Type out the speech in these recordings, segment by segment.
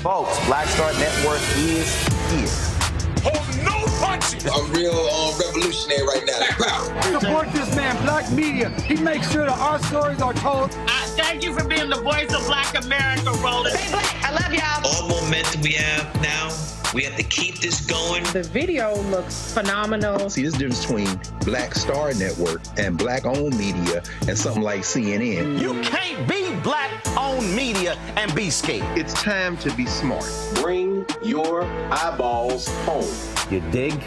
Folks, Black Star Network is here. Hold no punches! I'm real revolutionary right now. Black power. Support this man, Black Media. He makes sure that our stories are told. Thank you for being the voice of Black America, Roland. Stay black. I love y'all. All momentum we have now, we have to keep this going. The video looks phenomenal. See, this difference between Black Star Network and Black-owned media and something like CNN. You can't be black own media and be scared. It's time to be smart. Bring your eyeballs home. You dig?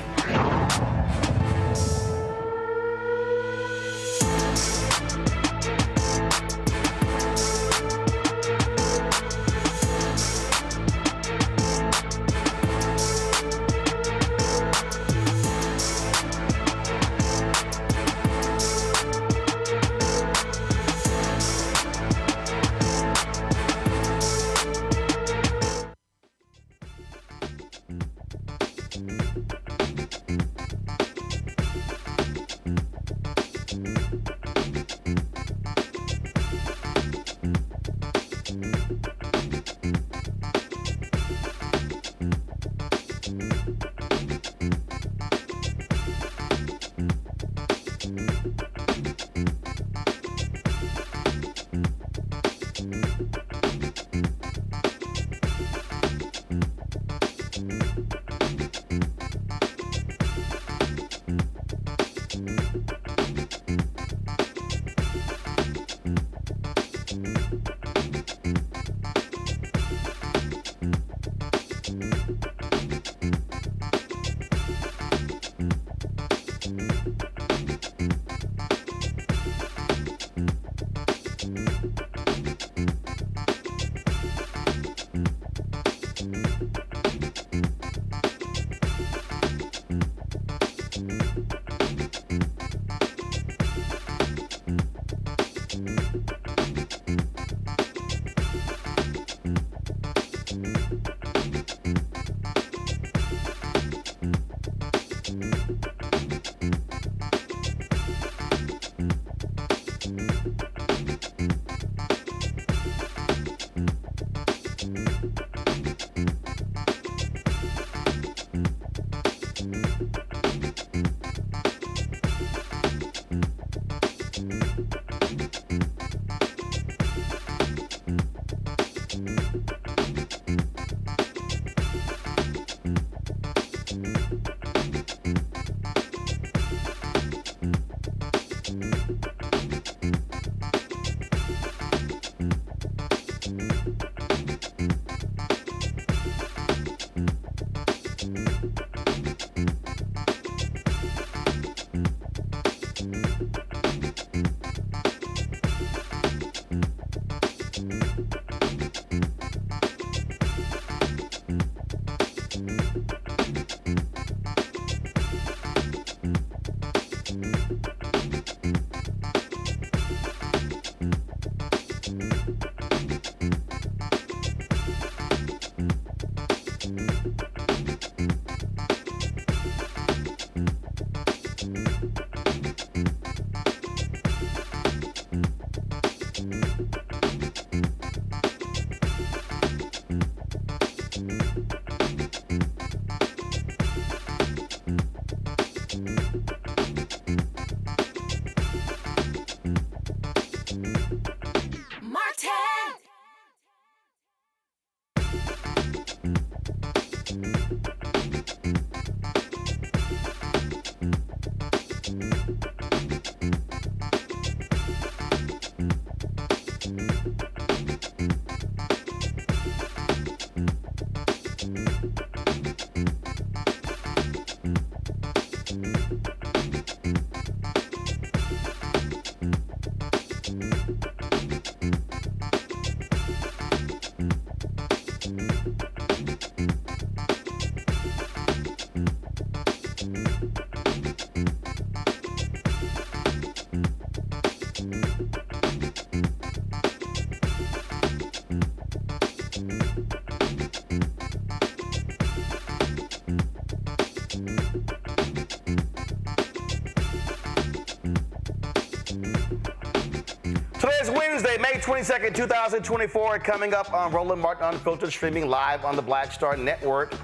Today's Wednesday, May 22nd, 2024, coming up on Roland Martin Unfiltered, streaming live on the Black Star Network.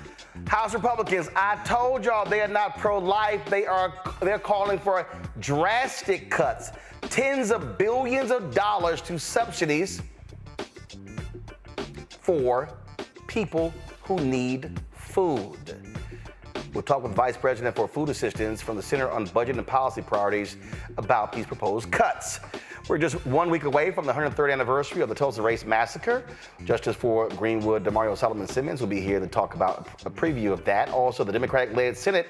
House Republicans, I told y'all they are not pro-life. They're calling for drastic cuts, tens of billions of dollars to subsidies for people who need food. We'll talk with Vice President for Food Assistance from the Center on Budget and Policy Priorities about these proposed cuts. We're just 1 week away from the 103rd anniversary of the Tulsa Race Massacre. Justice for Greenwood, Damario Solomon-Simmons will be here to talk about a preview of that. Also, the Democratic-led Senate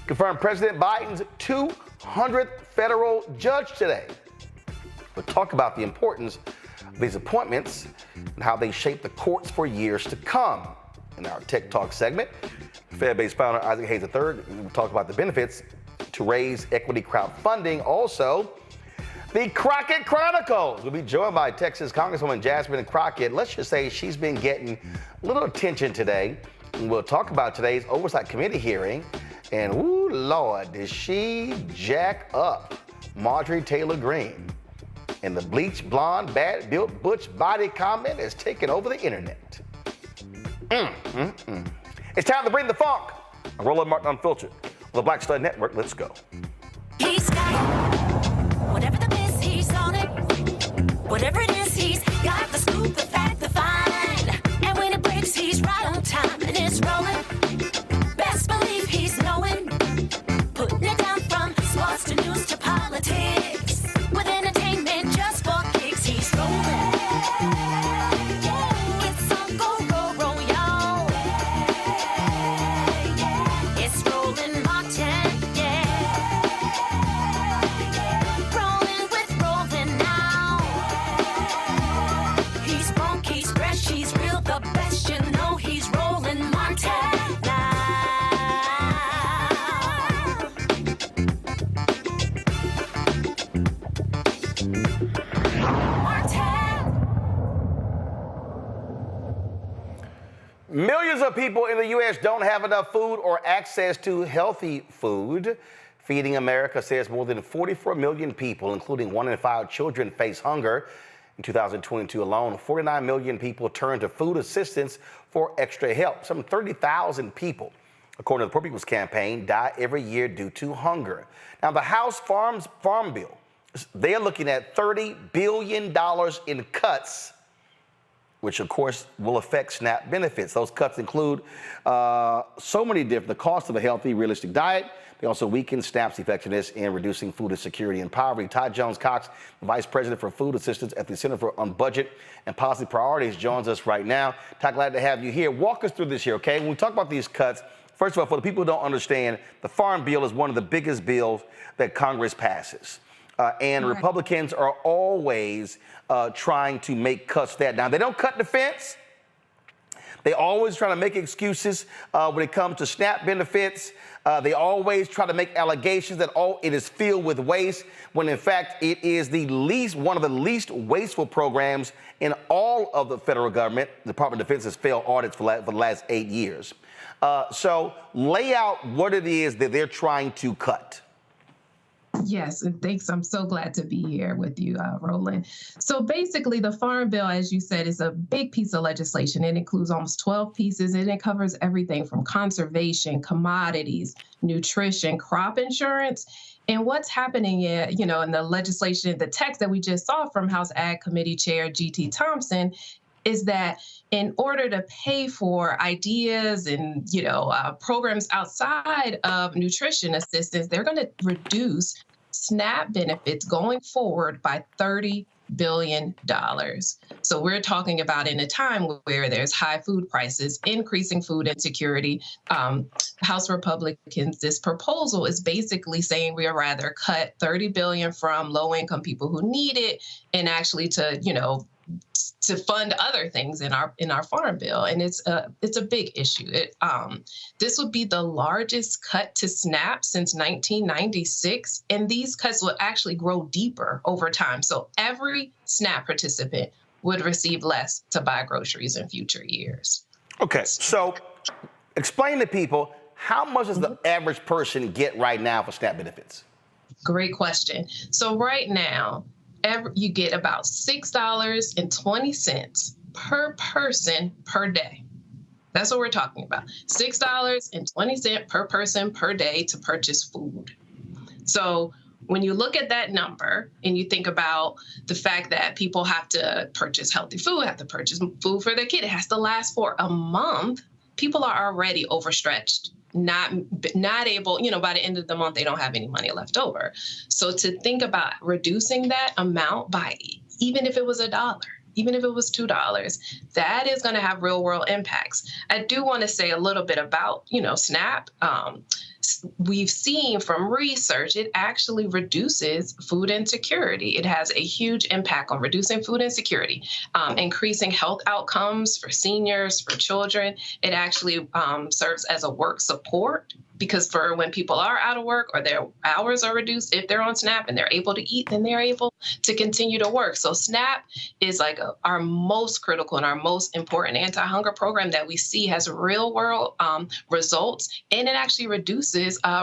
confirmed President Biden's 200th federal judge today. We'll talk about the importance of these appointments and how they shape the courts for years to come. In our Tech Talk segment, Fed-based founder Isaac Hayes III will talk about the benefits to raise equity crowdfunding. Also, the Crockett Chronicles will be joined by Texas Congresswoman Jasmine Crockett. Let's just say she's been getting a little attention today. And we'll talk about today's Oversight Committee hearing. And, ooh, Lord, did she jack up Marjorie Taylor Greene. And the bleach blonde, bad-built butch body comment is taking over the internet. It's time to bring the funk. I'm Roland Martin Unfiltered on the Black Star Network. Let's go. He's got it. Whatever the miss, he's on it. Whatever it is, he's got the scoop, the fact, the find. And when it breaks, he's right on time and it's rolling. Best believe he's knowing. Putting it down from sports to news to politics. With entertainment just for kicks, he's rolling. It's on go, roll, y'all. It's Rolling Martin, yeah. Rolling with Rolling now. He's funk, he's fresh, he's real, the best, you know he's Rolling Martin now. Millions of people in the U.S. don't have enough food or access to healthy food. Feeding America says more than 44 million people, including 1 in 5 children, face hunger. In 2022 alone, 49 million people turn to food assistance for extra help. Some 30,000 people, according to the Poor People's Campaign, die every year due to hunger. Now, the House Farm Bill, they are looking at $30 billion in cuts, which of course will affect SNAP benefits. Those cuts include so many different, the cost of a healthy, realistic diet. They also weaken SNAP's effectiveness in reducing food insecurity and poverty. Todd Jones-Cox, the Vice President for Food Assistance at the Center for Budget and Policy Priorities, joins us right now. Todd, glad to have you here. Walk us through this here, okay? When we talk about these cuts, first of all, for the people who don't understand, the Farm Bill is one of the biggest bills that Congress passes. And Republicans are always trying to make cuts that down. They don't cut defense. They always try to make excuses when it comes to SNAP benefits. They always try to make allegations that it is filled with waste, when in fact it is one of the least wasteful programs in all of the federal government. The Department of Defense has failed audits for the last 8 years. So lay out what it is that they're trying to cut. Yes, and thanks. I'm so glad to be here with you, Roland. So basically, the Farm Bill, as you said, is a big piece of legislation. It includes almost 12 pieces, and it covers everything from conservation, commodities, nutrition, crop insurance. And what's happening, in the legislation, the text that we just saw from House Ag Committee Chair G.T. Thompson, is that in order to pay for ideas and, programs outside of nutrition assistance, they're going to reduce SNAP benefits going forward by $30 billion. So we're talking about in a time where there's high food prices, increasing food insecurity. House Republicans, this proposal is basically saying we would rather cut $30 billion from low-income people who need it and actually to fund other things in our Farm Bill, and it's a big issue. This would be the largest cut to SNAP since 1996, and these cuts will actually grow deeper over time. So every SNAP participant would receive less to buy groceries in future years. Okay, so explain to people, how much does the average person get right now for SNAP benefits? Great question. So right now, you get about $6.20 per person per day. That's what we're talking about. $6.20 per person per day to purchase food. So when you look at that number and you think about the fact that people have to purchase healthy food, have to purchase food for their kid, it has to last for a month, people are already overstretched not able, by the end of the month, they don't have any money left over. So to think about reducing that amount by, even if it was $1, even if it was $2, that is going to have real world impacts. I do want to say a little bit about, SNAP. We've seen from research, it actually reduces food insecurity. It has a huge impact on reducing food insecurity, increasing health outcomes for seniors, for children. It actually serves as a work support, because for when people are out of work or their hours are reduced, if they're on SNAP and they're able to eat, then they're able to continue to work. So SNAP is like our most critical and our most important anti-hunger program that we see has real world results, and it actually reduces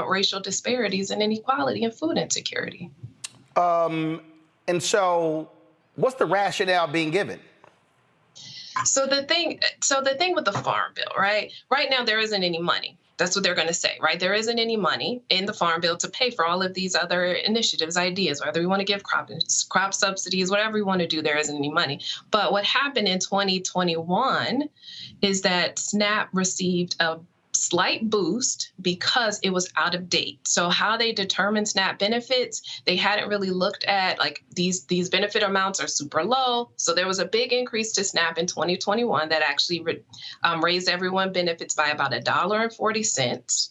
racial disparities and inequality and food insecurity. And so what's the rationale being given? So the thing with the Farm Bill, right? Right now, there isn't any money. That's what they're going to say, right? There isn't any money in the Farm Bill to pay for all of these other initiatives, ideas, whether we want to give crop subsidies, whatever we want to do, there isn't any money. But what happened in 2021 is that SNAP received a slight boost because it was out of date. So how they determine SNAP benefits, they hadn't really looked at, like, these benefit amounts are super low. So there was a big increase to SNAP in 2021 that actually raised everyone benefits by about $1.40.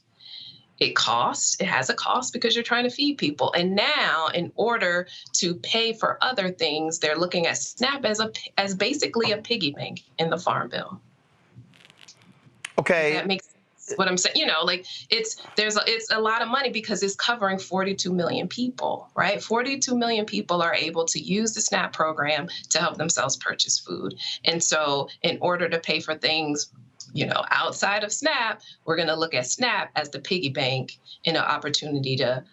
It has a cost because you're trying to feed people. And now, in order to pay for other things, they're looking at SNAP as basically a piggy bank in the Farm Bill. Okay. That makes sense. What I'm saying, it's a lot of money because it's covering 42 million people, right? 42 million people are able to use the SNAP program to help themselves purchase food. And so in order to pay for things, outside of SNAP, we're going to look at SNAP as the piggy bank and an opportunity to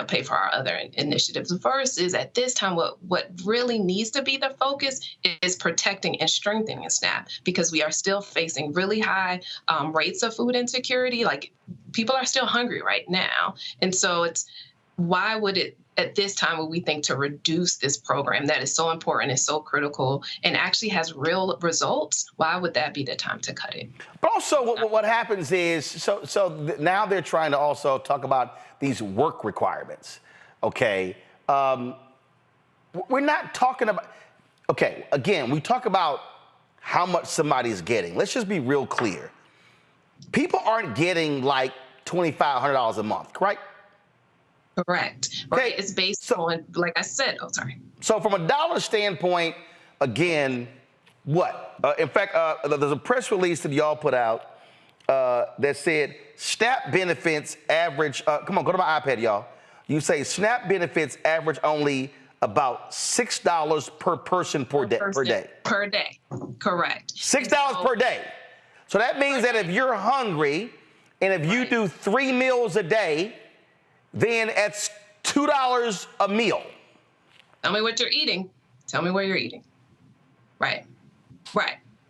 pay for our other initiatives. Versus at this time, what really needs to be the focus is protecting and strengthening SNAP, because we are still facing really high rates of food insecurity. Like, people are still hungry right now. And so why would it, at this time, would we think to reduce this program that is so important and so critical and actually has real results? Why would that be the time to cut it? But also what happens is, so now they're trying to also talk about these work requirements, okay? We're not talking about, okay, again, we talk about how much somebody's getting. Let's just be real clear. People aren't getting like $2,500 a month, right? Correct. Right. It's based on, like I said, So from a dollar standpoint, again, what? In fact, there's a press release that y'all put out that said SNAP benefits average, come on, go to my iPad, y'all. You say SNAP benefits average only about $6 per person per day. Per day. Correct. $6 per day. So that means that if you're hungry and if you do 3 meals a day, then it's $2 a meal. Tell me what you're eating. Tell me where you're eating. Right.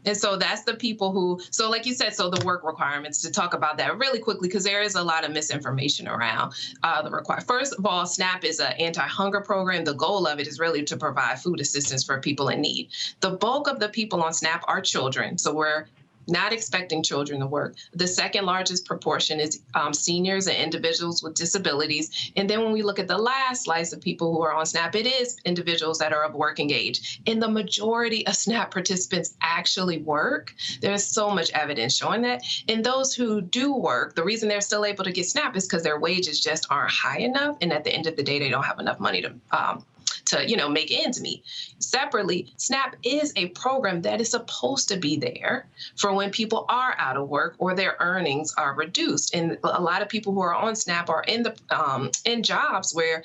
And so that's the people who, so like you said, so the work requirements, to talk about that really quickly, because there is a lot of misinformation around the requirement. First of all, SNAP is an anti-hunger program. The goal of it is really to provide food assistance for people in need. The bulk of the people on SNAP are children. So we're not expecting children to work. The second largest proportion is seniors and individuals with disabilities. And then when we look at the last slice of people who are on SNAP, it is individuals that are of working age. And the majority of SNAP participants actually work. There's so much evidence showing that. And those who do work, the reason they're still able to get SNAP is because their wages just aren't high enough. And at the end of the day, they don't have enough money to make ends meet. Separately, SNAP is a program that is supposed to be there for when people are out of work or their earnings are reduced. And a lot of people who are on SNAP are in jobs where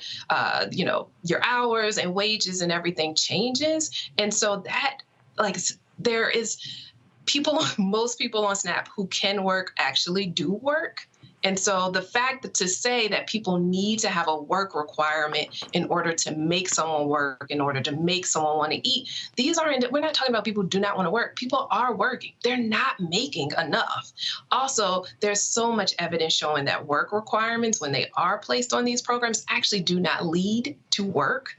your hours and wages and everything changes. And so that, there is most people on SNAP who can work actually do work. And so the fact that to say that people need to have a work requirement in order to make someone work, in order to make someone want to eat, we're not talking about people who do not want to work. People are working. They're not making enough. Also, there's so much evidence showing that work requirements, when they are placed on these programs, actually do not lead to work.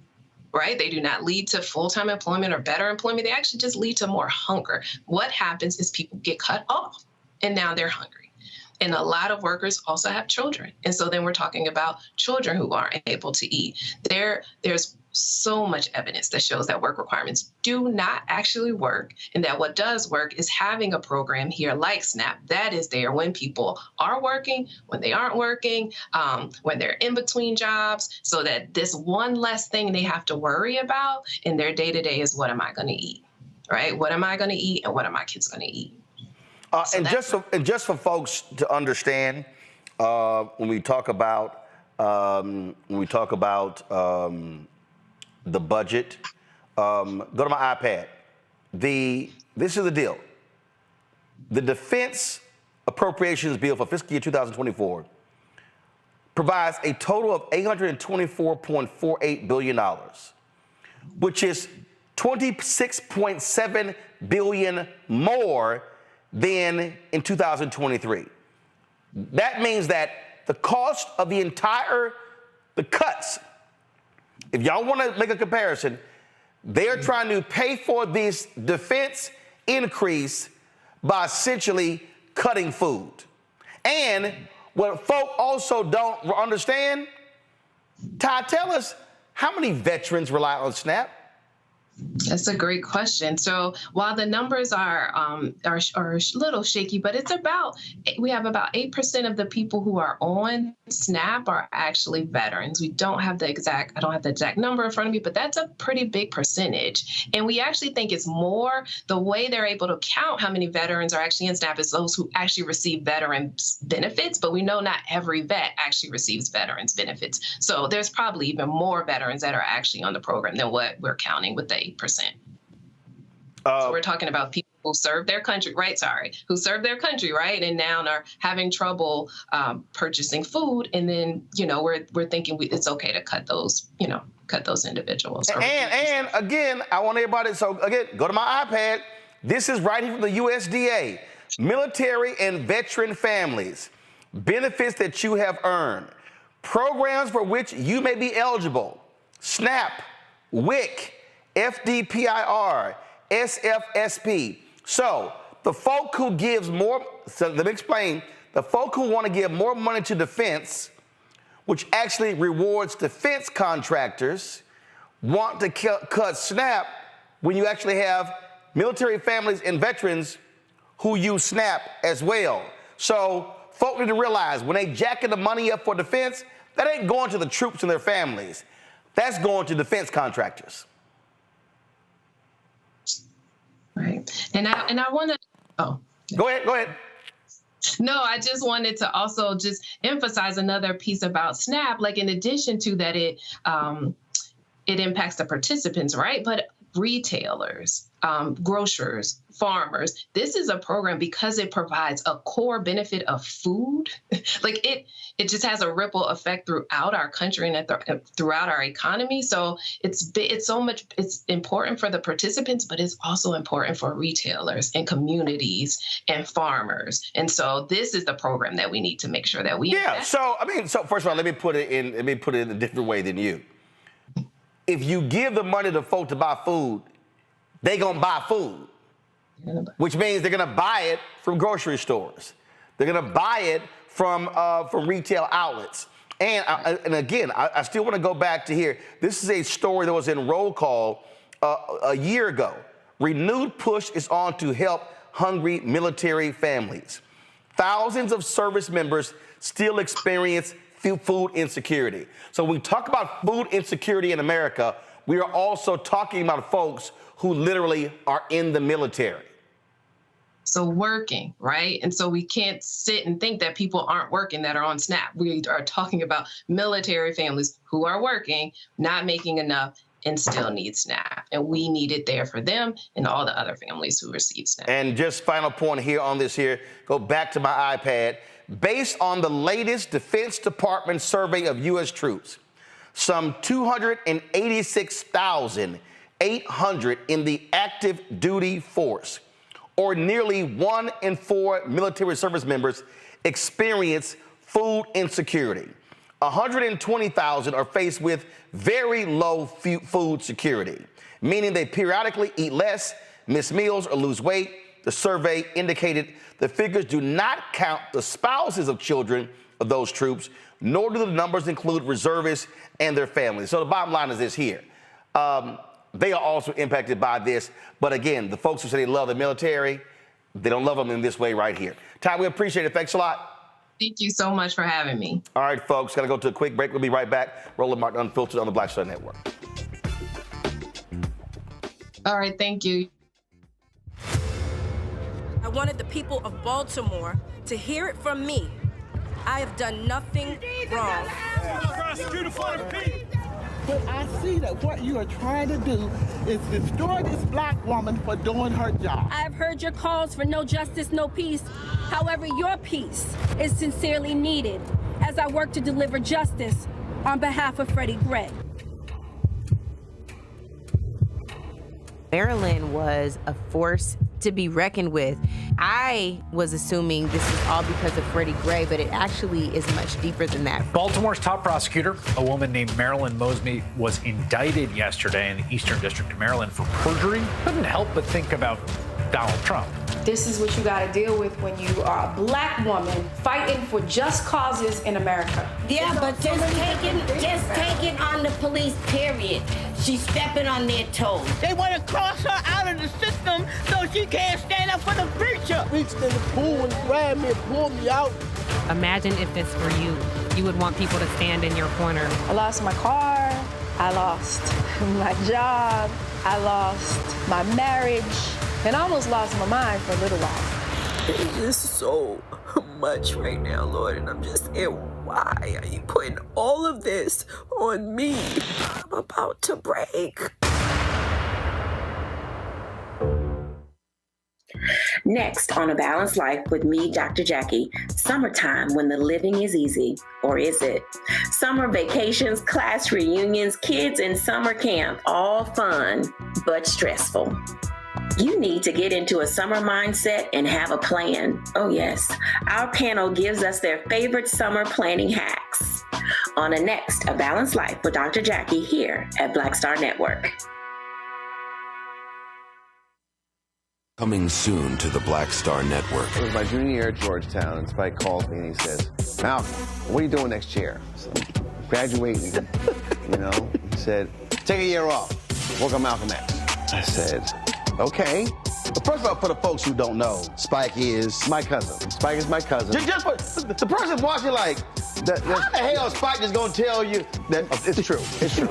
Right? They do not lead to full-time employment or better employment. They actually just lead to more hunger. What happens is people get cut off and now they're hungry. And a lot of workers also have children. And so then we're talking about children who aren't able to eat. There's so much evidence that shows that work requirements do not actually work, and that what does work is having a program here like SNAP that is there when people are working, when they aren't working, when they're in between jobs, so that this one less thing they have to worry about in their day-to-day is, what am I going to eat, right? What am I going to eat, and what are my kids going to eat? Just for folks to understand, when we talk about the budget, go to my iPad. This is the deal. The Defense Appropriations Bill for fiscal year 2024 provides a total of $824.48 billion, which is $26.7 billion more than in 2023. That means that the cost of the cuts, if y'all want to make a comparison, they're trying to pay for this defense increase by essentially cutting food. And what folk also don't understand, Ty, tell us, how many veterans rely on SNAP? That's a great question. So while the numbers are a little shaky, but we have about 8% of the people who are on SNAP are actually veterans. I don't have the exact number in front of me, but that's a pretty big percentage. And we actually think it's more the way they're able to count how many veterans are actually in SNAP is those who actually receive veterans benefits, but we know not every vet actually receives veterans benefits. So there's probably even more veterans that are actually on the program than what we're counting with the 8%. So we're talking about people who serve their country, right? Who serve their country, right? And now are having trouble purchasing food. And then, we're thinking it's okay to cut those individuals. And again, I want everybody, go to my iPad. This is right here from the USDA. Military and veteran families, benefits that you have earned, programs for which you may be eligible: SNAP, WIC, FDPIR, SFSP. So the folk who gives more, so let me explain, the folk who want to give more money to defense, which actually rewards defense contractors, want to cut SNAP when you actually have military families and veterans who use SNAP as well. So folk need to realize when they jacking the money up for defense, that ain't going to the troops and their families. That's going to defense contractors. Right. And I want to, Go ahead. No, I just wanted to also just emphasize another piece about SNAP. Like, in addition to that, it impacts the participants, right? But retailers, grocers, farmers, this is a program because it provides a core benefit of food. Like it just has a ripple effect throughout our country and throughout our economy. So it's important for the participants, but it's also important for retailers and communities and farmers. And so this is the program that we need to make sure that we invest. So first of all, let me put it in a different way than you. If you give the money to folk to buy food, they gonna buy food, which means they're gonna buy it from grocery stores. They're gonna buy it from retail outlets. And again, I still want to go back to here. This is a story that was in Roll Call a year ago. Renewed push is on to help hungry military families. Thousands of service members still experience food insecurity. So when we talk about food insecurity in America, we are also talking about folks who literally are in the military. So working, right? And so we can't sit and think that people aren't working that are on SNAP. We are talking about military families who are working, not making enough, and still need SNAP. And we need it there for them and all the other families who receive SNAP. And just final point here on this here, go back to my iPad. Based on the latest Defense Department survey of U.S. troops, some 286,800 in the active duty force, or nearly 1 in 4 military service members, experience food insecurity. 120,000 are faced with very low food security, meaning they periodically eat less, miss meals, or lose weight. the survey indicated the figures do not count the spouses of children of those troops, nor do the numbers include reservists and their families. So the bottom line is this here. They are also impacted by this. But again, the folks who say they love the military, they don't love them in this way right here. Ty, we appreciate it. Thanks a lot. Thank you so much for having me. All right, folks, got to go to a quick break. We'll be right back. Roland Martin Unfiltered on the Black Star Network. All right, thank you. I wanted the people of Baltimore to hear it from me. I have done nothing wrong. But I see that what you are trying to do is destroy this black woman for doing her job. I've heard your calls for no justice, no peace. However, your peace is sincerely needed as I work to deliver justice on behalf of Freddie Gray. Maryland was a force to be reckoned with. I was assuming this is all because of Freddie Gray, but it actually is much deeper than that. Baltimore's top prosecutor, a woman named Marilyn Mosby, was indicted yesterday in the Eastern District of Maryland for perjury. Couldn't help but think about Donald Trump. This is what you got to deal with when you are a black woman fighting for just causes in America. Yeah, but just taking on the police, period. She's stepping on their toes. They want to cross her out of the system so she can't stand up for the preacher. Reached in the pool and grabbed me and pulled me out. Imagine if this were you. You would want people to stand in your corner. I lost my car. I lost my job. I lost my marriage. And I almost lost my mind for a little while. It's just so much right now, Lord, and I'm just saying, why are you putting all of this on me? I'm about to break. Next on A Balanced Life with me, Dr. Jackie, summertime when the living is easy, or is it? Summer vacations, class reunions, kids in summer camp, all fun, but stressful. You need to get into a summer mindset and have a plan. Oh yes, our panel gives us their favorite summer planning hacks. On the next A Balanced Life with Dr. Jackie here at Black Star Network. Coming soon to the Black Star Network. It was my junior year at Georgetown, and Spike calls me and he says, Malcolm, what are you doing next year? So, graduating, you know? He said, take a year off, work on Malcolm X. I said, okay. But first of all, for the folks who don't know, Spike is my cousin. Spike is my cousin. Just for the person watching, like, how the hell is Spike just gonna tell you that it's true? It's true.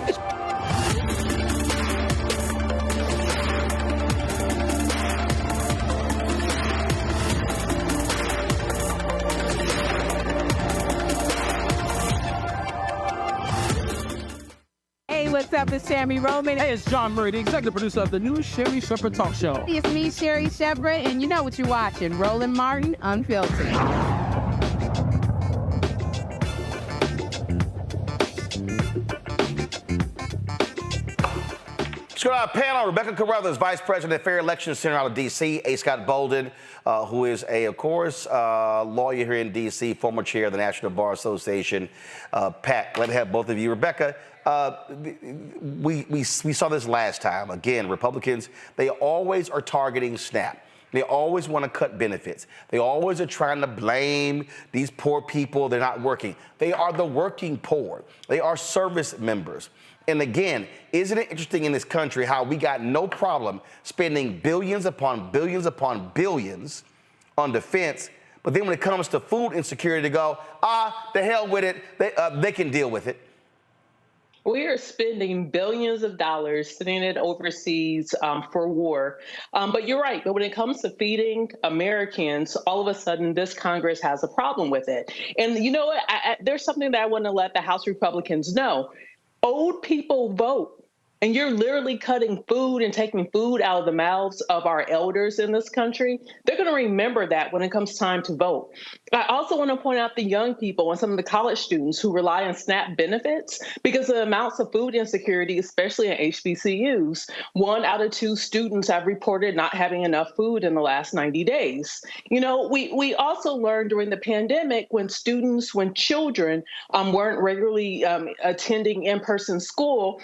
What's up? It's Tammy Roman. Hey, it's John Murray, the executive producer of the new Sherry Shepherd Talk Show. It's me, Sherry Shepherd, and you know what you're watching, Roland Martin Unfiltered. Let's go to our panel. Rebecca Carruthers, Vice President at Fair Elections Center out of D.C. A. Scott Bolden, who is of course, lawyer here in D.C., former chair of the National Bar Association. Pat, glad to have both of you. Rebecca, we saw this last time. Again, Republicans, they always are targeting SNAP. They always want to cut benefits. They always are trying to blame these poor people. They're not working. They are the working poor. They are service members. And again, isn't it interesting in this country how we got no problem spending billions upon billions upon billions on defense, but then when it comes to food insecurity, to go, the hell with it, they can deal with it. We are spending billions of dollars sending it overseas for war. But you're right. But when it comes to feeding Americans, all of a sudden this Congress has a problem with it. And you know what? There's something that I want to let the House Republicans know. Old people vote. And you're literally cutting food and taking food out of the mouths of our elders in this country. They're going to remember that when it comes time to vote. I also want to point out the young people and some of the college students who rely on SNAP benefits because of the amounts of food insecurity, especially in HBCUs. 1 out of 2 students have reported not having enough food in the last 90 days. You know, we also learned during the pandemic when children weren't regularly attending in-person school,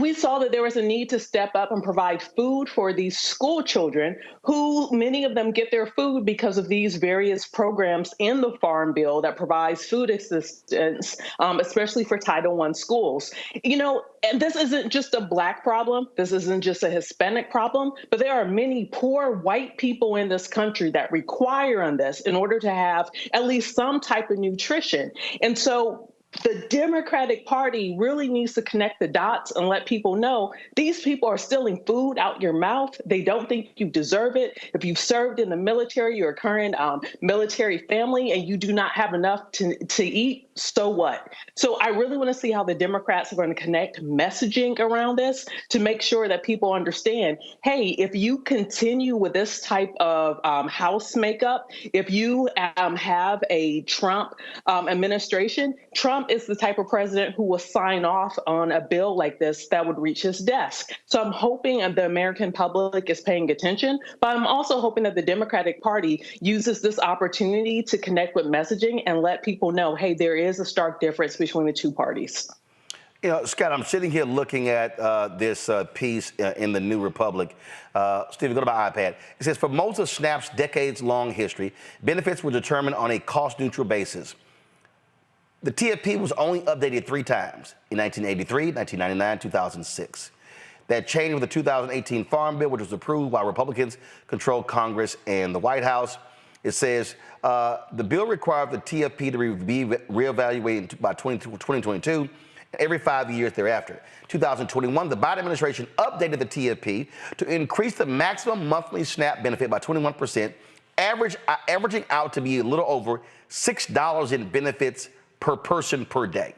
we saw that there was a need to step up and provide food for these school children who many of them get their food because of these various programs in the Farm Bill that provides food assistance, especially for Title I schools. You know, and this isn't just a Black problem. This isn't just a Hispanic problem, but there are many poor white people in this country that require on this in order to have at least some type of nutrition. And so the Democratic Party really needs to connect the dots and let people know these people are stealing food out your mouth. They don't think you deserve it. If you've served in the military, you're a current military family, and you do not have enough to eat, so what? So I really want to see how the Democrats are going to connect messaging around this to make sure that people understand, hey, if you continue with this type of House makeup, if you have a Trump administration, Trump is the type of president who will sign off on a bill like this that would reach his desk. So I'm hoping the American public is paying attention, but I'm also hoping that the Democratic Party uses this opportunity to connect with messaging and let people know, hey, there is a stark difference between the two parties. You know, Scott, I'm sitting here looking at this piece in the New Republic. Stephen, go to my iPad. It says, for most of SNAP's decades-long history, benefits were determined on a cost-neutral basis. The TFP was only updated 3 times, in 1983, 1999, 2006. That changed with the 2018 Farm Bill, which was approved while Republicans controlled Congress and the White House. It says the bill required the TFP to be reevaluated by 2022, every 5 years thereafter. 2021, the Biden administration updated the TFP to increase the maximum monthly SNAP benefit by 21%, averaging out to be a little over $6 in benefits per person per day.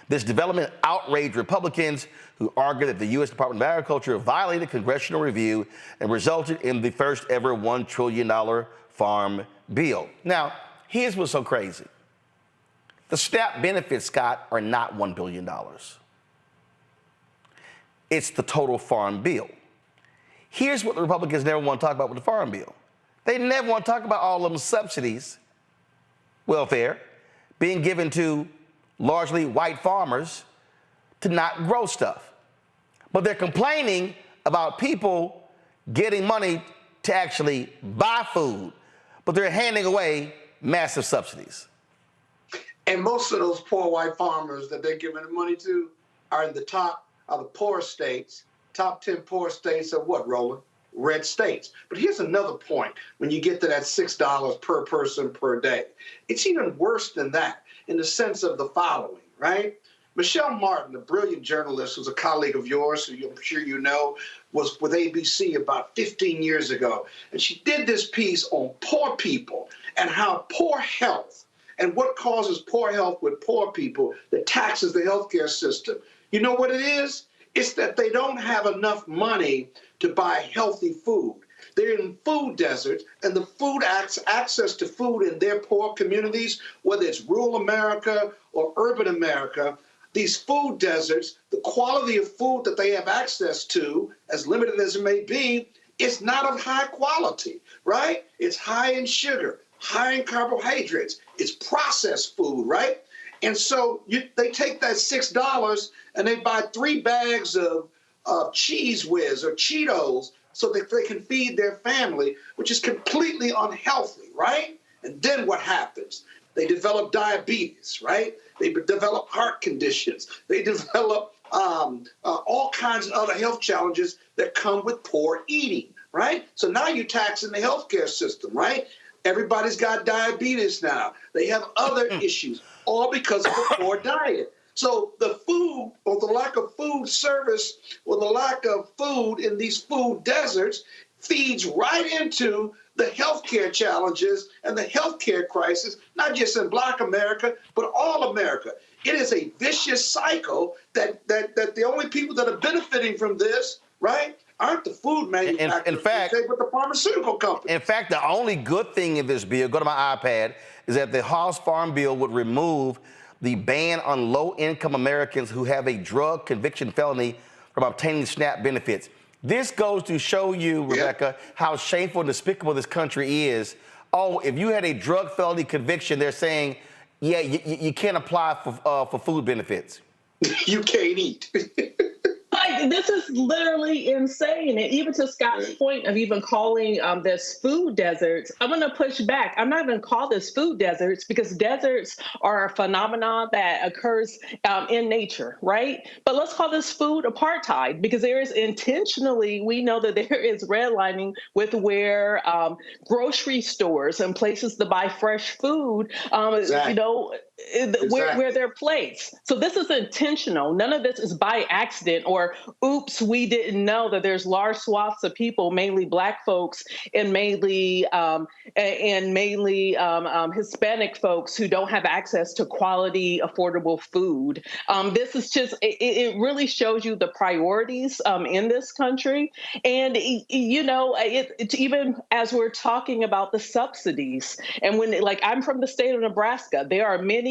This development outraged Republicans who argued that the U.S. Department of Agriculture violated congressional review and resulted in the first ever $1 trillion farm bill. Now, here's what's so crazy. The SNAP benefits, Scott, are not $1 billion. It's the total farm bill. Here's what the Republicans never want to talk about with the farm bill. They never want to talk about all of them subsidies, welfare, being given to largely white farmers to not grow stuff. But they're complaining about people getting money to actually buy food, but they're handing away massive subsidies. And most of those poor white farmers that they're giving the money to are in the top of the poorest states. Top 10 poorest states are what, Roland? Red states. But here's another point when you get to that $6 per person per day. It's even worse than that in the sense of the following, right? Michelle Martin, a brilliant journalist who's a colleague of yours, who I'm sure you know, was with ABC about 15 years ago. And she did this piece on poor people and how poor health and what causes poor health with poor people that taxes the healthcare system. You know what it is? It's that they don't have enough money to buy healthy food. They're in food deserts, and the food access to food in their poor communities, whether it's rural America or urban America, these food deserts, the quality of food that they have access to, as limited as it may be, is not of high quality, right? It's high in sugar, high in carbohydrates. It's processed food, right? And so they take that $6 and they buy 3 bags of Cheese Whiz or Cheetos so that they can feed their family, which is completely unhealthy, right? And then what happens? They develop diabetes, right? They develop heart conditions. They develop all kinds of other health challenges that come with poor eating, right? So now you're taxing the healthcare system, right? Everybody's got diabetes now. They have other issues, all because of a poor diet. So the food, or the lack of food service, or the lack of food in these food deserts feeds right into the healthcare challenges and the healthcare crisis, not just in Black America, but all America. It is a vicious cycle that the only people that are benefiting from this, right, aren't the food manufacturers, in fact, but the pharmaceutical companies. In fact, the only good thing in this bill, go to my iPad, is that the House Farm Bill would remove the ban on low-income Americans who have a drug conviction felony from obtaining SNAP benefits. This goes to show you, Rebecca, how shameful and despicable this country is. Oh, if you had a drug felony conviction, they're saying, yeah, you can't apply for food benefits. You can't eat. Like, this is literally insane. And even to Scott's point of even calling this food deserts, I'm going to push back. I'm not going to call this food deserts because deserts are a phenomenon that occurs in nature, right? But let's call this food apartheid because there is intentionally, we know that there is redlining with where grocery stores and places to buy fresh food, Exactly. you know, where they're placed. So this is intentional. None of this is by accident or oops, we didn't know that there's large swaths of people, mainly Black folks and mainly Hispanic folks who don't have access to quality, affordable food. This is just, it really shows you the priorities in this country. And, you know, it's even as we're talking about the subsidies, and when, like, I'm from the state of Nebraska, there are many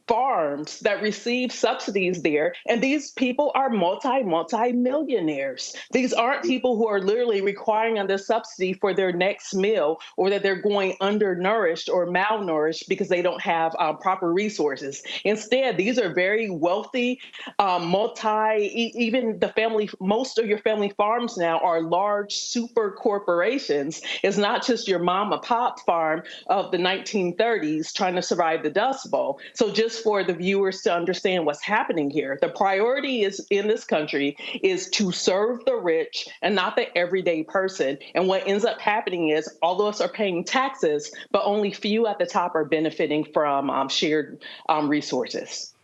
farms that receive subsidies there, and these people are multi-millionaires. These aren't people who are literally requiring on this subsidy for their next meal, or that they're going undernourished or malnourished because they don't have proper resources. Instead, these are very wealthy, even the family, most of your family farms now are large super corporations. It's not just your mom and pop farm of the 1930s trying to survive the Dust Bowl. So just for the viewers to understand what's happening here, the priority is in this country is to serve the rich and not the everyday person. And what ends up happening is all of us are paying taxes, but only few at the top are benefiting from shared resources.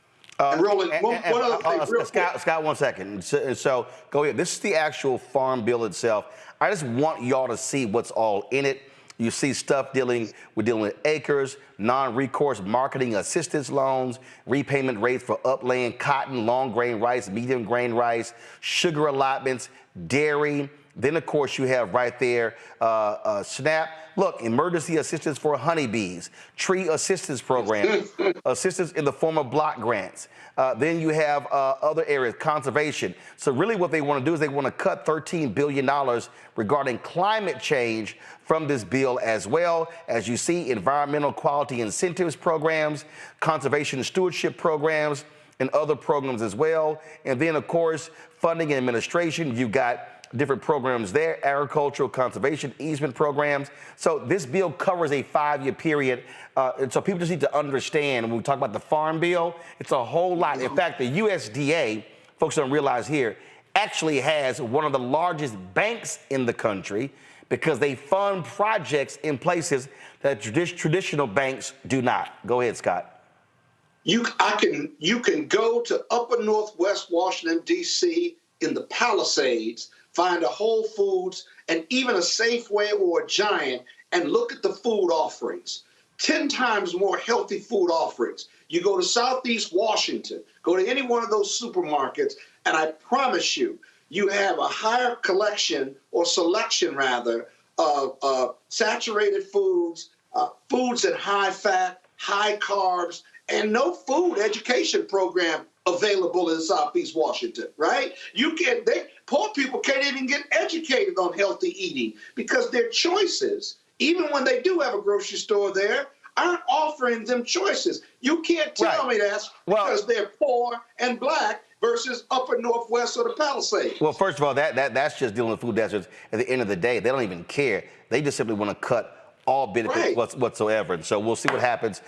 Roland, one other thing, Scott, 1 second. So go ahead. This is the actual farm bill itself. I just want y'all to see what's all in it. You see stuff we're dealing with acres, non-recourse marketing assistance loans, repayment rates for upland cotton, long grain rice, medium grain rice, sugar allotments, dairy. Then, of course, you have right there SNAP. Look, emergency assistance for honeybees, tree assistance program, assistance in the form of block grants. Then you have other areas, conservation. So really what they want to do is they want to cut $13 billion regarding climate change from this bill as well. As you see, environmental quality incentives programs, conservation stewardship programs, and other programs as well. And then, of course, funding and administration. You've got different programs there, agricultural, conservation, easement programs. So this bill covers a 5-year period. And so people just need to understand when we talk about the farm bill, it's a whole lot. In fact, the USDA, folks don't realize here, actually has one of the largest banks in the country because they fund projects in places that traditional banks do not. Go ahead, Scott. You can go to upper northwest Washington, D.C. in the Palisades, find a Whole Foods and even a Safeway or a Giant and look at the food offerings. 10 times more healthy food offerings. You go to Southeast Washington, go to any one of those supermarkets, and I promise you, you have a higher collection or selection rather of saturated foods, foods at high fat, high carbs, and no food education program available in Southeast Washington, right? Poor people can't even get educated on healthy eating because their choices, even when they do have a grocery store there, aren't offering them choices. You can't tell me that's because they're poor and Black versus upper northwest or the Palisades. Well, first of all, that's just dealing with food deserts. At the end of the day, they don't even care. They just simply want to cut all benefits whatsoever. And so we'll see what happens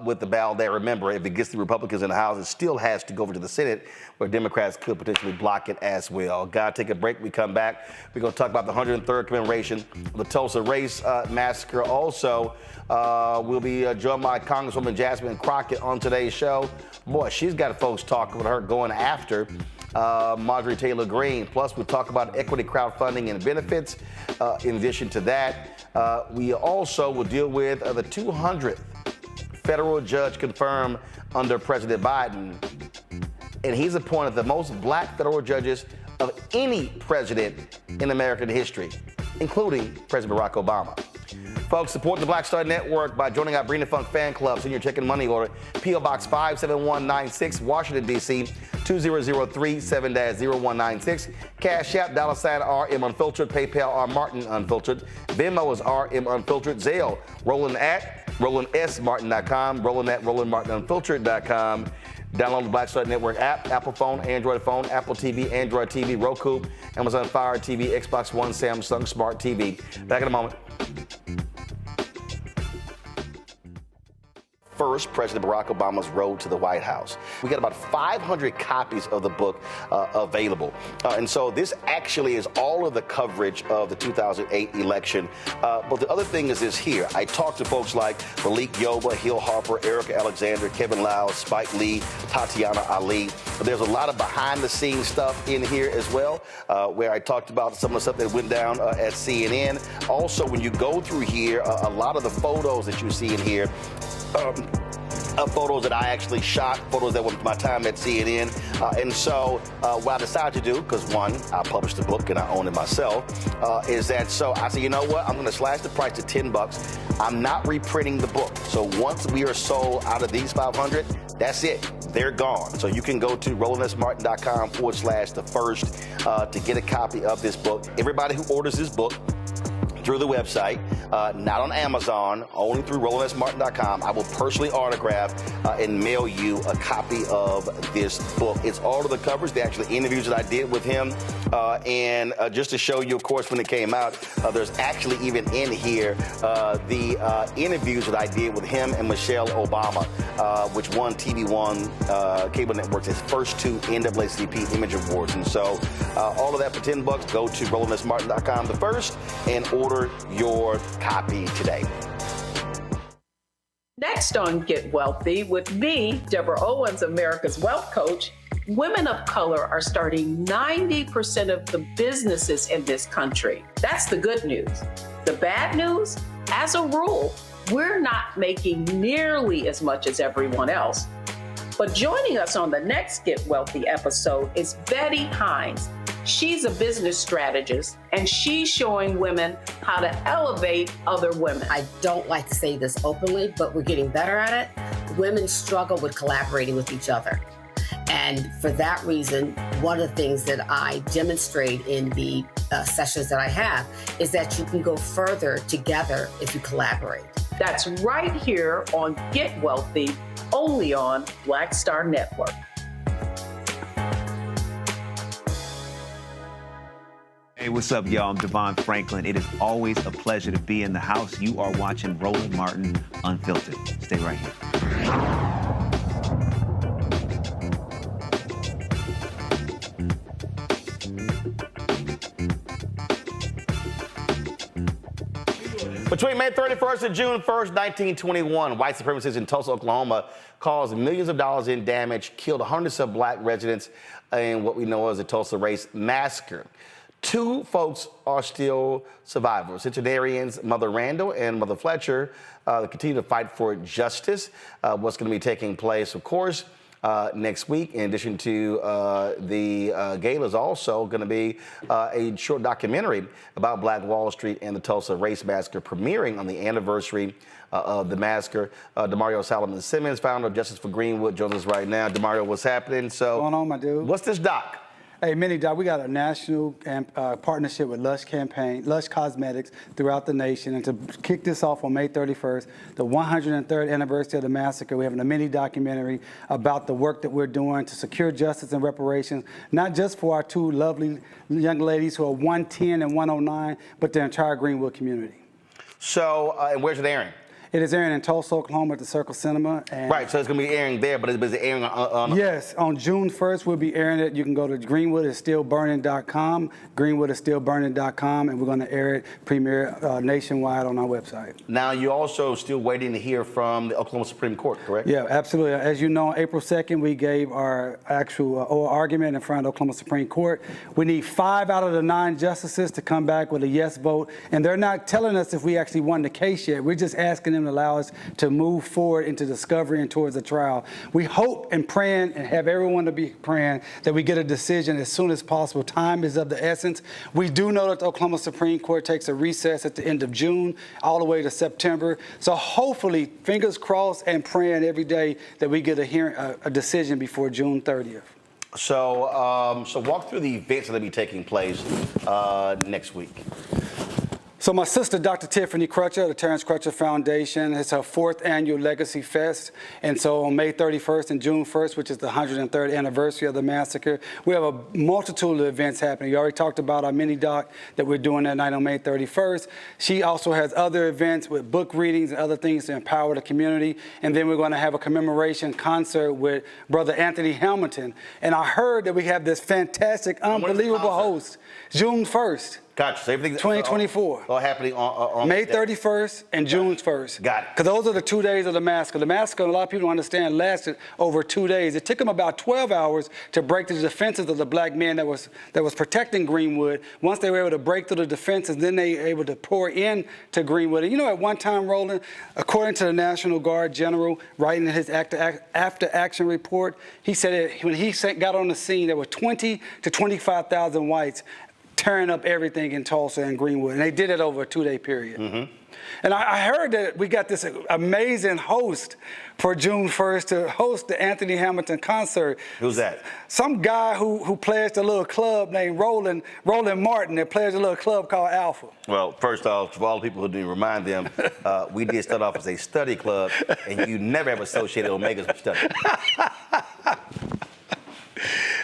with the ballot there. Remember, if it gets the Republicans in the House, it still has to go over to the Senate, where Democrats could potentially block it as well. Gotta take a break. We come back. We're going to talk about the 103rd commemoration of the Tulsa Race Massacre. Also, we'll be joined by Congresswoman Jasmine Crockett on today's show. Boy, she's got folks talking with her going after Marjorie Taylor Greene. Plus, we'll talk about equity crowdfunding and benefits. In addition to that, we also will deal with the 200th federal judge confirmed under President Biden. And he's appointed the most Black federal judges of any president in American history, including President Barack Obama. Folks, support the Black Star Network by joining our Bring the Funk fan club. Send your check and money order. P.O. Box 57196, Washington, D.C., 20037-0196. Cash App, $RM Unfiltered. PayPal, R Martin Unfiltered. Venmo is RM Unfiltered. Zelle, Roland at RolandSMartin.com. Roland at RolandMartinUnfiltered.com. Download the Black Star Network app, Apple phone, Android phone, Apple TV, Android TV, Roku, Amazon Fire TV, Xbox One, Samsung Smart TV. Back in a moment. First, President Barack Obama's road to the White House. We got about 500 copies of the book available. And so this actually is all of the coverage of the 2008 election. But the other thing is this here. I talked to folks like Malik Yoba, Hill Harper, Erica Alexander, Kevin Lau, Spike Lee, Tatiana Ali. But there's a lot of behind-the-scenes stuff in here as well, where I talked about some of the stuff that went down at CNN. Also, when you go through here, a lot of the photos that you see in here, photos that I actually shot, photos that were my time at CNN. And so what I decided to do, because one, I published the book and I own it myself, is that so I said, you know what, I'm going to slash the price to $10. I'm not reprinting the book. So once we are sold out of these 500, that's it. They're gone. So you can go to RolandSMartin.com/the-first to get a copy of this book. Everybody who orders this book through the website, not on Amazon, only through RolandSMartin.com. I will personally autograph and mail you a copy of this book. It's all of the covers, the actual interviews that I did with him. And just to show you, of course, when it came out, there's actually even in here the interviews that I did with him and Michelle Obama, which won TV One cable networks its first 2 NAACP Image Awards. And so all of that for $10, go to RolandSMartin.com the first and order your copy today. Next on Get Wealthy with me, Deborah Owens, America's Wealth Coach, women of color are starting 90% of the businesses in this country. That's the good news. The bad news, as a rule, we're not making nearly as much as everyone else. But joining us on the next Get Wealthy episode is Betty Hines. She's a business strategist, and she's showing women how to elevate other women. I don't like to say this openly, but we're getting better at it. Women struggle with collaborating with each other. And for that reason, one of the things that I demonstrate in the sessions that I have is that you can go further together if you collaborate. That's right here on Get Wealthy, only on Black Star Network. Hey, what's up, y'all? I'm Devon Franklin. It is always a pleasure to be in the house. You are watching Roland Martin Unfiltered. Stay right here. Between May 31st and June 1st, 1921, white supremacists in Tulsa, Oklahoma caused millions of dollars in damage, killed hundreds of black residents in what we know as the Tulsa Race Massacre. 2 folks are still survivors. Centenarians Mother Randall and Mother Fletcher continue to fight for justice. What's going to be taking place, of course, next week. In addition to the gala is also going to be a short documentary about Black Wall Street and the Tulsa Race Massacre premiering on the anniversary of the massacre. Damario Solomon-Simmons, founder of Justice for Greenwood, joins us right now. Damario, what's happening? So, what's going on, my dude? What's this doc? Hey, Mini Doc, we got a national partnership with Lush Cosmetics throughout the nation. And to kick this off on May 31st, the 103rd anniversary of the massacre, we're having a mini documentary about the work that we're doing to secure justice and reparations, not just for our 2 lovely young ladies who are 110 and 109, but the entire Greenwood community. So, and where's it airing? It is airing in Tulsa, Oklahoma at the Circle Cinema. And right, so it's going to be airing there, but it's airing on... Yes, on June 1st, we'll be airing it. You can go to greenwoodisstillburning.com, greenwoodisstillburning.com, and we're going to air it, premiere nationwide on our website. Now, you're also still waiting to hear from the Oklahoma Supreme Court, correct? Yeah, absolutely. As you know, on April 2nd, we gave our actual oral argument in front of the Oklahoma Supreme Court. We need 5 out of the 9 justices to come back with a yes vote, and they're not telling us if we actually won the case yet. We're just asking them to allow us to move forward into discovery and towards a trial. We hope and praying and have everyone to be praying that we get a decision as soon as possible. Time is of the essence. We do know that the Oklahoma Supreme Court takes a recess at the end of June all the way to September. So hopefully, fingers crossed and praying every day that we get a decision before June 30th. So, so walk through the events that will be taking place next week. So my sister, Dr. Tiffany Crutcher of the Terrence Crutcher Foundation, it's her 4th annual Legacy Fest. And so on May 31st and June 1st, which is the 103rd anniversary of the massacre, we have a multitude of events happening. You already talked about our mini doc that we're doing that night on May 31st. She also has other events with book readings and other things to empower the community. And then we're going to have a commemoration concert with Brother Anthony Hamilton. And I heard that we have this fantastic, unbelievable host, June 1st. Gotcha. So everything 2024. All happening on May 31st and June 1st. Got it. Because those are the 2 days of the massacre. The massacre, a lot of people don't understand, lasted over 2 days. It took them about 12 hours to break through the defenses of the black men that was protecting Greenwood. Once they were able to break through the defenses, then they were able to pour in to Greenwood. And you know, at one time, Roland, according to the National Guard General, writing in his after-action report, he said that when he got on the scene, there were 20 to 25,000 whites tearing up everything in Tulsa and Greenwood. And they did it over a 2-day period. Mm-hmm. And I heard that we got this amazing host for June 1st to host the Anthony Hamilton concert. Who's that? Some guy who plays a little club named Roland Martin that plays a little club called Alpha. Well, first off, for all the people who didn't remind them, we did start off as a study club, and you never have associated Omegas with study.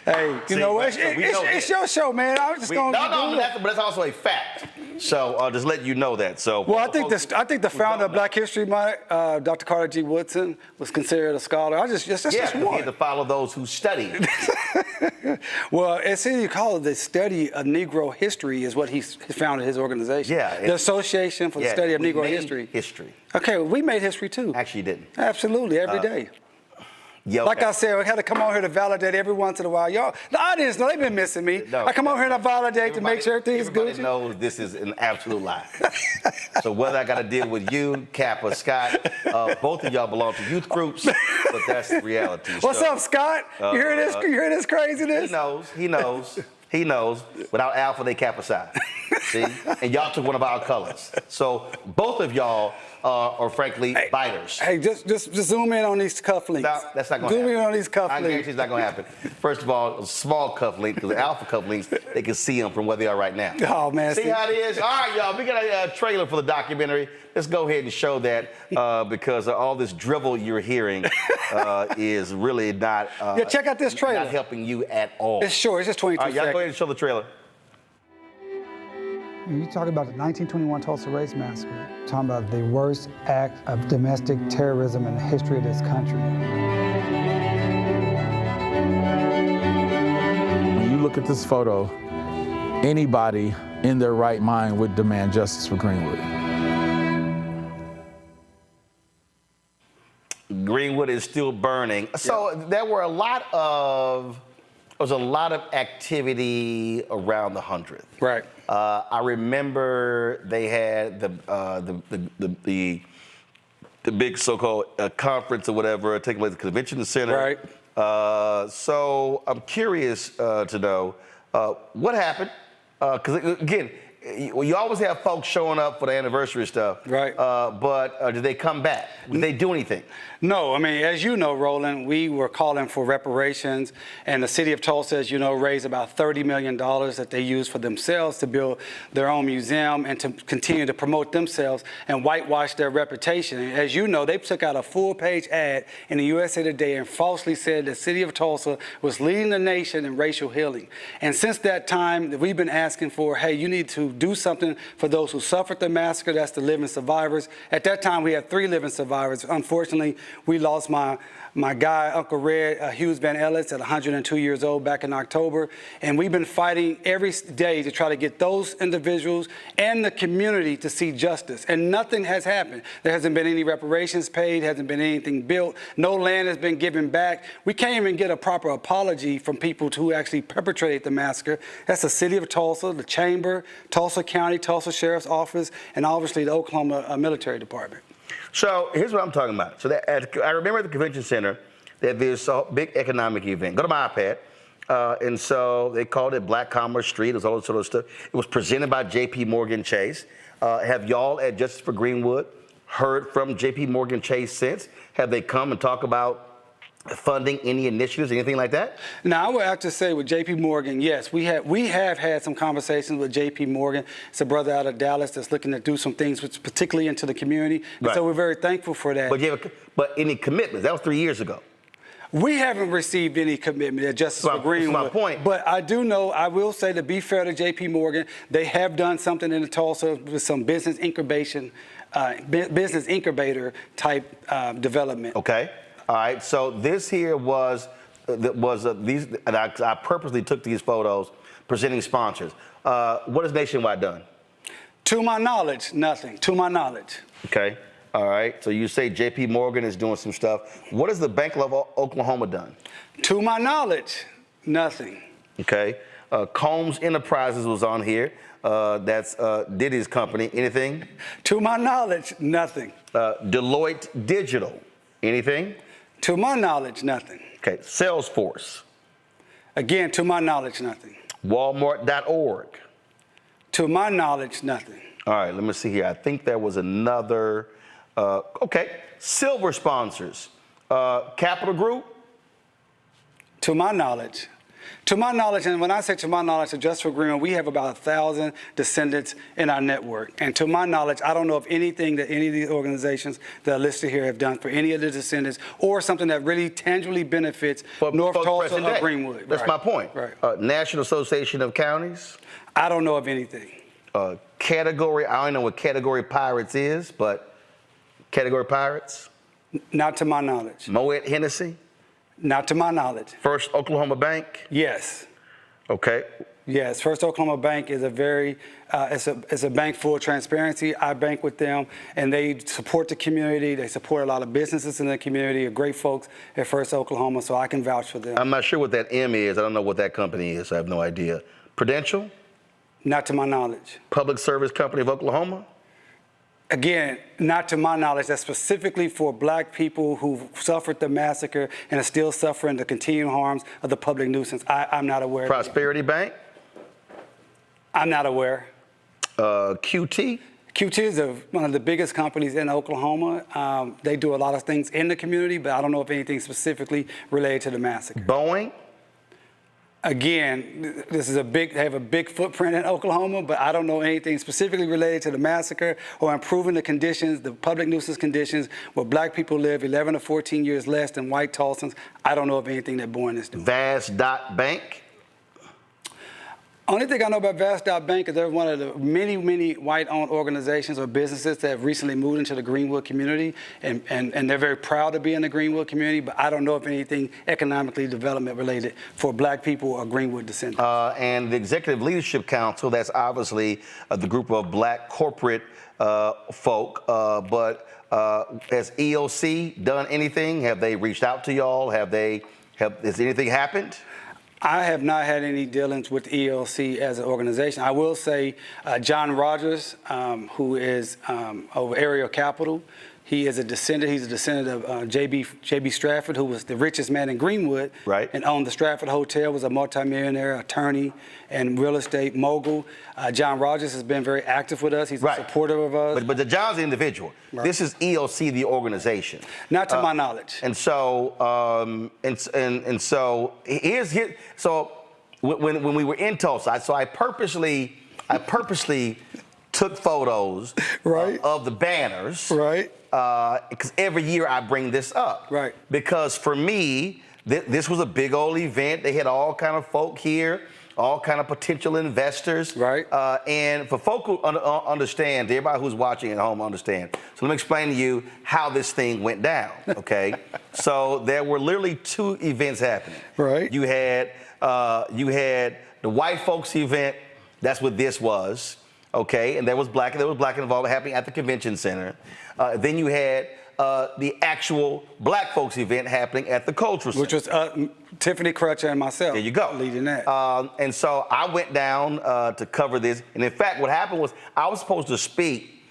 Hey, you know what? It's your show, man. I was just going to but that's also a fact. So just let you know that. So well, I think the founder of Black History Month, Dr. Carter G. Woodson, was considered a scholar. That's just one. You had to follow those who study. Well, it's you call it the study of Negro history is what he founded his organization. Yeah, the Association for the Study of Negro History. Okay, well, we made history too. Actually, you didn't. Absolutely, every day. Yeah, like I said, I had to come on here to validate every once in a while. Y'all, the audience know they've been missing me. No, I come on here and I validate to make sure everything's good. Everybody knows this is an absolute lie. So whether I got to deal with you, Cap, or Scott, both of y'all belong to youth groups, but that's the reality. What's up, Scott? You hear this? You hear this craziness? He knows. Without Alpha, they Cap aside. See? And y'all took one of our colors. So both of y'all are frankly biters. Hey, just zoom in on these cufflinks. No, that's not going to happen. Zoom in on these cufflinks. I guarantee it's not going to happen. First of all, a small cufflink, because the Alpha cufflinks, they can see them from where they are right now. Oh, man. See how it is? All right, y'all, we got a trailer for the documentary. Let's go ahead and show that because all this drivel you're hearing is really not check out this trailer. Not helping you at all. It's short. It's just 22 seconds. All right, y'all go ahead and show the trailer. You talk about the 1921 Tulsa Race Massacre, talking about the worst act of domestic terrorism in the history of this country. When you look at this photo, anybody in their right mind would demand justice for Greenwood. Greenwood is still burning. So there was a lot of activity around the 100th. Right. I remember they had the big so-called conference or whatever taking place at the convention center. Right. So I'm curious to know what happened. Because again, you always have folks showing up for the anniversary stuff. Right. But did they come back? Did they do anything? No, I mean, as you know, Roland, we were calling for reparations, and the city of Tulsa, as you know, raised about $30 million that they used for themselves to build their own museum and to continue to promote themselves and whitewash their reputation. And as you know, they took out a full-page ad in the USA Today and falsely said the city of Tulsa was leading the nation in racial healing. And since that time, we've been asking for, hey, you need to do something for those who suffered the massacre, that's the living survivors. At that time, we had 3 living survivors. Unfortunately, we lost my guy, Uncle Red, Hughes Van Ellis, at 102 years old back in October. And we've been fighting every day to try to get those individuals and the community to see justice. And nothing has happened. There hasn't been any reparations paid, hasn't been anything built. No land has been given back. We can't even get a proper apology from people who actually perpetrated the massacre. That's the city of Tulsa, the chamber, Tulsa County, Tulsa Sheriff's Office, and obviously the Oklahoma Military Department. So here's what I'm talking about. So I remember at the convention center that there's a big economic event. Go to my iPad. And so they called it Black Commerce Street. It was all this sort of stuff. It was presented by J.P. Morgan Chase. Have y'all at Justice for Greenwood heard from J.P. Morgan Chase since? Have they come and talk about funding any initiatives, anything like that? Now, I would have to say with J.P. Morgan, yes, we have had some conversations with J.P. Morgan. It's a brother out of Dallas that's looking to do some things, which particularly into the community. And so we're very thankful for that. But any commitments? That was 3 years ago. We haven't received any commitment at Justice for Greenwood. That's my point. But I do know, I will say, to be fair to J.P. Morgan, they have done something in Tulsa with some business incubation, business incubator type development. Okay. All right. So this here was these, and I purposely took these photos presenting sponsors. What has Nationwide done? To my knowledge, nothing. To my knowledge. Okay. All right. So you say J.P. Morgan is doing some stuff. What has the Bank of Oklahoma done? To my knowledge, nothing. Okay. Combs Enterprises was on here. That's Diddy's company. Anything? To my knowledge, nothing. Deloitte Digital. Anything? To my knowledge, nothing. Okay. Salesforce. Again, to my knowledge, nothing. Walmart.org. To my knowledge, nothing. All right. Let me see here. I think there was another. Okay. Silver sponsors. Capital Group. To my knowledge. To my knowledge, and when I say to my knowledge, of Justice for Greenwood, we have about 1,000 descendants in our network. And to my knowledge, I don't know of anything that any of these organizations that are listed here have done for any of the descendants or something that really tangibly benefits North Tulsa or Greenwood. That's my point. Right. National Association of Counties. I don't know of anything. Category, I don't know what Category Pirates is, but Category Pirates? Not to my knowledge. Moet Hennessy? Not to my knowledge. First Oklahoma Bank? Yes. Okay. Yes, First Oklahoma Bank is a very, it's a bank full of transparency. I bank with them, and they support the community. They support a lot of businesses in the community, great folks at First Oklahoma, so I can vouch for them. I'm not sure what that M is. I don't know what that company is. I have no idea. Prudential? Not to my knowledge. Public Service Company of Oklahoma? Again, not to my knowledge. That's specifically for black people who suffered the massacre and are still suffering the continuing harms of the public nuisance. I'm not aware. Prosperity Bank? I'm not aware. QT? QT is one of the biggest companies in Oklahoma. They do a lot of things in the community, but I don't know if anything specifically related to the massacre. Boeing? Again, they have a big footprint in Oklahoma, but I don't know anything specifically related to the massacre or improving the conditions, the public nuisance conditions where black people live 11 to 14 years less than white Tulsans. I don't know of anything that Boeing is doing. Vast.Bank? Only thing I know about Vast.Bank is they're one of the many, many white-owned organizations or businesses that have recently moved into the Greenwood community, and they're very proud to be in the Greenwood community, but I don't know if anything economically development related for black people or Greenwood descendants. And the Executive Leadership Council, that's obviously the group of black corporate folk, but has EOC done anything? Have they reached out to y'all? Has anything happened? I have not had any dealings with ELC as an organization. I will say John Rogers, who is of Area Capital, he is a descendant. He's a descendant of J.B. Stratford, who was the richest man in Greenwood, right, and owned the Stratford Hotel, was a multimillionaire attorney and real estate mogul. John Rogers has been very active with us. He's a supporter of us. But the John's the individual. Right. This is ELC, the organization. Not to my knowledge. And so, so when we were in Tulsa, I purposely took photos of the banners. Right. Because every year I bring this up. Right. Because for me, this was a big old event. They had all kind of folk here, all kind of potential investors. Right. And for folk who understand, everybody who's watching at home understand. So let me explain to you how this thing went down, okay? So there were literally two events happening. Right. You had the white folks event. That's what this was. Okay, and there was black involvement happening at the convention center. Then you had the actual black folks event happening at the cultural center. Which was Tiffany Crutcher and myself. There you go. Leading that. And so I went down to cover this. And in fact, what happened was I was supposed to speak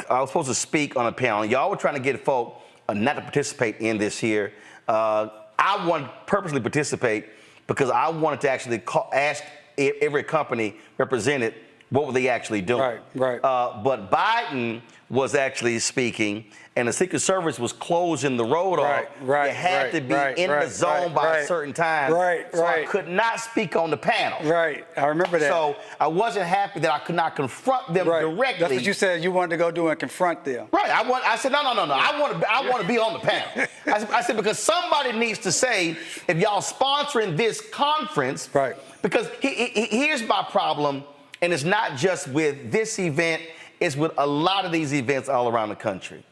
on a panel. Y'all were trying to get folk not to participate in this here. I wanted to purposely participate because I wanted to actually ask every company represented what were they actually doing? Right. But Biden was actually speaking, and the Secret Service was closing the road off. You had to be in the zone by a certain time. So I could not speak on the panel. I remember that. So I wasn't happy that I could not confront them directly. That's what you said you wanted to go do and confront them. I said, no. I want to be on the panel. I said, because somebody needs to say, if y'all sponsoring this conference, because here's my problem, and it's not just with this event, it's with a lot of these events all around the country.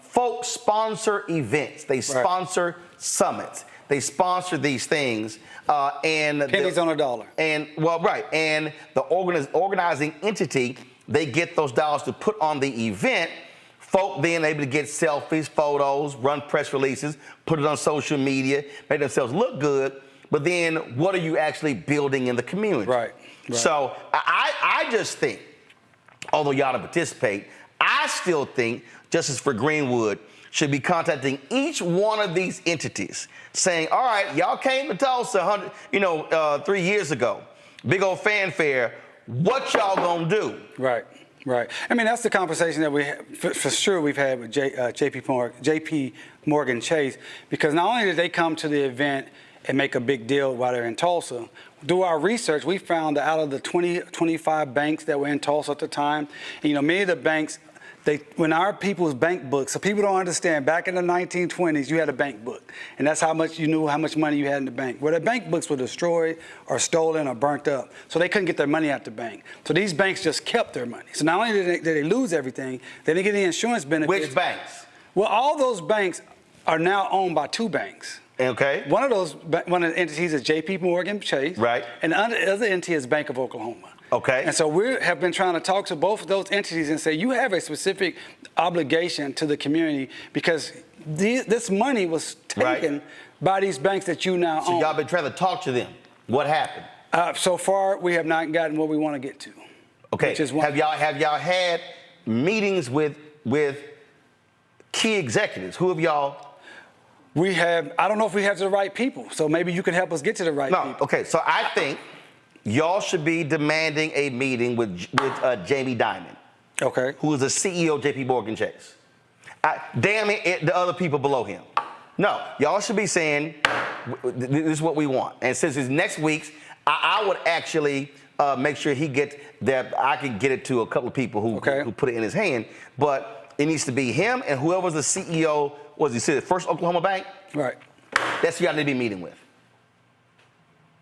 Folks sponsor events. They sponsor summits. They sponsor these things. And pennies on a dollar. And the organizing entity, they get those dollars to put on the event. Folk then able to get selfies, photos, run press releases, put it on social media, make themselves look good. But then what are you actually building in the community? So I just think, although y'all don't participate, I still think Justice for Greenwood should be contacting each one of these entities, saying, all right, y'all came to Tulsa 3 years ago, big old fanfare, what y'all gonna do? Right. I mean, that's the conversation that we for sure we've had with JP Morgan Chase, because not only did they come to the event and make a big deal while they're in Tulsa, through our research, we found that out of the 25 banks that were in Tulsa at the time, many of the banks, when our people's bank books, so people don't understand, back in the 1920s, you had a bank book, and that's how much you knew how much money you had in the bank. Well, the bank books were destroyed or stolen or burnt up, so they couldn't get their money out the bank. So these banks just kept their money. So not only did they lose everything, they didn't get the insurance benefits. Which banks? Well, all those banks are now owned by 2 banks. Okay. One of the entities is JP Morgan Chase. And the other entity is Bank of Oklahoma. Okay. And so we have been trying to talk to both of those entities and say, you have a specific obligation to the community, because this money was taken by these banks that you now own. So y'all been trying to talk to them. What happened? So far, we have not gotten what we want to get to. Okay. Have y'all had meetings with key executives? Who have y'all? We have. I don't know if we have the right people. So maybe you can help us get to the right people. Okay. So I think y'all should be demanding a meeting with Jamie Dimon. Okay. Who is the CEO of JP Morgan Chase. Damn it, the other people below him. No, y'all should be saying, this is what we want. And since it's next week's, I would actually make sure he gets that. I can get it to a couple of people who put it in his hand. But it needs to be him and whoever's the CEO, he said First Oklahoma Bank? Right. That's who y'all need to be meeting with.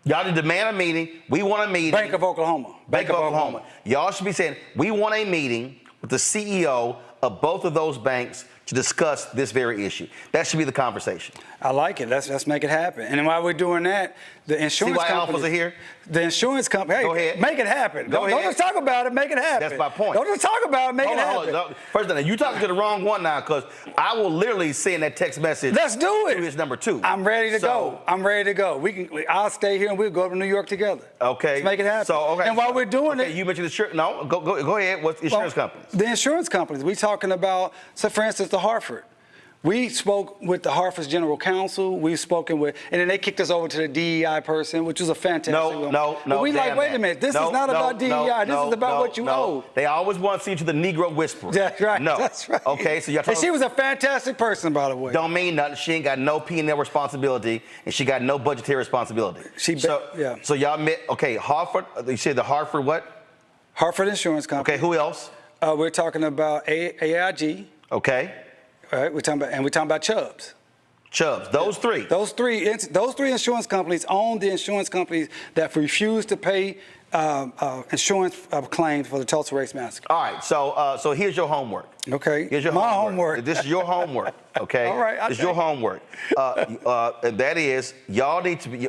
Y'all need to demand a meeting. We want a meeting. Bank of Oklahoma. Bank of Oklahoma. Y'all should be saying, we want a meeting with the CEO of both of those banks to discuss this very issue. That should be the conversation. I like it. Let's make it happen. And while we're doing that, the insurance company. See why alphas are here? The insurance company. Hey, go ahead. Make it happen. Go ahead. Don't just talk about it. Make it happen. That's my point. Don't just talk about it. Make it happen. Hold on. First of all, you talking to the wrong one now, because I will literally send that text message. Let's do it. To his number 2. I'm ready to go. I'm ready to go. I'll stay here and we'll go to New York together. Okay. Let's make it happen. So and while we're doing it, you mentioned the No, go ahead. What's the insurance companies? The insurance companies. We're talking about, so for instance, the Hartford. We spoke with the Hartford's general counsel. We've spoken with, and then they kicked us over to the DEI person, which was a fantastic No. But we wait a minute. This is not about DEI. This is about what you owe. They always want to see you to the Negro whisperer. That's right. No. That's right. Okay, so y'all talking. And she was a fantastic person, by the way. Don't mean nothing. She ain't got no P&L responsibility, and she got no budgetary responsibility. So y'all met. Okay, Hartford. You said the Hartford what? Hartford Insurance Company. Okay, who else? We're talking about AIG. Okay. All right, we're talking about Chubbs. Those three. Those three insurance companies own the insurance companies that refuse to pay insurance claims for the Tulsa Race Massacre. All right, so here's your homework. Okay. Here's your homework. This is your homework. Okay. All right. This is your homework. And that is, y'all need to be.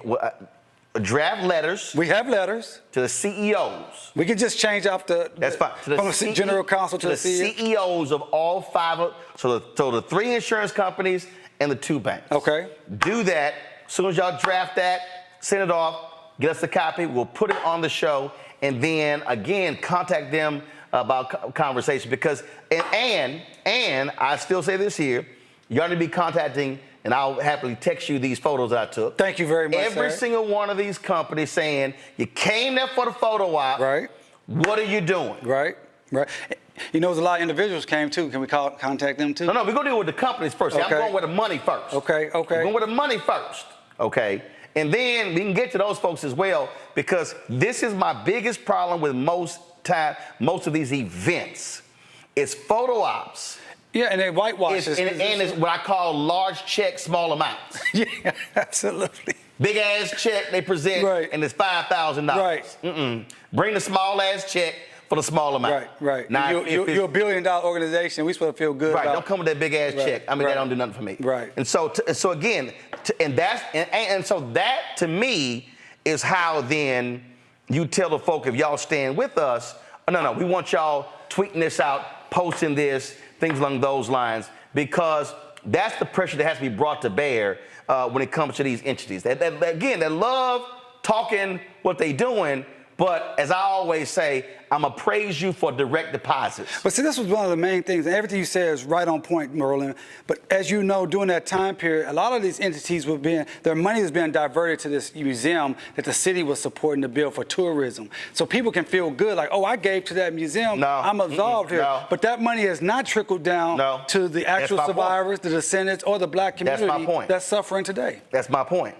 Draft letters. We have letters to the CEOs. We can just change off That's fine. From the general counsel to the CEOs of all 5. So the 3 insurance companies and the 2 banks. Okay. Do that. As soon as y'all draft that, send it off. Get us a copy. We'll put it on the show, and then again contact them about conversation, because and I still say this here, y'all need to be contacting. And I'll happily text you these photos that I took. Thank you very much. Every single one of these companies saying, you came there for the photo op. Right. What are you doing? Right. You know, there's a lot of individuals came too. Can we contact them too? No, we're going to deal with the companies first. See, Okay. I'm going with the money first. Okay. I'm going with the money first. Okay. And then we can get to those folks as well, because this is my biggest problem with most of these events. It's photo ops. Yeah, and they whitewash it. And it's what I call large check, small amounts. Yeah, absolutely. Big ass check they present, and it's $5,000. Right. Bring the small ass check for the small amount. Right. Now, you're $1 billion organization. We supposed to feel good. Right. About. Don't come with that big ass check. I mean, that don't do nothing for me. Right. And so again, so that to me is how then you tell the folk, if y'all stand with us, no, we want y'all tweeting this out, posting this, things along those lines, because that's the pressure that has to be brought to bear when it comes to these entities. Again, they love talking what they doing, but as I always say, I'm going to praise you for direct deposits. But see, this was one of the main things, and everything you said is right on point, Merlin. But as you know, during that time period, a lot of these entities their money was being diverted to this museum that the city was supporting to build for tourism. So people can feel good, like, oh, I gave to that museum, I'm absolved here. No. But that money has not trickled down to the actual survivors, the descendants, or the black community that's my point. That's suffering today. That's my point.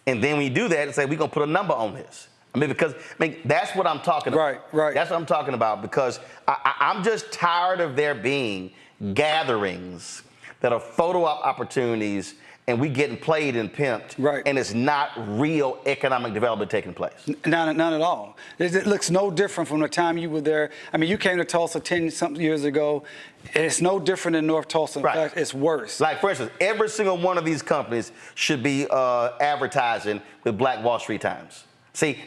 And then when you do that and say, we're going to put a number on this. That's what I'm talking about. Right. That's what I'm talking about, because I'm just tired of there being gatherings that are photo op opportunities and we getting played and pimped, and it's not real economic development taking place. None at all. It looks no different from the time you were there. I mean, you came to Tulsa 10-something years ago. It's no different in North Tulsa. In fact, it's worse. Like, for instance, every single one of these companies should be advertising with Black Wall Street Times. See,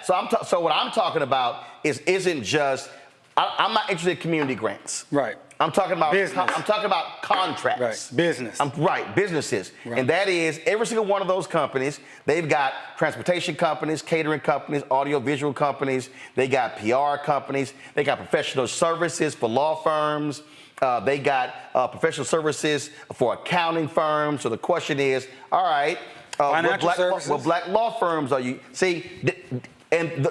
so what I'm talking about isn't just, I'm not interested in community grants. Right. I'm talking about business. I'm talking about contracts. Right. Business. Businesses. Right. And that is every single one of those companies. They've got transportation companies, catering companies, audiovisual companies. They got PR companies. They got professional services for law firms. They got professional services for accounting firms. So the question is, all right, what black law firms are you? See,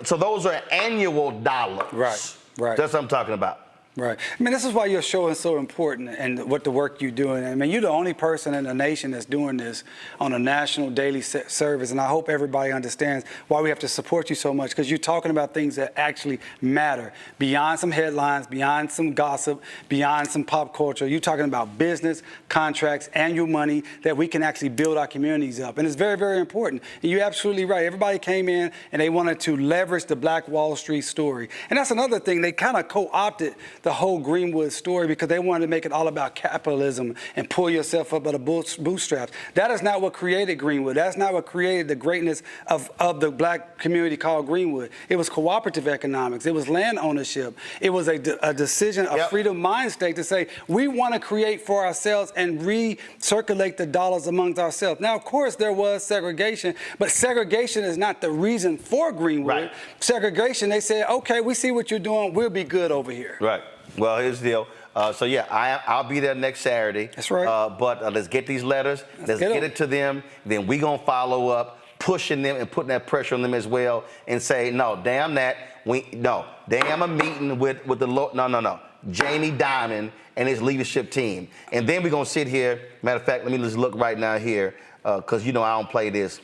so those are annual dollars. Right. That's what I'm talking about. Right. I mean, this is why your show is so important and what the work you're doing. I mean, you're the only person in the nation that's doing this on a national daily service. And I hope everybody understands why we have to support you so much, because you're talking about things that actually matter beyond some headlines, beyond some gossip, beyond some pop culture. You're talking about business, contracts, annual money that we can actually build our communities up. And it's very, very important. And you're absolutely right. Everybody came in and they wanted to leverage the Black Wall Street story. And that's another thing. They kind of co-opted the whole Greenwood story because they wanted to make it all about capitalism and pull yourself up by the bootstraps. That is not what created Greenwood. That's not what created the greatness of the black community called Greenwood. It was cooperative economics. It was land ownership. It was a decision, a freedom mind state to say, we want to create for ourselves and recirculate the dollars amongst ourselves. Now, of course, there was segregation, but segregation is not the reason for Greenwood. Right. Segregation, they said, okay, we see what you're doing. We'll be good over here. Right. Well, here's the deal. So yeah, I'll be there next Saturday. That's right. But let's get these letters. Let's get it to them. Then we gonna follow up, pushing them and putting that pressure on them as well, and say, no, damn that. Damn a meeting with the no. Jamie Dimon and his leadership team. And then we're gonna sit here. Matter of fact, let me just look right now here, because I don't play this.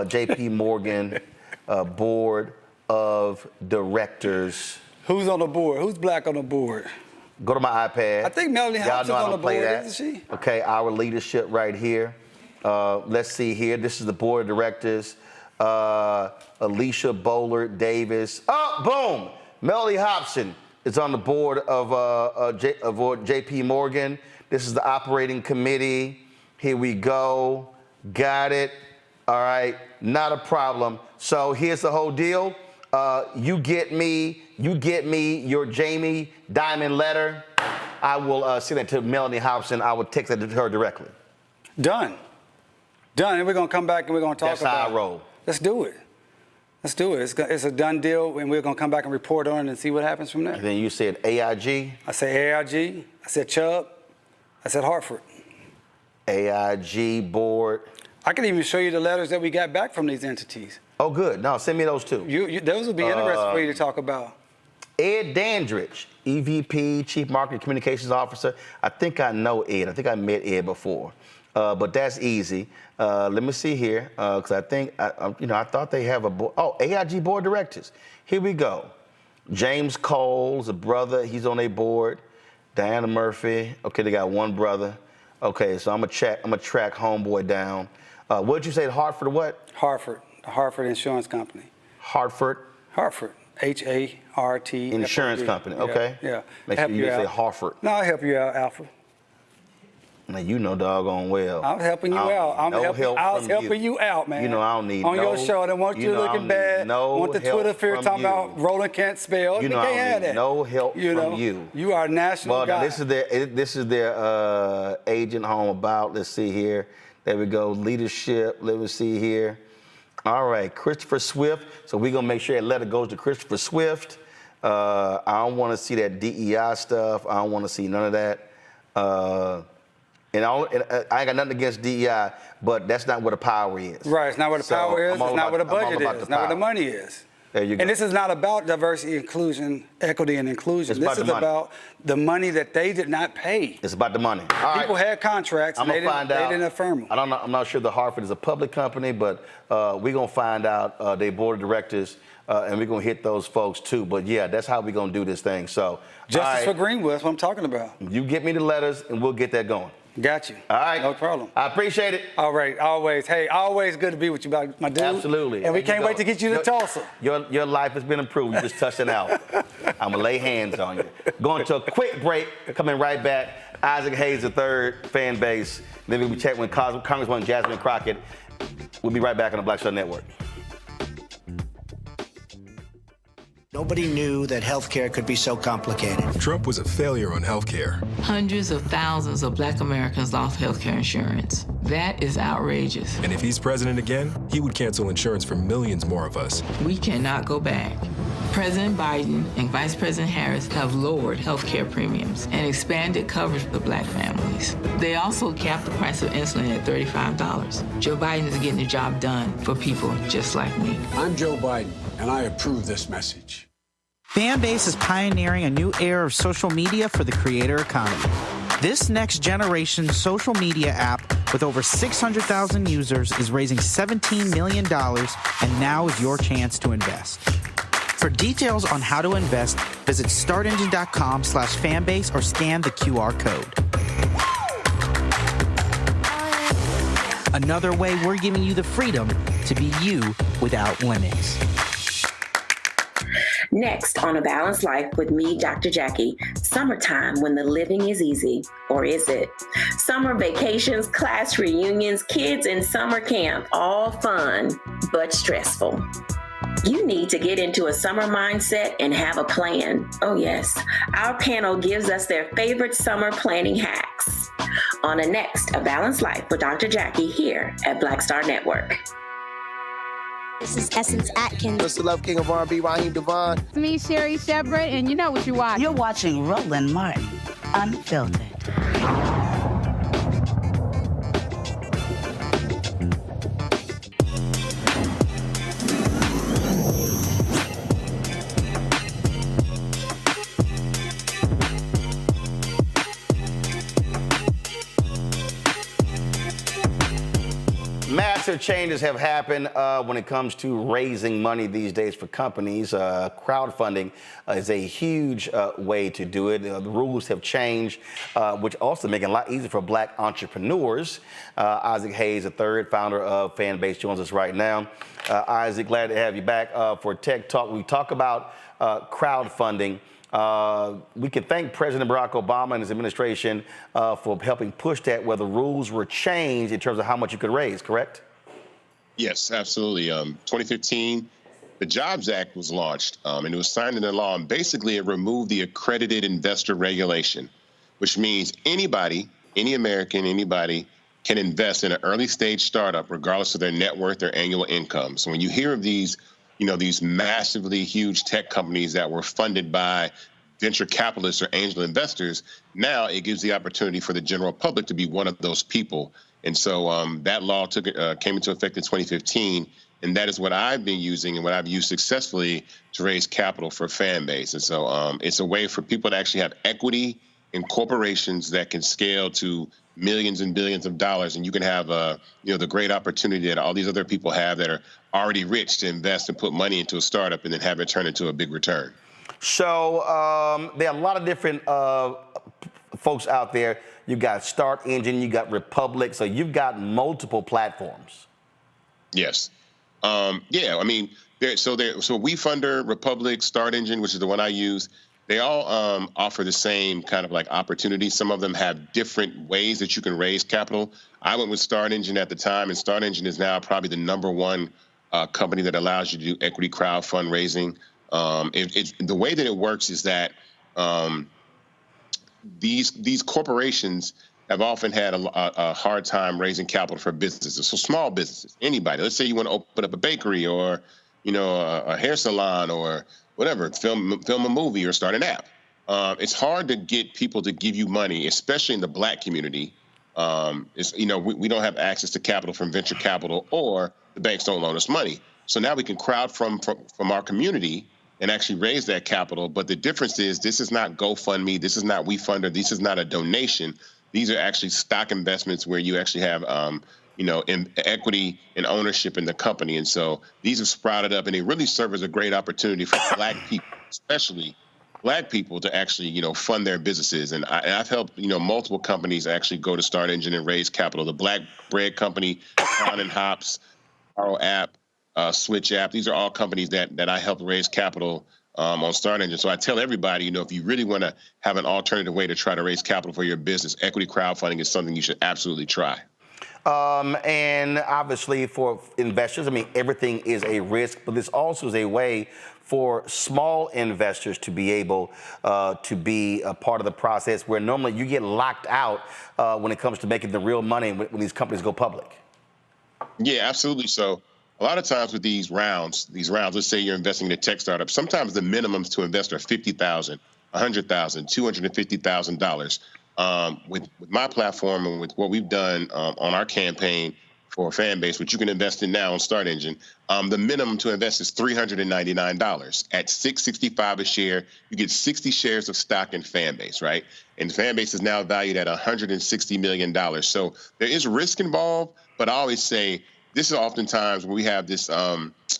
J.P. Morgan Board of Directors. Who's on the board? Who's black on the board? Go to my iPad. I think Melanie Hopson's on the board, isn't she? Okay, our leadership right here. Let's see here. This is the board of directors. Alicia Bowler Davis. Oh, boom! Melanie Hopson is on the board of J.P. Morgan. This is the operating committee. Here we go. Got it. All right, not a problem. So here's the whole deal. You get me your Jamie Dimon letter. I will send that to Melanie Hobson. I will text that to her directly. Done. And we're going to come back and we're going to talk about it. That's how I roll. Let's do it. It's a done deal, and we're going to come back and report on it and see what happens from there. And then you said AIG. I said AIG. I said Chubb. I said Hartford. AIG board. I can even show you the letters that we got back from these entities. Oh, good. No, send me those too. Those would be interesting for you to talk about. Ed Dandridge, EVP, Chief Marketing Communications Officer. I think I know Ed. I think I met Ed before, but that's easy. Let me see here, because I think, I thought they have a board. Oh, AIG Board of Directors. Here we go. James Cole's a brother. He's on their board. Diana Murphy. Okay, they got one brother. Okay, so I'm gonna track homeboy down. What did you say? Hartford or what? Hartford, the Hartford Insurance Company. Hartford. H-A-R-T. Insurance company. Okay. Yeah. Make sure you say Hartford. No, I'll help you out, Alpha. Now you know doggone well. I'm helping you out. I was helping you out, man. You know I don't need on your show. I don't want you looking bad. Want the Twitter fear talking about Roland can't spell. You know I don't need no help from you. You are a national guy. This is their agent home about. Let's see here. There we go. Leadership. Let me see here. All right, Christopher Swift. So we're gonna make sure that letter goes to Christopher Swift. I don't want to see that DEI stuff. I don't want to see none of that. And I ain't got nothing against DEI, but that's not where the power is. Right, it's not where the power is, it's not where the budget is, it's not where the money is. There you go. And this is not about diversity, inclusion, equity, and inclusion. This is about the money that they did not pay. It's about the money. All People had contracts, and they didn't affirm them. I'm not sure the Hartford is a public company, but we're going to find out their board of directors, and we're going to hit those folks too. But yeah, that's how we're going to do this thing. So Justice for Greenwood, that's what I'm talking about. You get me the letters, and we'll get that going. Got you. All right. No problem. I appreciate it. All right. Always. Hey, always good to be with you, my dude. Absolutely. And we can't wait to get you to Tulsa. Your life has been improved. You just touched it out. I'm going to lay hands on you. Going to a quick break. Coming right back. Isaac Hayes III, fan base. Then we'll be chatting with Congresswoman Jasmine Crockett. We'll be right back on the Black Star Network. Nobody knew that healthcare could be so complicated. Trump was a failure on healthcare. Hundreds of thousands of Black Americans lost healthcare insurance. That is outrageous. And if he's president again, he would cancel insurance for millions more of us. We cannot go back. President Biden and Vice President Harris have lowered healthcare premiums and expanded coverage for Black families. They also capped the price of insulin at $35. Joe Biden is getting the job done for people just like me. I'm Joe Biden, and I approve this message. Fanbase is pioneering a new era of social media for the creator economy. This next generation social media app with over 600,000 users is raising $17 million, and now is your chance to invest. For details on how to invest, visit startengine.com/fanbase or scan the QR code. Another way we're giving you the freedom to be you without limits. Next on A Balanced Life with me, Dr. Jackie, summertime when the living is easy, or is it? Summer vacations, class reunions, kids in summer camp, all fun, but stressful. You need to get into a summer mindset and have a plan. Oh yes, our panel gives us their favorite summer planning hacks. On the next A Balanced Life with Dr. Jackie here at Black Star Network. This is Essence Atkins. What's the love king of R&B, Raheem Devon? It's me, Sherry Shepard, and you know what you're watching. You're watching Roland Martin, Unfiltered. Massive changes have happened when it comes to raising money these days for companies. Crowdfunding is a huge way to do it. The rules have changed, which also make it a lot easier for Black entrepreneurs. Isaac Hayes III, founder of Fanbase, joins us right now. Isaac, glad to have you back for Tech Talk. We talk about crowdfunding. We can thank President Barack Obama and his administration for helping push that, where the rules were changed in terms of how much you could raise, correct? Yes, absolutely. 2015, the Jobs Act was launched, and it was signed into law, and basically it removed the accredited investor regulation, which means anybody, any American, anybody can invest in an early stage startup regardless of their net worth or annual income. So when you hear of these these massively huge tech companies that were funded by venture capitalists or angel investors, now it gives the opportunity for the general public to be one of those people. And so that law came into effect in 2015, And that is what I've been using and what I've used successfully to raise capital for fan base. And so it's a way for people to actually have equity in corporations that can scale to millions and billions of dollars. And you can have, the great opportunity that all these other people have that are already rich to invest and put money into a startup and then have it turn into a big return. So there are a lot of different folks out there. You got Start Engine, you got Republic, so you've got multiple platforms. Yes. So WeFunder, Republic, Start Engine, which is the one I use, they all offer the same kind of like opportunities. Some of them have different ways that you can raise capital. I went with Start Engine at the time, and Start Engine is now probably the #1 company that allows you to do equity crowd fundraising. The way that it works is that these corporations have often had a hard time raising capital for businesses. So small businesses, anybody. Let's say you want to open up a bakery or, a hair salon or whatever, film a movie or start an app. It's hard to get people to give you money, especially in the Black community. We don't have access to capital from venture capital, or the banks don't loan us money. So now we can crowd from our community and actually raise that capital. But the difference is this is not GoFundMe. This is not WeFunder. This is not a donation. These are actually stock investments where you actually have, equity and ownership in the company. And so these have sprouted up, and they really serve as a great opportunity for Black people, especially Black people, to actually, fund their businesses. And I've helped, multiple companies actually go to Start Engine and raise capital. The Black Bread Company, Crown and Hops, Arrow App, Switch App. These are all companies that I helped raise capital on Start Engine. So I tell everybody, if you really want to have an alternative way to try to raise capital for your business, equity crowdfunding is something you should absolutely try. And obviously for investors, everything is a risk, but this also is a way for small investors to be able to be a part of the process, where normally you get locked out when it comes to making the real money when these companies go public. Yeah, absolutely. So a lot of times with these rounds, let's say you're investing in a tech startup, sometimes the minimums to invest are $50,000, $100,000, $250,000. With my platform and with what we've done on our campaign for Fanbase, which you can invest in now on Start Engine, the minimum to invest is $399. At $665 a share, you get 60 shares of stock in Fanbase, right? And Fanbase is now valued at $160 million. So there is risk involved, but I always say this is oftentimes when we have this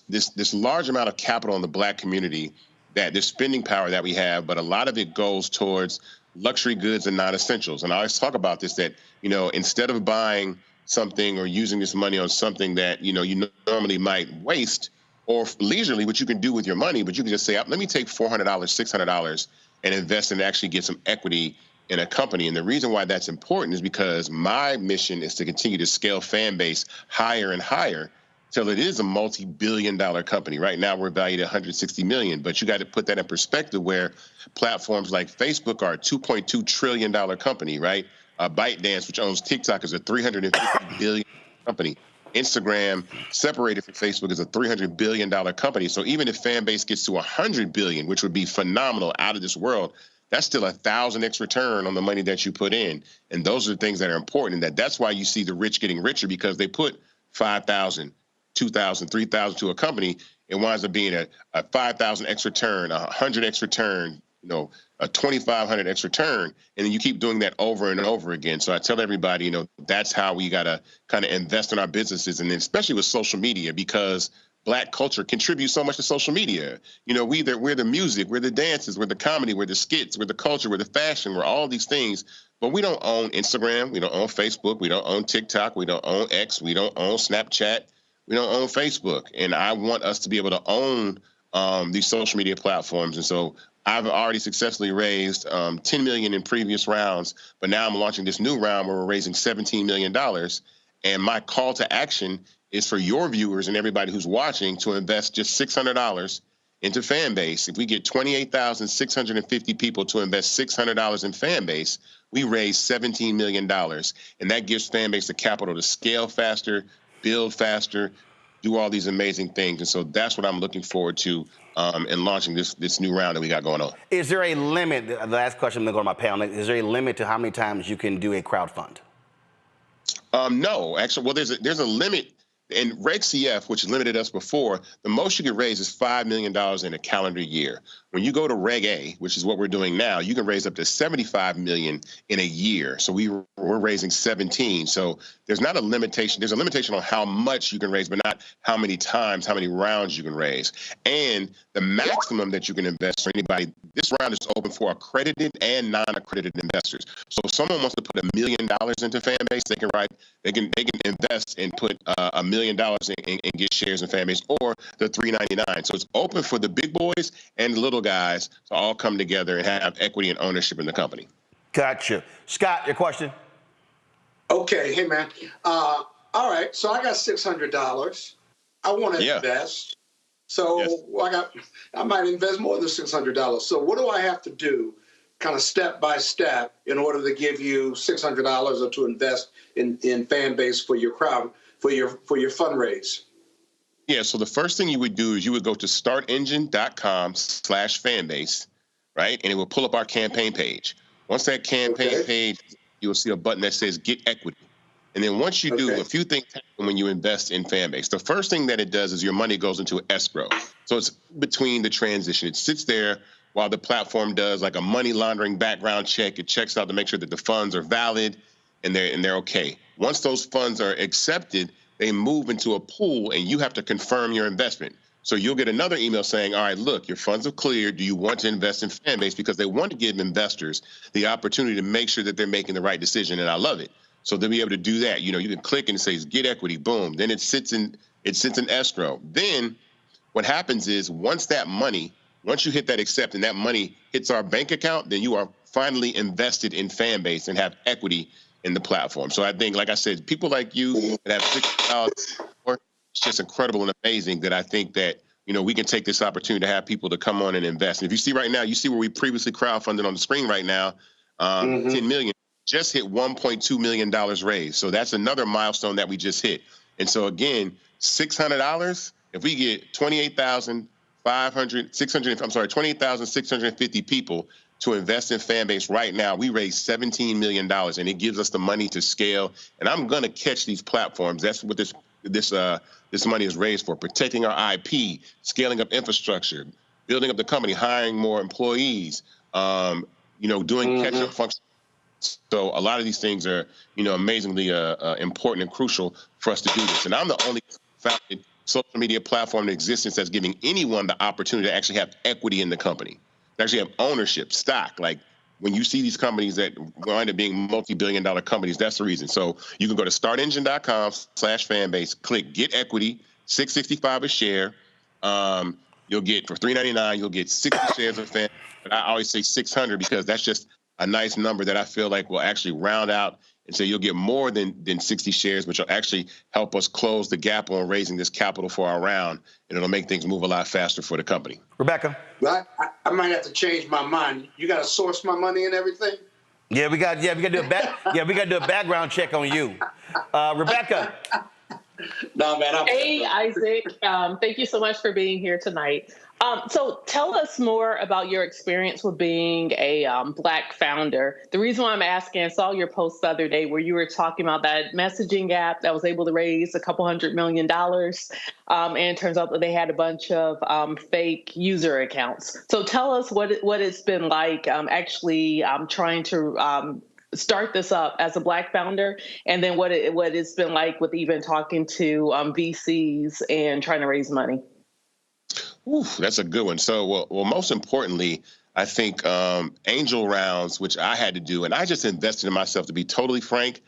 this large amount of capital in the Black community, that there's spending power that we have, but a lot of it goes towards luxury goods and non-essentials. And I always talk about this, that, instead of buying something or using this money on something that, you normally might waste or leisurely, what you can do with your money, but you can just say, let me take $400, $600 and invest and actually get some equity in a company. And the reason why that's important is because my mission is to continue to scale Fanbase higher and higher till it is a multi-billion-dollar company. Right now, we're valued at $160 million, but you got to put that in perspective, where platforms like Facebook are a $2.2 trillion company, right? ByteDance, which owns TikTok, is a $350 billion company. Instagram, separated from Facebook, is a $300 billion company. So even if Fanbase gets to $100 billion, which would be phenomenal, out of this world, that's still 1,000x return on the money that you put in. And those are the things that are important. And that's why you see the rich getting richer, because they put 5,000, 2,000, 3,000 to a company. It winds up being a 5,000x return, a 100x return, a 2,500x return. And then you keep doing that over and over again. So I tell everybody, that's how we got to kind of invest in our businesses. And then especially with social media, because Black culture contributes so much to social media. We're the music, we're the dances, we're the comedy, we're the skits, we're the culture, we're the fashion, we're all these things. But we don't own Instagram, we don't own Facebook, we don't own TikTok, we don't own X, we don't own Snapchat, we don't own Facebook. And I want us to be able to own these social media platforms. And so I've already successfully raised $10 million in previous rounds, but now I'm launching this new round where we're raising $17 million. And my call to action is for your viewers and everybody who's watching to invest just $600 into Fanbase. If we get 28,650 people to invest $600 in Fanbase, we raise $17 million. And that gives Fanbase the capital to scale faster, build faster, do all these amazing things. And so that's what I'm looking forward to in launching this new round that we got going on. Is there a limit? The last question, I'm going to go to my panel. Is there a limit to how many times you can do a crowd fund? No, actually, well, there's a limit. in Reg CF, which limited us before, the most you can raise is $5 million in a calendar year. When you go to Reg A, which is what we're doing now, you can raise up to $75 million in a year. So we're raising 17. So there's not a limitation. There's a limitation on how much you can raise, but not how many times, how many rounds you can raise. And the maximum that you can invest for anybody, this round is open for accredited and non-accredited investors. So if someone wants to put $1 million into Fanbase, they can invest and put $1 million and get shares in Fanbase, or the $3.99. So it's open for the big boys and the little guys to all come together and have equity and ownership in the company. Gotcha. Scott, your question? Okay, hey man. All right, so I got $600. I want to invest. So yes. I might invest more than $600. So what do I have to do, kind of step by step, in order to give you $600 or to invest in Fanbase for your crowd, for your fundraise? Yeah, so the first thing you would do is you would go to startengine.com/fanbase, right? And it will pull up our campaign page. Once that campaign page, you will see a button that says Get Equity. And then once you do, a few things happen when you invest in Fanbase. The first thing that it does is your money goes into escrow. So it's between the transition. It sits there while the platform does like a money laundering background check. It checks out to make sure that the funds are valid and they're okay. Once those funds are accepted, they move into a pool and you have to confirm your investment. So you'll get another email saying, all right, look, your funds have cleared. Do you want to invest in Fanbase? Because they want to give investors the opportunity to make sure that they're making the right decision. And I love it. So they'll be able to do that. You know, you can click and it says Get Equity, boom. Then it sits in escrow. Then what happens is once you hit that accept and that money hits our bank account, then you are finally invested in Fanbase and have equity in the platform. So I think, like I said, people like you that have $6,000, it's just incredible and amazing that I think that, you know, we can take this opportunity to have people to come on and invest. And if you see right now, you see where we previously crowdfunded on the screen right now, 10 million, just hit $1.2 million raised. So that's another milestone that we just hit. And so again, $600, if we get 28,650 people to invest in Fanbase right now, we raised $17 million, and it gives us the money to scale. And I'm going to catch these platforms. That's what this money is raised for: protecting our IP, scaling up infrastructure, building up the company, hiring more employees, doing catch-up functions. So a lot of these things are, amazingly important and crucial for us to do this. And I'm the only founded social media platform in existence that's giving anyone the opportunity to actually have equity in the company, to actually have ownership, stock. Like when you see these companies that wind up being multi-billion-dollar companies, that's the reason. So you can go to startengine.com/fanbase, click Get Equity, $6.65 a share. You'll get, for $3.99, you'll get 60 shares of Fanbase. But I always say 600 because that's just a nice number that I feel like will actually round out and say you'll get more than 60 shares, which will actually help us close the gap on raising this capital for our round, and it'll make things move a lot faster for the company. Rebecca? Well, I might have to change my mind. You got to source my money and everything? Yeah, we got to do a background check on you. Rebecca? No, man. Hey, Isaac. Thank you so much for being here tonight. So tell us more about your experience with being a Black founder. The reason why I'm asking, I saw your post the other day where you were talking about that messaging app that was able to raise a couple $100 million. And it turns out that they had a bunch of fake user accounts. So tell us what it's been like actually trying to start this up as a Black founder, and then what it's been like with even talking to VCs and trying to raise money. Ooh, that's a good one. So, well, most importantly, I think angel rounds, which I had to do, and I just invested in myself. To be totally frank,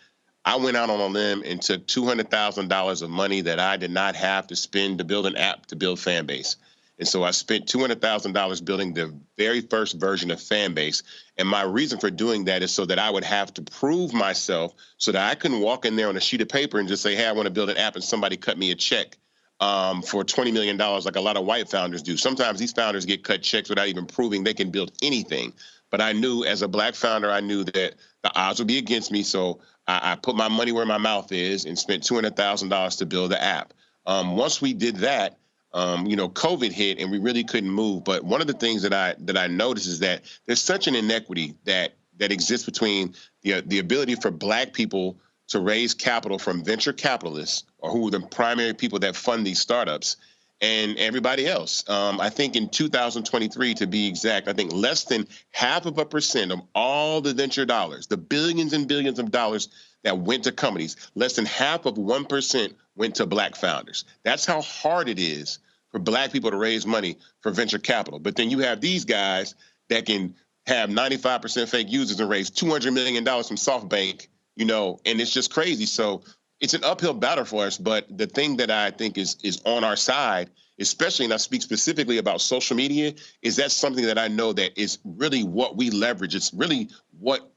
I went out on a limb and took $200,000 of money that I did not have to spend to build an app to build Fanbase. And so I spent $200,000 building the very first version of Fanbase. And my reason for doing that is so that I would have to prove myself, so that I couldn't walk in there on a sheet of paper and just say, hey, I want to build an app, and somebody cut me a check for $20 million, like a lot of white founders do. Sometimes these founders get cut checks without even proving they can build anything. But I knew, as a Black founder, I knew that the odds would be against me. So I put my money where my mouth is and spent $200,000 to build the app. Once we did that, COVID hit and we really couldn't move. But one of the things that I noticed is that there's such an inequity that exists between the ability for Black people to raise capital from venture capitalists, or who are the primary people that fund these startups, and everybody else. I think in 2023, to be exact, I think less than 0.5% of all the venture dollars, the billions and billions of dollars that went to companies, less than 0.5% went to Black founders. That's how hard it is for Black people to raise money for venture capital. But then you have these guys that can have 95% fake users and raise $200 million from SoftBank, you know, and it's just crazy. So it's an uphill battle for us, but the thing that I think is on our side, especially, and I speak specifically about social media, is that's something that I know that is really what we leverage. It's really what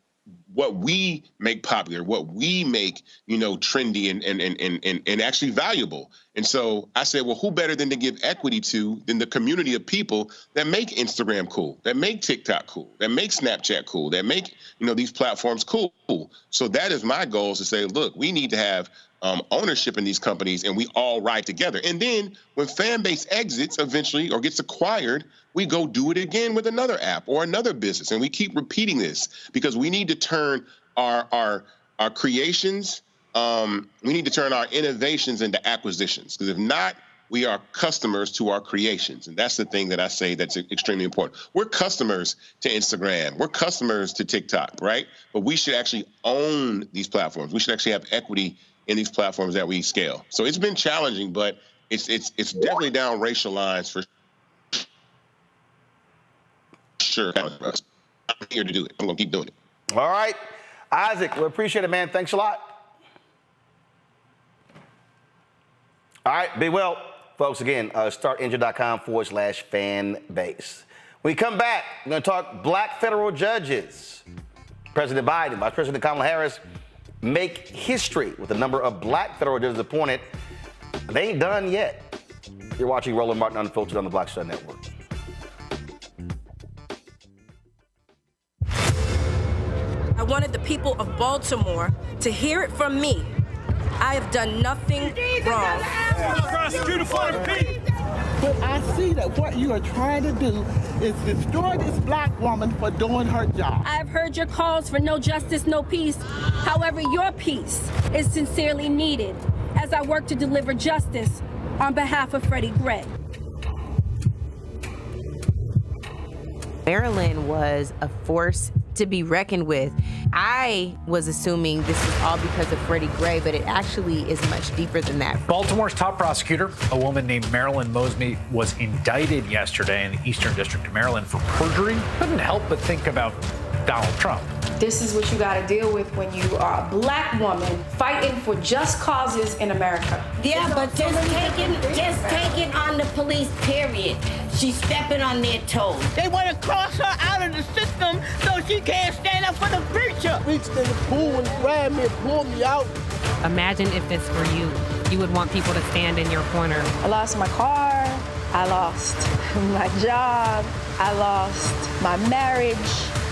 we make popular, what we make, you know, trendy and actually valuable. And so I said, well, who better than to give equity to than the community of people that make Instagram cool, that make TikTok cool, that make Snapchat cool, that make, you know, these platforms cool. So that is my goal, is to say, look, we need to have ownership in these companies, and we all ride together. And then when fan base exits eventually or gets acquired, we go do it again with another app or another business. And we keep repeating this because we need to turn our creations, we need to turn our innovations into acquisitions. Because if not, we are customers to our creations. And that's the thing that I say that's extremely important. We're customers to Instagram. We're customers to TikTok, right? But we should actually own these platforms. We should actually have equity in these platforms that we scale. So it's been challenging, but it's definitely down racial lines for sure. I'm here to do it. I'm gonna keep doing it. All right, Isaac, we appreciate it, man. Thanks a lot. All right, be well, folks. Again, startengine.com/fan base. When we come back, we're gonna talk Black federal judges. President Biden, Vice President Kamala Harris make history with the number of Black federal judges appointed. They ain't done yet. You're watching Roland Martin Unfiltered on the Black Star Network. I wanted the people of Baltimore to hear it from me. I have done nothing wrong. But I see that what you are trying to do is destroy this Black woman for doing her job. I've heard your calls for no justice, no peace. However, your peace is sincerely needed as I work to deliver justice on behalf of Freddie Gray. Maryland was a force to be reckoned with. I was assuming this was all because of Freddie Gray, but it actually is much deeper than that. Baltimore's top prosecutor, a woman named Marilyn Mosby, was indicted yesterday in the Eastern District of Maryland for perjury. Couldn't help but think about Donald Trump. This is what you got to deal with when you are a Black woman fighting for just causes in America. Yeah, but just taking on the police, period. She's stepping on their toes. They want to cross her out of the system so she can't stand up for the preacher. Reached in the pool and grabbed me and pulled me out. Imagine if this were you. You would want people to stand in your corner. I lost my car. I lost my job. I lost my marriage.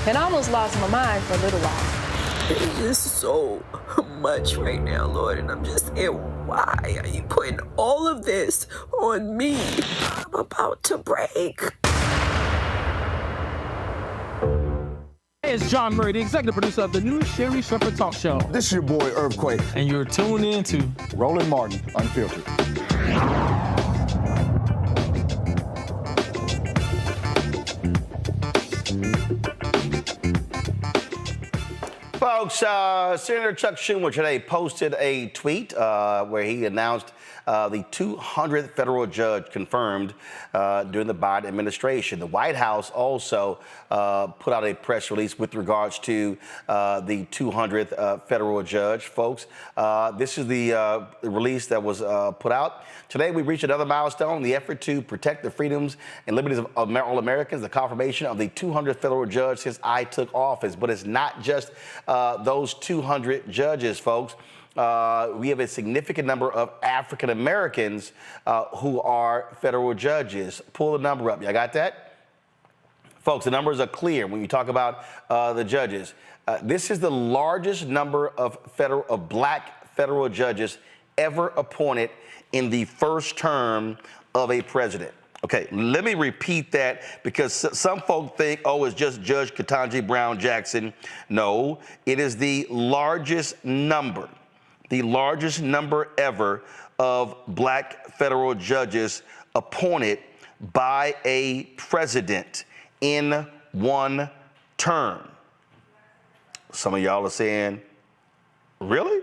And I almost lost my mind for a little while. It's just so much right now, Lord, and I'm just saying, why are you putting all of this on me? I'm about to break. Hey, it's John Murray, the executive producer of the new Sherry Shepherd Talk Show. This is your boy, Earthquake. And you're tuned in to Roland Martin Unfiltered. Folks, Senator Chuck Schumer today posted a tweet where he announced the 200th federal judge confirmed during the Biden administration. The White House also put out a press release with regards to the 200th federal judge. Folks, this is the release that was put out. Today, we reached another milestone in the effort to protect the freedoms and liberties of all Americans, the confirmation of the 200th federal judge since I took office. But it's not just those 200 judges, folks. We have a significant number of African Americans who are federal judges. Pull the number up. Y'all got that? Folks, the numbers are clear when you talk about the judges. This is the largest number of Black federal judges ever appointed in the first term of a president. Okay, let me repeat that because some folk think, oh, it's just Judge Ketanji Brown Jackson. No, it is the largest number. the largest number ever of black federal judges appointed by a president in one term. Some of y'all are saying, really?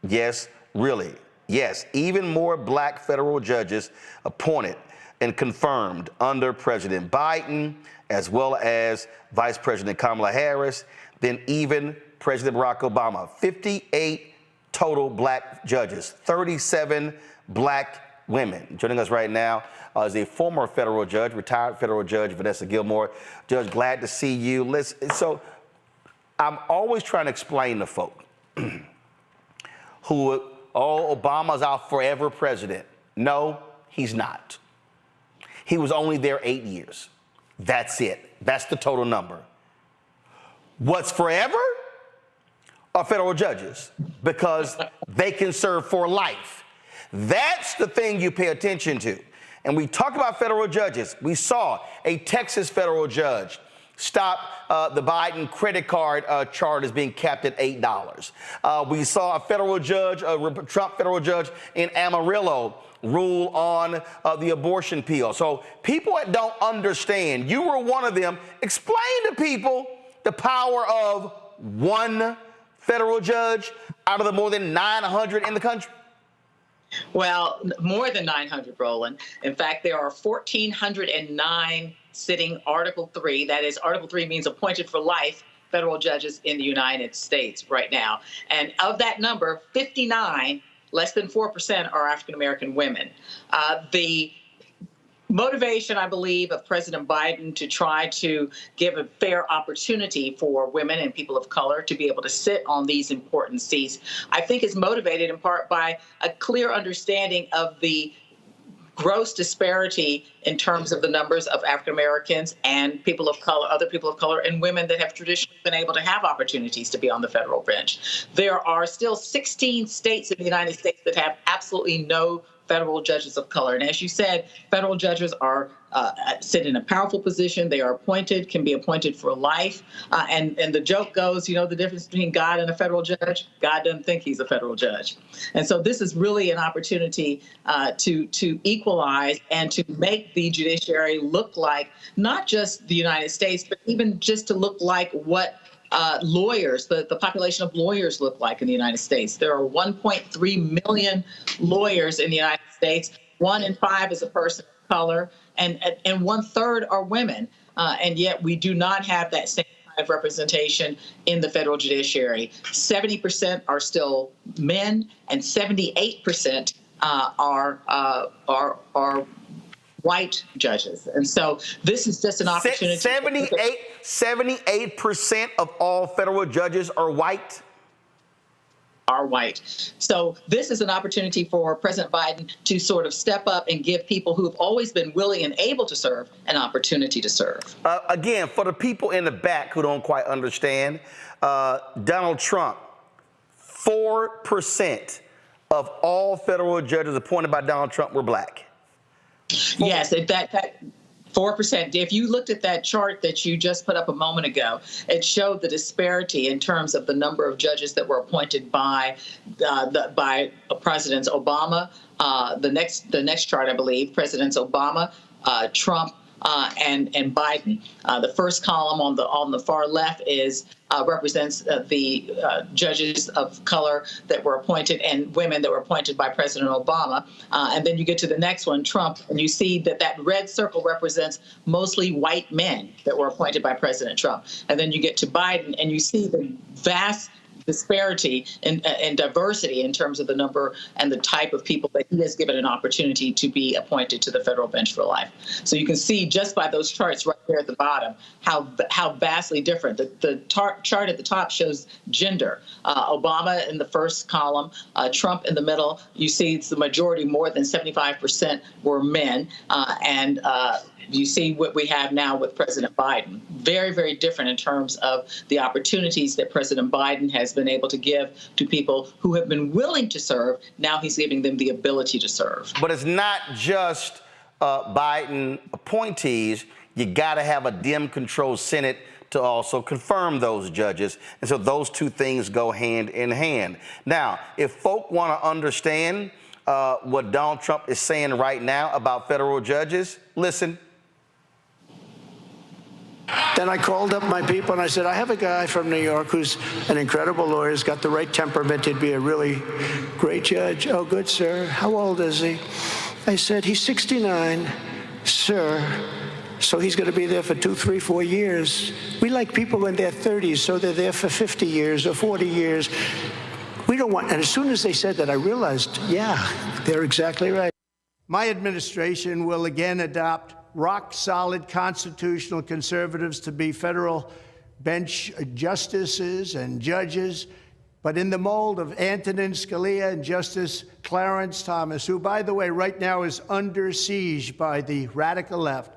Yes, really. Yes, even more black federal judges appointed and confirmed under President Biden, as well as Vice President Kamala Harris, than even President Barack Obama. 58 total black judges, 37 black women. Joining us right now is a former federal judge, retired federal judge, Vanessa Gilmore. Judge, glad to see you. Listen, so I'm always trying to explain to folk who, Obama's our forever president. No, he's not. He was only there 8 years. That's it. That's the total number. What's forever are federal judges, because they can serve for life. That's the thing you pay attention to. And we talk about federal judges. We saw a Texas federal judge stop the Biden credit card charges being capped at $8. We saw a federal judge, a Trump federal judge in Amarillo, rule on the abortion pill. So people that don't understand, you were one of them. Explain to people the power of one federal judge out of the more than 900 in the country. Well, more than 900, Roland. In fact, there are 1,409 sitting Article 3. That is, Article 3 means appointed for life federal judges in the United States right now. And of that number, 59, less than 4%, are African-American women. The motivation, I believe, of President Biden to try to give a fair opportunity for women and people of color to be able to sit on these important seats, I think is motivated in part by a clear understanding of the gross disparity in terms of the numbers of African Americans and people of color, other people of color, and women that have traditionally been able to have opportunities to be on the federal bench. There are still 16 states in the United States that have absolutely no federal judges of color. And as you said, federal judges are sit in a powerful position. They are appointed, can be appointed for life. And the joke goes, you know, the difference between God and a federal judge, God doesn't think he's a federal judge. And so this is really an opportunity to equalize and to make the judiciary look like not just the United States, but even just to look like what lawyers, the population of lawyers look like in the United States. There are 1.3 million lawyers in the United States. 1 in 5 is a person of color, and 1/3 are women. And yet we do not have that same kind of representation in the federal judiciary. 70% are still men, and 78% are white judges. And so this is just an opportunity. 78% of all federal judges are white? Are white. So this is an opportunity for President Biden to sort of step up and give people who have always been willing and able to serve an opportunity to serve. Again, for the people in the back who don't quite understand, Donald Trump, 4% of all federal judges appointed by Donald Trump were black. Yes, that 4%. If you looked at that chart that you just put up a moment ago, it showed the disparity in terms of the number of judges that were appointed by Presidents Obama. The next chart, I believe, Presidents Obama, Trump, and Biden. The first column on the far left represents the judges of color that were appointed and women that were appointed by President Obama. And then you get to the next one, Trump, and you see that red circle represents mostly white men that were appointed by President Trump. And then you get to Biden, and you see the vast disparity and diversity in terms of the number and the type of people that he has given an opportunity to be appointed to the federal bench for life. So you can see just by those charts right there at the bottom how vastly different. The chart at the top shows gender. Obama in the first column, Trump in the middle. You see it's the majority, more than 75% were men, and you see what we have now with President Biden. Very, very different in terms of the opportunities that President Biden has been able to give to people who have been willing to serve. Now he's giving them the ability to serve. But it's not just Biden appointees. You got to have a Dem-controlled Senate to also confirm those judges. And so those two things go hand in hand. Now, if folk want to understand what Donald Trump is saying right now about federal judges, listen. Then I called up my people and I said, I have a guy from New York who's an incredible lawyer, he's got the right temperament, he'd be a really great judge. Oh, good, sir. How old is he? I said, he's 69, sir. So he's going to be there for 2, 3, 4 years. We like people in their 30s, so they're there for 50 years or 40 years. We don't want, and as soon as they said that, I realized, yeah, they're exactly right. My administration will again adopt rock-solid constitutional conservatives to be federal bench justices and judges, but in the mold of Antonin Scalia and Justice Clarence Thomas, who, by the way, right now is under siege by the radical left.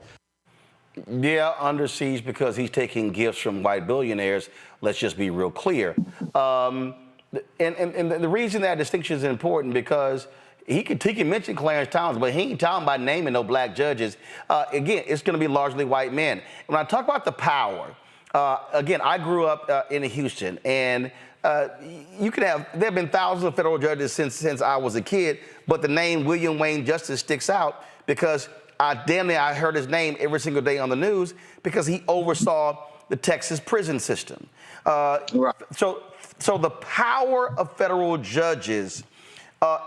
Yeah, under siege because he's taking gifts from white billionaires. Let's just be real clear. And the reason that distinction is important because he can mention Clarence Thomas, but he ain't talking about naming no black judges. Again, it's going to be largely white men. When I talk about the power, again, I grew up in Houston, and there have been thousands of federal judges since I was a kid, but the name William Wayne Justice sticks out because I heard his name every single day on the news because he oversaw the Texas prison system. So the power of federal judges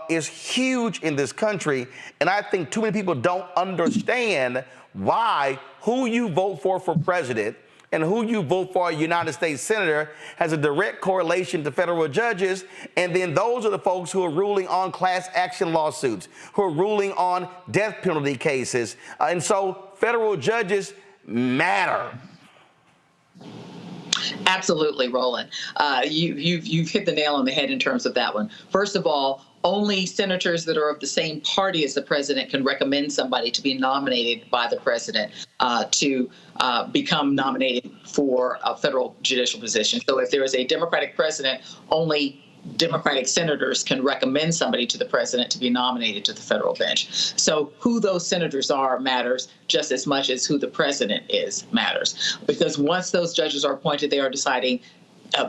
is huge in this country, and I think too many people don't understand why who you vote for president and who you vote for a United States senator has a direct correlation to federal judges, and then those are the folks who are ruling on class action lawsuits, who are ruling on death penalty cases, and so federal judges matter. Absolutely, Roland. You've hit the nail on the head in terms of that one. First of all, only senators that are of the same party as the president can recommend somebody to be nominated by the president to become nominated for a federal judicial position. So if there is a Democratic president, only Democratic senators can recommend somebody to the president to be nominated to the federal bench. So who those senators are matters just as much as who the president is matters. Because once those judges are appointed, they are deciding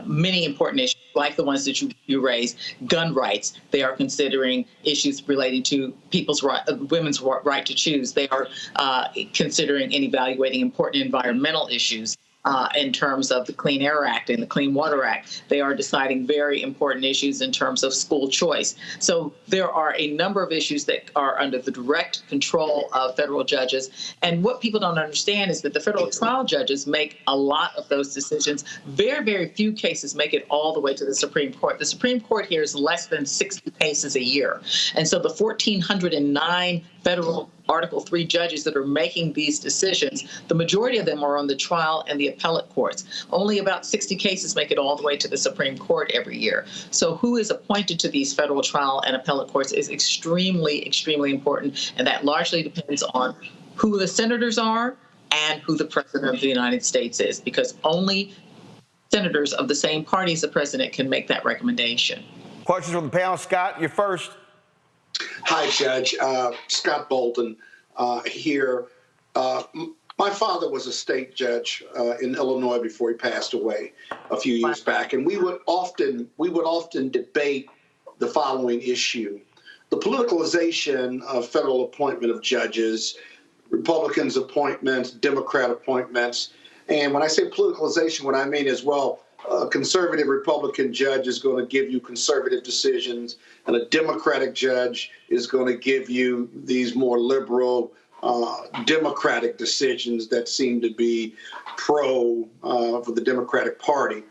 many important issues, like the ones that you raised, gun rights. They are considering issues relating to women's right to choose. They are considering and evaluating important environmental issues. In terms of the Clean Air Act and the Clean Water Act. They are deciding very important issues in terms of school choice. So there are a number of issues that are under the direct control of federal judges. And what people don't understand is that the federal trial judges make a lot of those decisions. Very, very few cases make it all the way to the Supreme Court. The Supreme Court hears less than 60 cases a year. And so the 1,409 federal Article III judges that are making these decisions, the majority of them are on the trial and the appellate courts. Only about 60 cases make it all the way to the Supreme Court every year. So who is appointed to these federal trial and appellate courts is extremely, extremely important, and that largely depends on who the senators are and who the president of the United States is, because only senators of the same party as the president can make that recommendation. Questions from the panel. Scott, you're first. Hi, Judge. Scott Bolton here. My father was a state judge in Illinois before he passed away a few years back, and we would often debate the following issue: the politicalization of federal appointment of judges, Republicans' appointments, Democrat appointments. And when I say politicalization, what I mean is, well, a conservative Republican judge is going to give you conservative decisions, and a Democratic judge is going to give you these more liberal Democratic decisions that seem to be pro for the Democratic Party.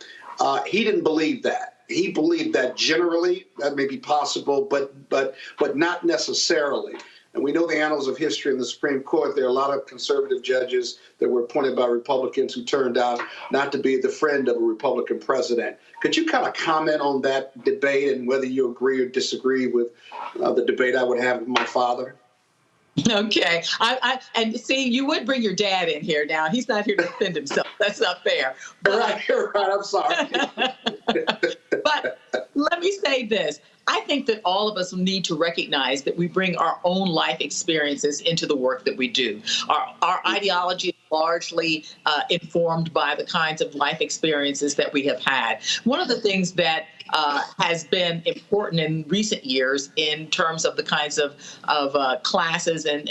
He didn't believe that. He believed that generally that may be possible, but not necessarily. And we know the annals of history in the Supreme Court. There are a lot of conservative judges that were appointed by Republicans who turned out not to be the friend of a Republican president. Could you kind of comment on that debate and whether you agree or disagree with the debate I would have with my father? Okay. And see, you would bring your dad in here now. He's not here to defend himself. That's not fair. You're right. I'm sorry. But let me say this. I think that all of us need to recognize that we bring our own life experiences into the work that we do. Our ideology largely informed by the kinds of life experiences that we have had. One of the things that has been important in recent years in terms of the kinds of classes and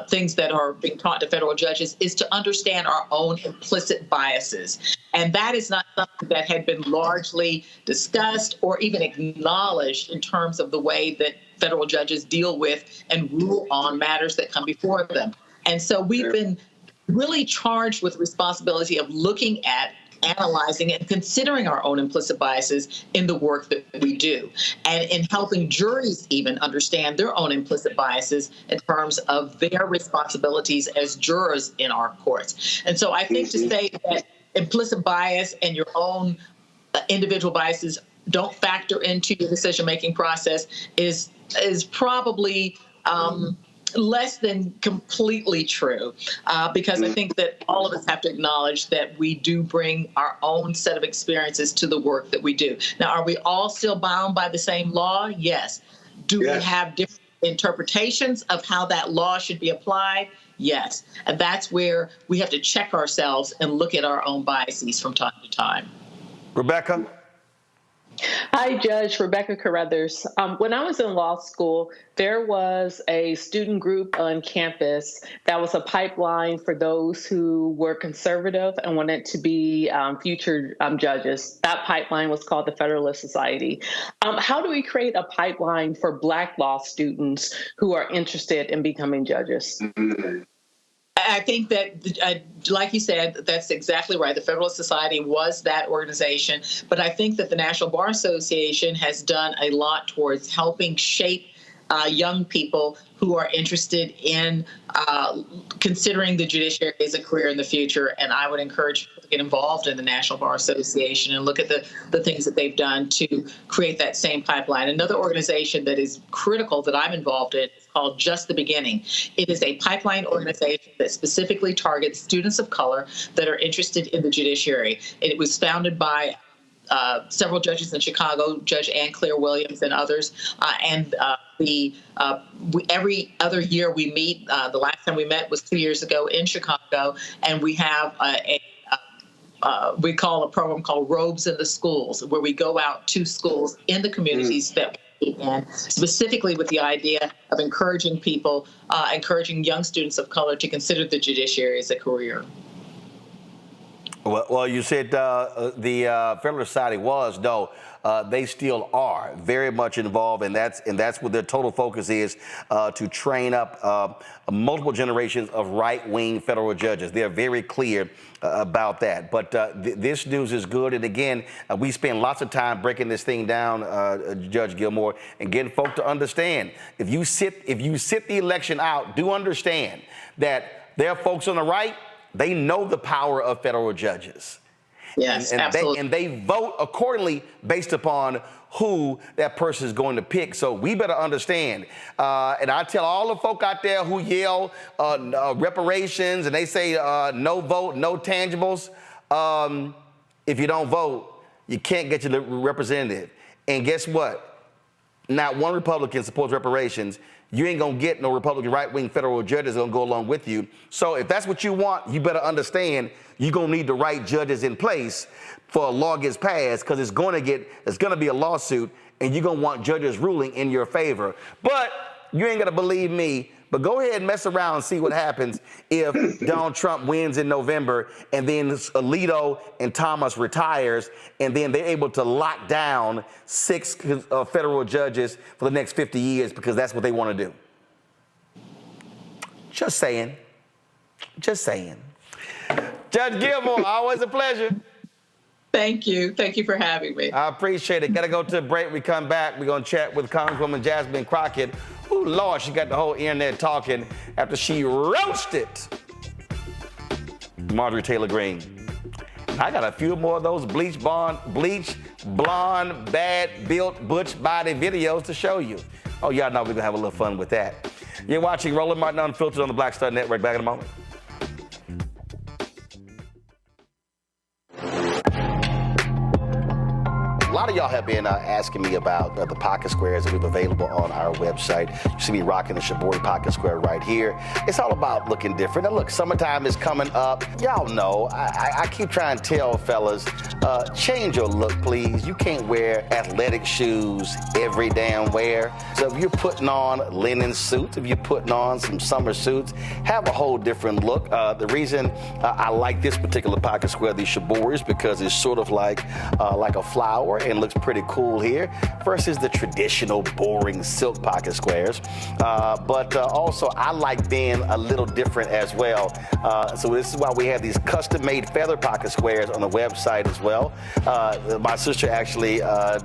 things that are being taught to federal judges is to understand our own implicit biases. And that is not something that had been largely discussed or even acknowledged in terms of the way that federal judges deal with and rule on matters that come before them. And so we've been really charged with the responsibility of looking at, analyzing, and considering our own implicit biases in the work that we do, and in helping juries even understand their own implicit biases in terms of their responsibilities as jurors in our courts. And so I think to say that implicit bias and your own individual biases don't factor into your decision-making process is probably less than completely true, because I think that all of us have to acknowledge that we do bring our own set of experiences to the work that we do. Now, are we all still bound by the same law? Yes. Do we have different interpretations of how that law should be applied? Yes. And that's where we have to check ourselves and look at our own biases from time to time. Rebecca? Hi, Judge. Rebecca Carruthers. When I was in law school, there was a student group on campus that was a pipeline for those who were conservative and wanted to be future judges. That pipeline was called the Federalist Society. How do we create a pipeline for Black law students who are interested in becoming judges? I think that, like you said, that's exactly right. The Federalist Society was that organization. But I think that the National Bar Association has done a lot towards helping shape young people who are interested in considering the judiciary as a career in the future. And I would encourage people to get involved in the National Bar Association and look at the things that they've done to create that same pipeline. Another organization that is critical that I'm involved in is called Just the Beginning. It is a pipeline organization that specifically targets students of color that are interested in the judiciary. It was founded by several judges in Chicago, Judge Ann Claire Williams and others. Every other year we meet. The last time we met was 2 years ago in Chicago, and we have we call a program called Robes in the Schools, where we go out to schools in the communities that we in, specifically with the idea of encouraging people, encouraging young students of color to consider the judiciary as a career. Well, you said the Federalist Society was, no, they still are very much involved, and that's what their total focus is, to train up multiple generations of right-wing federal judges. They're very clear about that. But this news is good, and again, we spend lots of time breaking this thing down, Judge Gilmore, and getting folk to understand. If you sit the election out, do understand that there are folks on the right. They know the power of federal judges. Yes, absolutely. And they vote accordingly based upon who that person is going to pick. So we better understand. And I tell all the folk out there who yell reparations and they say no vote, no tangibles. If you don't vote, you can't get your representative. And guess what? Not one Republican supports reparations. You ain't gonna get no Republican right-wing federal judges gonna go along with you. So if that's what you want, you better understand you're gonna need the right judges in place for a law gets passed, because it's gonna be a lawsuit, and you're gonna want judges ruling in your favor. But you ain't gonna believe me, but go ahead and mess around and see what happens if Donald Trump wins in November, and then Alito and Thomas retires, and then they're able to lock down 6 federal judges for the next 50 years because that's what they want to do. Just saying. Just saying. Judge Gilmore, always a pleasure. Thank you. Thank you for having me. I appreciate it. Got to go to a break. We come back. We're going to chat with Congresswoman Jasmine Crockett. Oh, Lord, she got the whole internet talking after she roasted Marjorie Taylor Greene. I got a few more of those bleach blonde, bad-built, butch body videos to show you. Oh, y'all know we're going to have a little fun with that. You're watching Roland Martin Unfiltered on the Black Star Network. Back in a moment. A lot of y'all have been asking me about the pocket squares that we have available on our website. You see me rocking the Shibori pocket square right here. It's all about looking different. Now look, summertime is coming up. Y'all know, I keep trying to tell fellas, change your look, please. You can't wear athletic shoes every damn wear. So if you're putting on linen suits, if you're putting on some summer suits, have a whole different look. The reason I like this particular pocket square, the Shibori, because it's sort of like a flower and looks pretty cool here versus the traditional boring silk pocket squares. But also I like being a little different as well. So this is why we have these custom-made feather pocket squares on the website as well. My sister actually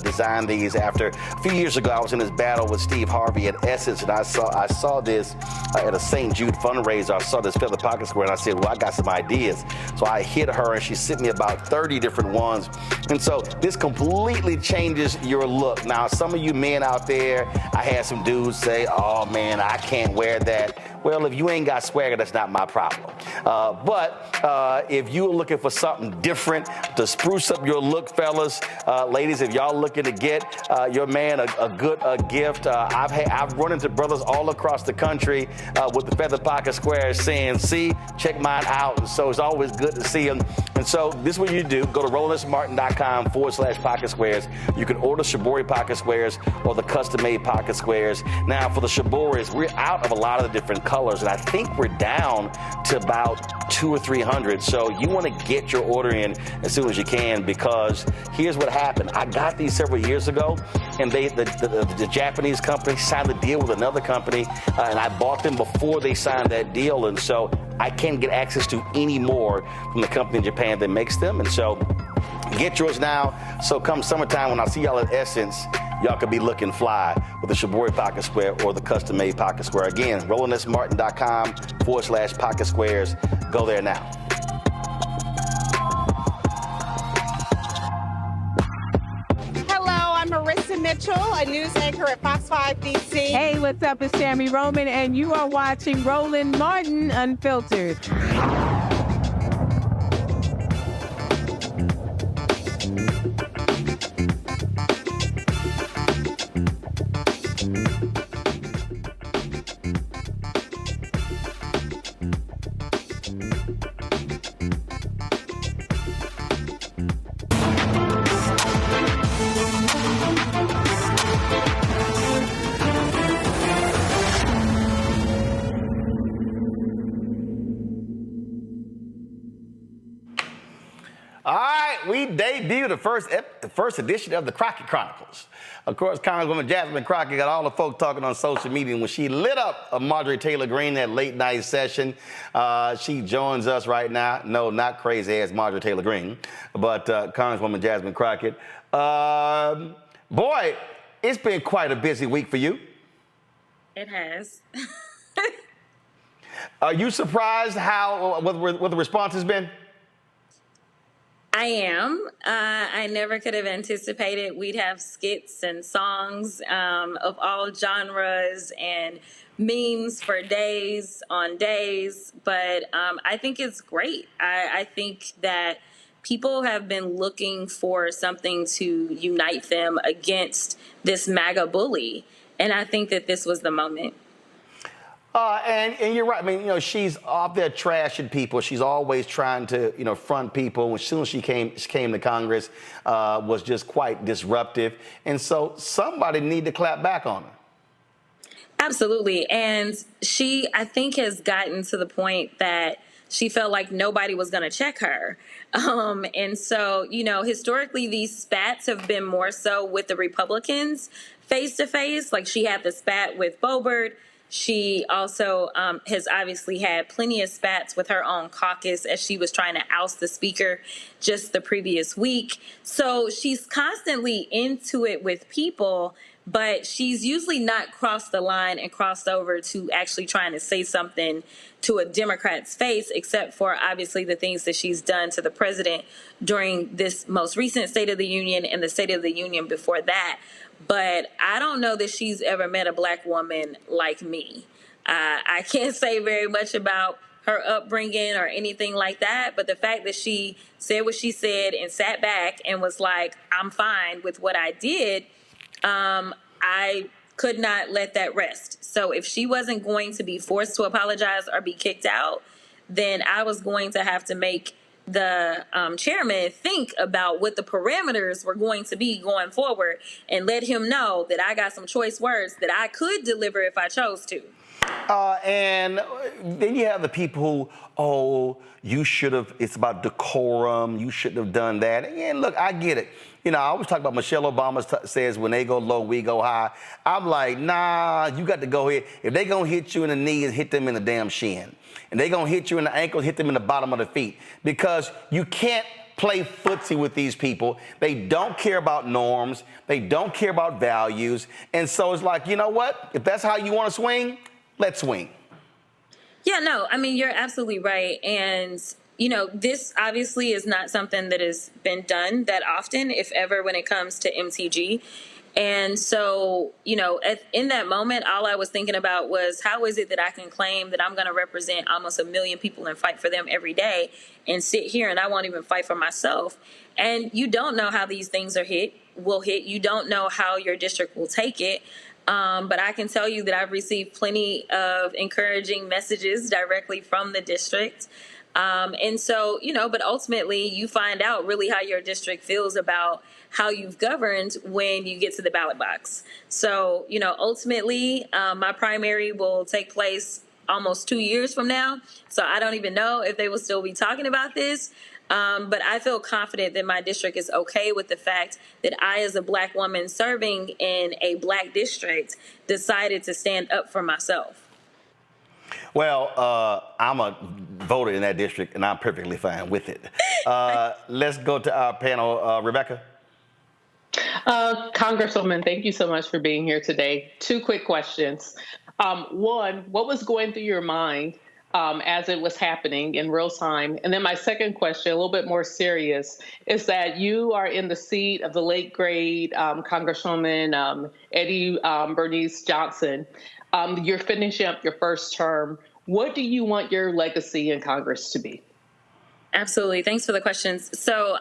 designed these after a few years ago. I was in this battle with Steve Harvey at Essence, and I saw this at a St. Jude fundraiser. I saw this feather pocket square, and I said, well, I got some ideas. So I hit her, and she sent me about 30 different ones. And so this completely changes your look. Now, some of you men out there, I had some dudes say, oh, man, I can't wear that. Well, if you ain't got swagger, that's not my problem. But if you're looking for something different to spruce up your look, fellas, ladies, if y'all looking to get your man a good gift, I've run into brothers all across the country with the feather pocket squares saying, see, check mine out. And so it's always good to see them. And so this is what you do. Go to RolandSMartin.com/pocket squares. You can order Shibori pocket squares or the custom-made pocket squares. Now, for the Shiboris, we're out of a lot of the different colors, and I think we're down to about 200 or 300. So you want to get your order in as soon as you can, because here's what happened. I got these several years ago, and the Japanese company signed a deal with another company, and I bought them before they signed that deal, and so I can't get access to any more from the company in Japan that makes them. And so get yours now. So come summertime, when I see y'all at Essence, y'all could be looking fly with the Shibori pocket square or the custom-made pocket square. Again, RolandSMartin.com/pocket squares. Go there now. I'm Marissa Mitchell, a news anchor at Fox 5 DC. Hey, what's up? It's Tammy Roman, and you are watching Roland Martin Unfiltered. We debuted the first edition of the Crockett Chronicles. Of course, Congresswoman Jasmine Crockett got all the folks talking on social media when she lit up a Marjorie Taylor Greene that late night session. She joins us right now. No, not crazy ass Marjorie Taylor Greene, but Congresswoman Jasmine Crockett. Boy, it's been quite a busy week for you. It has. Are you surprised what the response has been? I am. I never could have anticipated we'd have skits and songs of all genres and memes for days on days. But I think it's great. I think that people have been looking for something to unite them against this MAGA bully. And I think that this was the moment. And you're right. I mean, she's out there trashing people. She's always trying to, front people. As soon as she came to Congress, was just quite disruptive. And so somebody need to clap back on her. Absolutely. And she, I think, has gotten to the point that she felt like nobody was going to check her. And so, historically, these spats have been more so with the Republicans face to face. Like she had the spat with Boebert. She also has obviously had plenty of spats with her own caucus as she was trying to oust the speaker just the previous week. So she's constantly into it with people, but she's usually not crossed the line and crossed over to actually trying to say something to a Democrat's face, except for obviously the things that she's done to the president during this most recent State of the Union and the State of the Union before that. But I don't know that she's ever met a black woman like me. I can't say very much about her upbringing or anything like that. But the fact that she said what she said and sat back and was like, I'm fine with what I did, I could not let that rest. So if she wasn't going to be forced to apologize or be kicked out, then I was going to have to make the chairman think about what the parameters were going to be going forward and let him know that I got some choice words that I could deliver if I chose to. And then you have the people who, you should have, it's about decorum, you shouldn't have done that. And look, I get it. You know, I always talk about Michelle Obama says when they go low, we go high. I'm like, nah, you got to go ahead. If they going to hit you in the knee and hit them in the damn shin, and they going to hit you in the ankle, hit them in the bottom of the feet, because you can't play footsie with these people. They don't care about norms. They don't care about values. And so it's like, you know what? If that's how you want to swing, let's swing. Yeah, no, I mean, you're absolutely right. And, you know, this obviously is not something that has been done that often, if ever, when it comes to MTG. And so, you know, in that moment, all I was thinking about was, how is it that I can claim that I'm going to represent almost 1 million people and fight for them every day and sit here and I won't even fight for myself? And you don't know how these things will hit. You don't know how your district will take it. But I can tell you that I've received plenty of encouraging messages directly from the district. And so, you know, but ultimately you find out really how your district feels about how you've governed when you get to the ballot box. So, you know, ultimately, my primary will take place almost 2 years from now. So I don't even know if they will still be talking about this. But I feel confident that my district is okay with the fact that I, as a Black woman serving in a Black district, decided to stand up for myself. Well, I'm a voter in that district, and I'm perfectly fine with it. Let's go to our panel. Rebecca? Congresswoman, thank you so much for being here today. 2 quick questions. One, what was going through your mind as it was happening in real time? And then my second question, a little bit more serious, is that you are in the seat of the late great Congresswoman Eddie Bernice Johnson. You're finishing up your first term. What do you want your legacy in Congress to be? Absolutely. Thanks for the questions. So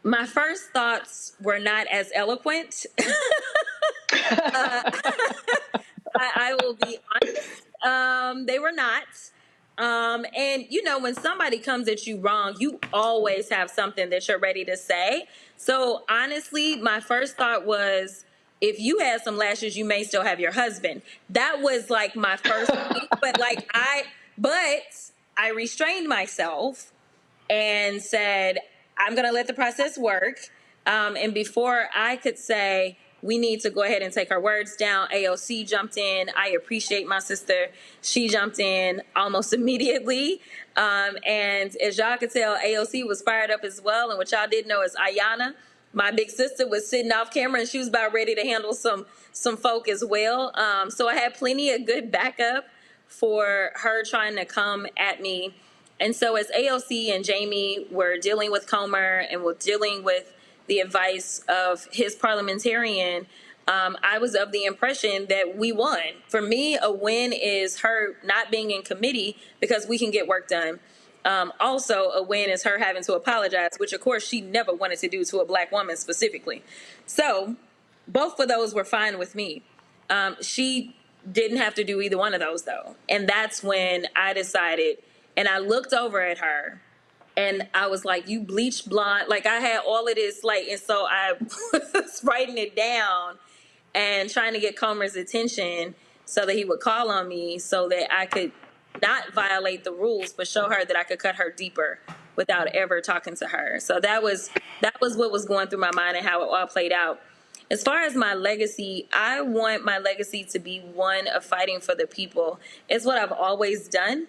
my first thoughts were not as eloquent. I will be honest. They were not. And, you know, when somebody comes at you wrong, you always have something that you're ready to say. So honestly, my first thought was, if you had some lashes, you may still have your husband. That was like my first thing. But I restrained myself and said, I'm going to let the process work. And before I could say, we need to go ahead and take our words down, AOC jumped in. I appreciate my sister. She jumped in almost immediately. And as y'all could tell, AOC was fired up as well. And what y'all didn't know is Ayanna, my big sister, was sitting off camera and she was about ready to handle some folk as well. So I had plenty of good backup for her trying to come at me. And so as AOC and Jamie were dealing with Comer and were dealing with the advice of his parliamentarian, I was of the impression that we won. For me, a win is her not being in committee because we can get work done. Also, a win is her having to apologize, which, of course, she never wanted to do to a Black woman specifically. So both of those were fine with me. She didn't have to do either one of those, though. And that's when I decided, and I looked over at her, and I was like, you bleached blonde. Like, I had all of this, like, and so I was writing it down and trying to get Comer's attention so that he would call on me so that I could not violate the rules, but show her that I could cut her deeper without ever talking to her. So that was what was going through my mind and how it all played out. As far as my legacy, I want my legacy to be one of fighting for the people. It's what I've always done,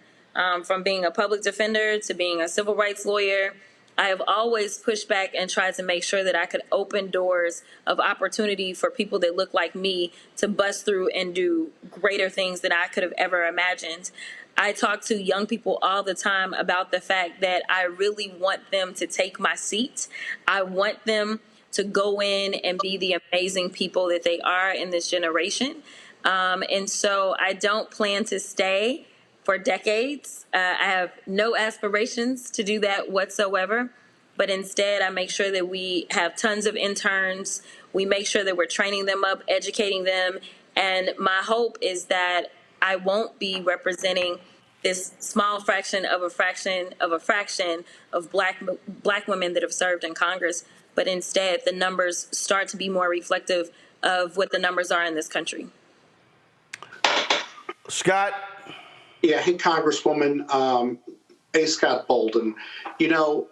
from being a public defender to being a civil rights lawyer. I have always pushed back and tried to make sure that I could open doors of opportunity for people that look like me to bust through and do greater things than I could have ever imagined. I talk to young people all the time about the fact that I really want them to take my seat. I want them to go in and be the amazing people that they are in this generation. And so I don't plan to stay for decades. I have no aspirations to do that whatsoever, but instead I make sure that we have tons of interns. We make sure that we're training them up, educating them, and my hope is that I won't be representing this small fraction of a fraction of a fraction of black women that have served in Congress, but instead the numbers start to be more reflective of what the numbers are in this country. Scott? Yeah, hey, Congresswoman A. Scott Bolden. You know,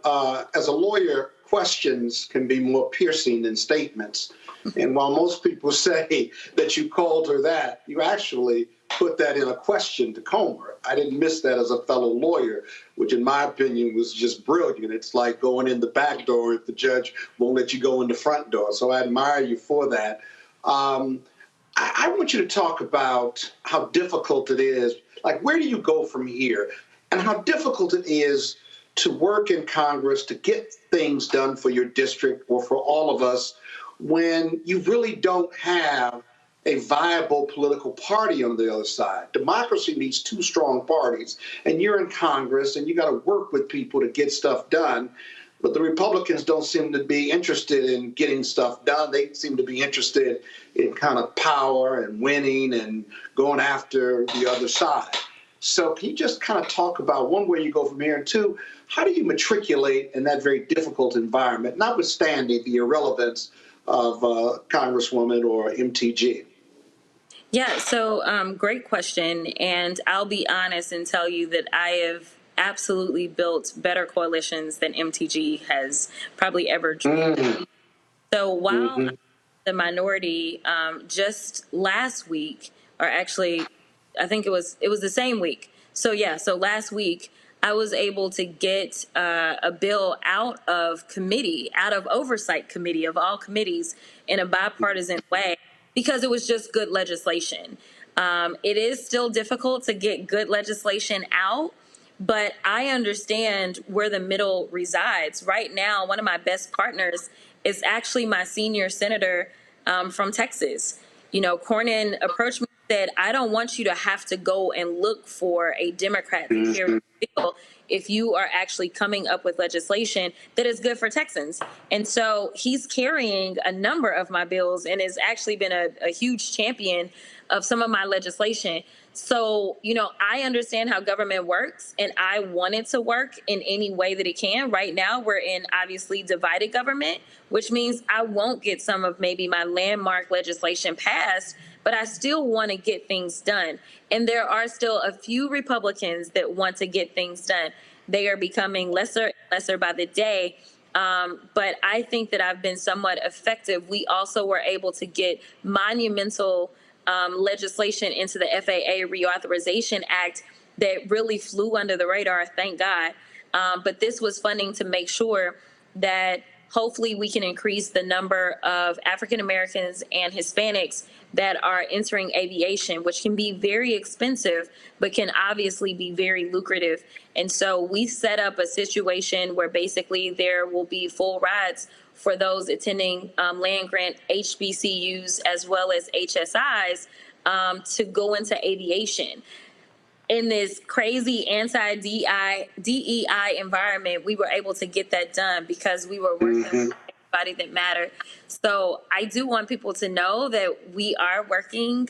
as a lawyer, questions can be more piercing than statements. And while most people say that you called her that, you actually put that in a question to Comer. I didn't miss that as a fellow lawyer, which in my opinion was just brilliant. It's like going in the back door if the judge won't let you go in the front door. So I admire you for that. I want you to talk about how difficult it is. Like, where do you go from here? And how difficult it is to work in Congress, to get things done for your district or for all of us when you really don't have a viable political party on the other side. Democracy needs two strong parties, and you're in Congress, and you got to work with people to get stuff done. But the Republicans don't seem to be interested in getting stuff done. They seem to be interested in kind of power and winning and going after the other side. So can you just kind of talk about, one, where you go from here, and two, how do you matriculate in that very difficult environment, notwithstanding the irrelevance of Congresswoman or MTG? Yeah, so great question. And I'll be honest and tell you that I have absolutely built better coalitions than MTG has probably ever dreamed. So while I'm the minority, just last week, or actually, I think it was the same week. So yeah, so last week, I was able to get a bill out of oversight committee of all committees in a bipartisan way, because it was just good legislation. It is still difficult to get good legislation out, but I understand where the middle resides. Right now, one of my best partners is actually my senior senator from Texas. You know, Cornyn approached me and said, I don't want you to have to go and look for a Democrat to carry the bill if you are actually coming up with legislation that is good for Texans. And so he's carrying a number of my bills and has actually been a huge champion of some of my legislation. So, you know, I understand how government works, and I want it to work in any way that it can. Right now, we're in obviously divided government, which means I won't get some of maybe my landmark legislation passed, but I still want to get things done. And there are still a few Republicans that want to get things done. They are becoming lesser and lesser by the day. But I think that I've been somewhat effective. We also were able to get monumental legislation into the FAA Reauthorization Act that really flew under the radar, thank God. But this was funding to make sure that hopefully we can increase the number of African Americans and Hispanics that are entering aviation, which can be very expensive, but can obviously be very lucrative. And so we set up a situation where basically there will be full rides for those attending land-grant HBCUs as well as HSIs to go into aviation. In this crazy anti-DEI environment, we were able to get that done because we were working with everybody that mattered. So I do want people to know that we are working.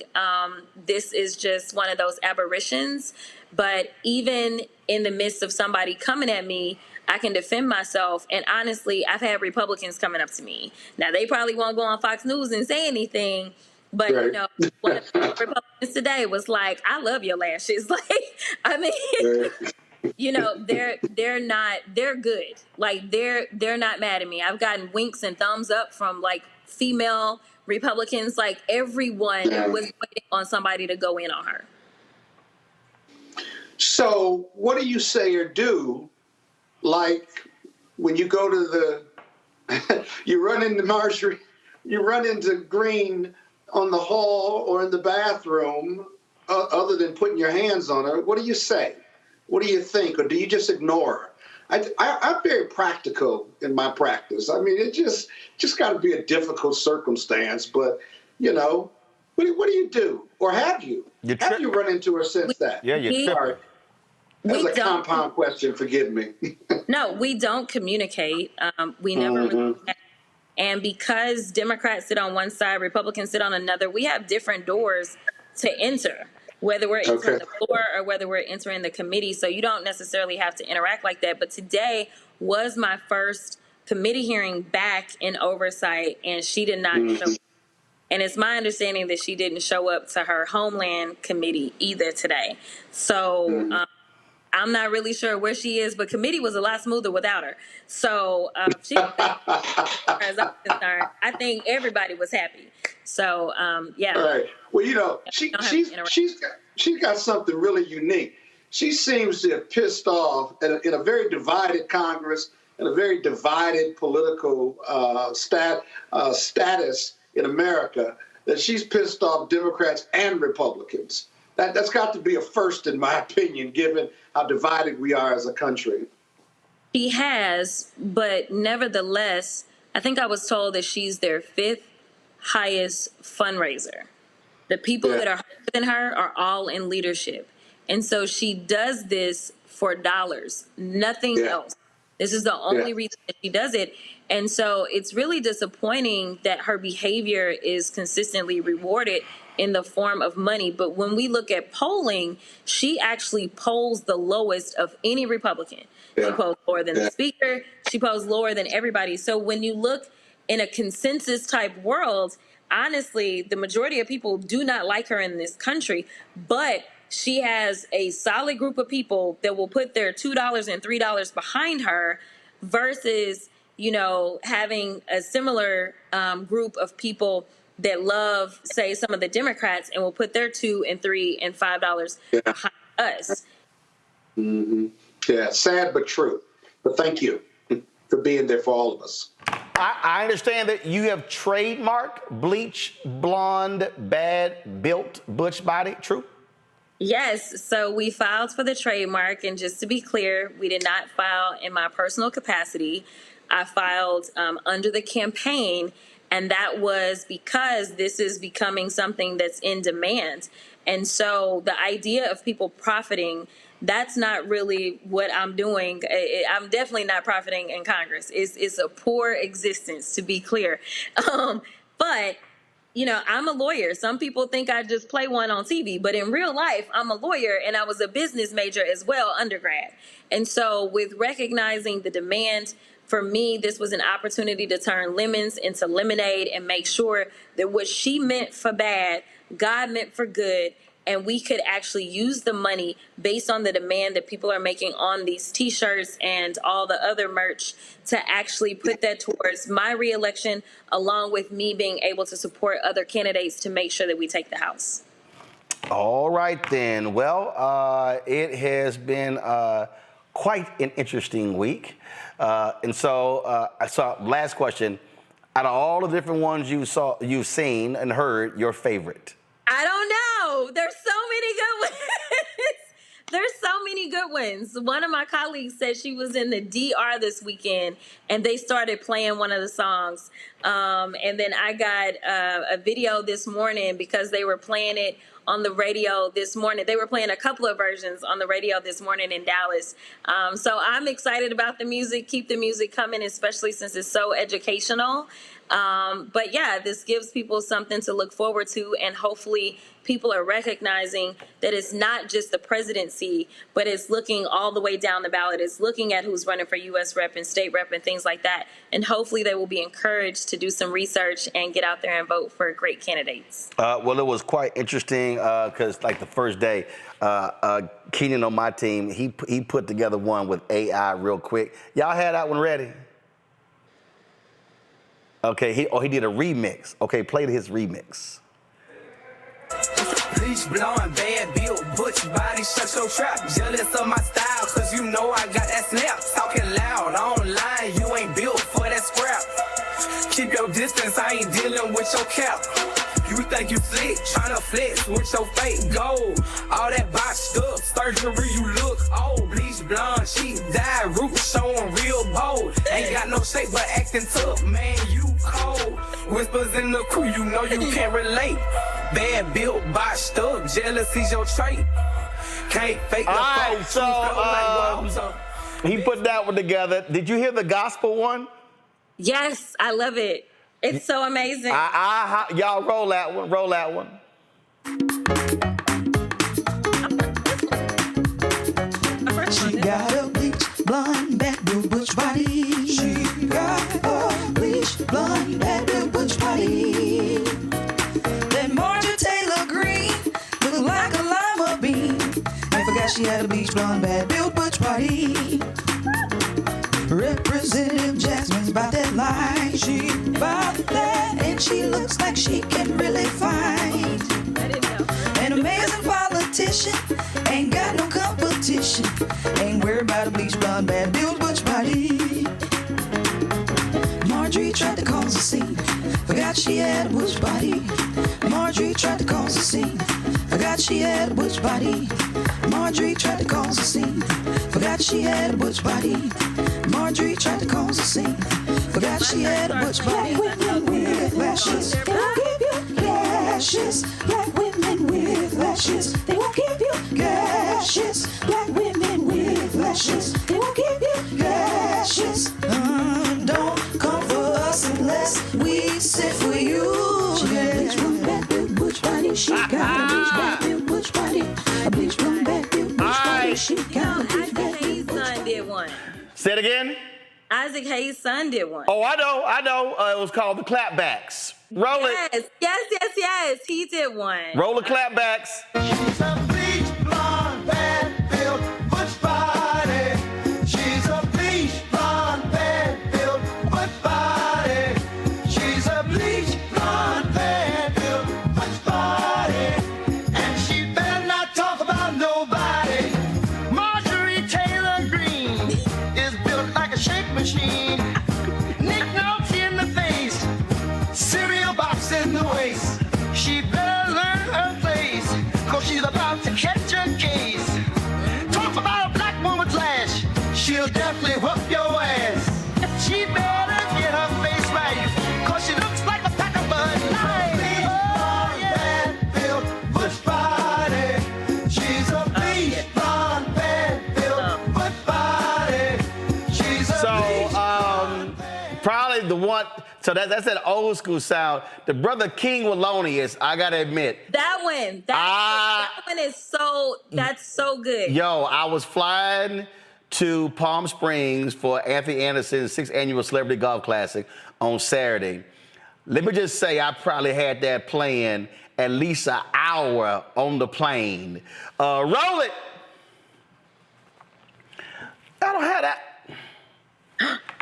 This is just one of those aberrations. But even in the midst of somebody coming at me, I can defend myself. And honestly, I've had Republicans coming up to me. Now, they probably won't go on Fox News and say anything. But, you know, one of the Republicans today was like, I love your lashes. Like, I mean, you know, they're good. Like, they're not mad at me. I've gotten winks and thumbs up from, like, female Republicans. Like, everyone was waiting on somebody to go in on her. So what do you say or do, like, when you go to you run into Marjorie, you run into Green on the hall or in the bathroom, other than putting your hands on her? What do you say? What do you think? Or do you just ignore her? I'm very practical in my practice. I mean, it just got to be a difficult circumstance. But, you know, what do you do? Or have you? Have you run into her since that? Yeah, you're That's a compound question, forgive me. No, we don't communicate. We never really have. And because Democrats sit on one side, Republicans sit on another, we have different doors to enter, whether we're entering the floor or whether we're entering the committee. So you don't necessarily have to interact like that. But today was my first committee hearing back in oversight, and she did not show up. And it's my understanding that she didn't show up to her Homeland Committee either today. So I'm not really sure where she is, but committee was a lot smoother without her. So she, as I'm concerned, I think everybody was happy. So yeah. All right. Well, you know, she's got something really unique. She seems to have pissed off in a very divided Congress and a very divided political status in America, that she's pissed off Democrats and Republicans. That's got to be a first, in my opinion, given how divided we are as a country. She has, but nevertheless, I think I was told that she's their 5th highest fundraiser. The people that are higher than her are all in leadership. And so she does this for dollars, nothing else. This is the only reason that she does it. And so it's really disappointing that her behavior is consistently rewarded in the form of money. But when we look at polling, she actually polls the lowest of any Republican. She polls lower than the speaker. She polls lower than everybody. So when you look in a consensus type world, honestly, the majority of people do not like her in this country, but she has a solid group of people that will put their $2 and $3 behind her versus, you know, having a similar group of people that love, say, some of the Democrats and will put their $2 and $3 and $5 behind us. Yeah, sad but true. But thank you for being there for all of us. I understand that you have trademarked bleach, blonde, bad, built, butch body. True? Yes. So we filed for the trademark. And just to be clear, we did not file in my personal capacity. I filed under the campaign. And that was because this is becoming something that's in demand. And so the idea of people profiting, that's not really what I'm doing. I'm definitely not profiting in Congress. It's a poor existence, to be clear. But, you know, I'm a lawyer. Some people think I just play one on TV, but in real life, I'm a lawyer, and I was a business major as well, undergrad. And so with recognizing the demand, for me, this was an opportunity to turn lemons into lemonade and make sure that what she meant for bad, God meant for good, and we could actually use the money based on the demand that people are making on these T-shirts and all the other merch to actually put that towards my reelection, along with me being able to support other candidates to make sure that we take the House. All right, then. Well, it has been quite an interesting week. And so I saw, last question, out of all the different ones you've seen and heard, your favorite? I don't know. There's so many good ones. There's so many good ones. One of my colleagues said she was in the DR this weekend and they started playing one of the songs. And then I got a video this morning because they were playing it on the radio this morning. They were playing a couple of versions on the radio this morning in Dallas. So I'm excited about the music. Keep the music coming, especially since it's so educational. But yeah, this gives people something to look forward to, and hopefully people are recognizing that it's not just the presidency, but it's looking all the way down the ballot. It's looking at who's running for U.S. rep and state rep and things like that. And hopefully they will be encouraged to do some research and get out there and vote for great candidates. Well, it was quite interesting because like the first day, Keenan on my team, he put together one with AI real quick. Y'all had that one ready? Okay, he did a remix. Okay, play his remix. Bleach blonde, bad built, butch body, shut your trap. Jealous of my style, cause you know I got that snap. Talking loud, online, you ain't built for that scrap. Keep your distance, I ain't dealing with your cap. You think you slick, tryna flex with your fake gold. All that botched up, surgery, you look old. Bleach blonde, she dyed, roots showing real bold. Ain't got no shape, but acting tough, man, you cold. Whispers in the crew, you know you can't relate. Bad built, botched up, jealousy's your trait. Can't fake All right, so he put that one together. Did you hear the gospel one? Yes, I love it. It's so amazing. Y'all roll that one. Roll that one. She got a bleach blonde, bad blue butch body. She got a bleach blonde, bad blue butch body. That Marjorie Taylor Greene looked like a lima bean. I forgot she had a bleach blonde, bad blue butch body. Representative Jasmine's about that life. She about that, and she looks like she can really fight. An amazing politician, ain't got no competition. Ain't worried about a bleach blonde, bad built butch body. Marjorie tried to cause a scene, forgot she had a butch body. Marjorie tried to cause a scene, forgot she had a butch body. Marjorie tried to cause a scene, forgot she had a butch body. Marjorie tried to cause a scene, forgot she had a butch body. Black women with lashes, they won't give you gashes. Black women with lashes, they won't give you gashes. Black women with lashes, they won't give you gashes. Don't come for us unless we sit for you. She got a bleach blonde, bad built butch body. She got a bleach bad built butch body. A bleach blonde, bad built butch body. She got a bleach bad built butch body. Did one. Say it again. Isaac Hayes' son did one. Oh, I know. It was called the clapbacks. Roll it. Yes. He did one. Roll the clapbacks. She's a bleach blonde, bad built butch body. She's a bleach blonde, bad built butch body. She's a bleach blonde, bad built butch body. And she better not talk about nobody. Marjorie Taylor Greene is built like a shake machine. Nick notes in the face, cereal box in the waist. She better learn her place, cause she's about to catch a case. Talk about a black woman's lash, she'll definitely whoop your ass. She better get her face right, cause she looks like a pack of Bud Light. Oh, yeah. Bad built butch body. She's a bleach blonde, bad built butch body. She's a probably the one. So that's that old school sound. The brother King Wallonius, I gotta admit. That one. That one is so. That's so good. Yo, I was flying to Palm Springs for Anthony Anderson's 6th annual Celebrity Golf Classic on Saturday. Let me just say, I probably had that playing at least an hour on the plane. Roll it. I don't have that.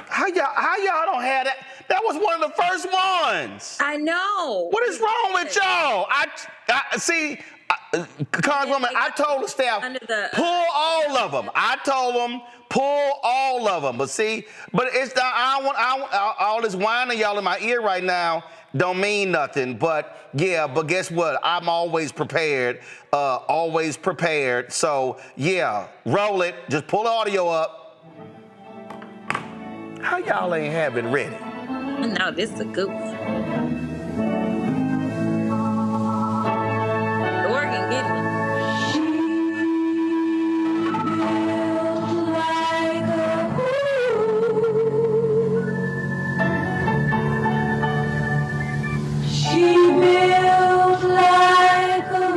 How y'all don't have that? That was one of the first ones. I know. What is wrong with y'all? I see, Congresswoman, I told the staff, pull all of them. I told them, pull all of them. But see, it's not, I want all this whining y'all in my ear right now don't mean nothing. But yeah, but guess what? I'm always prepared. So yeah, roll it. Just pull the audio up. How y'all ain't have it ready? No, this is a good one. The organ getting me. She built like a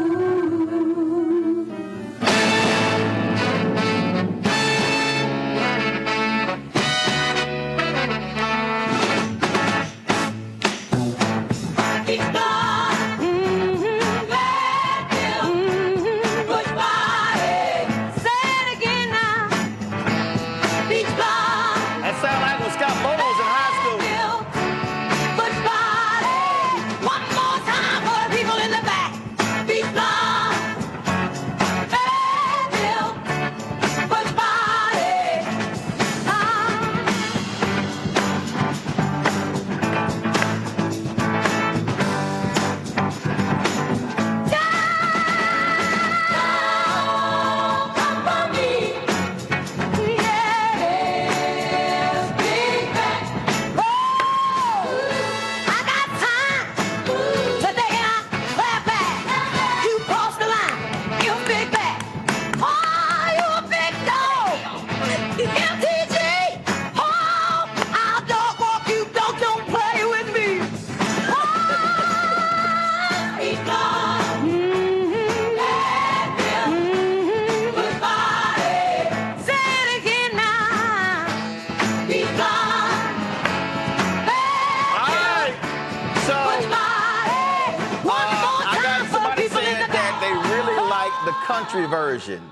country version?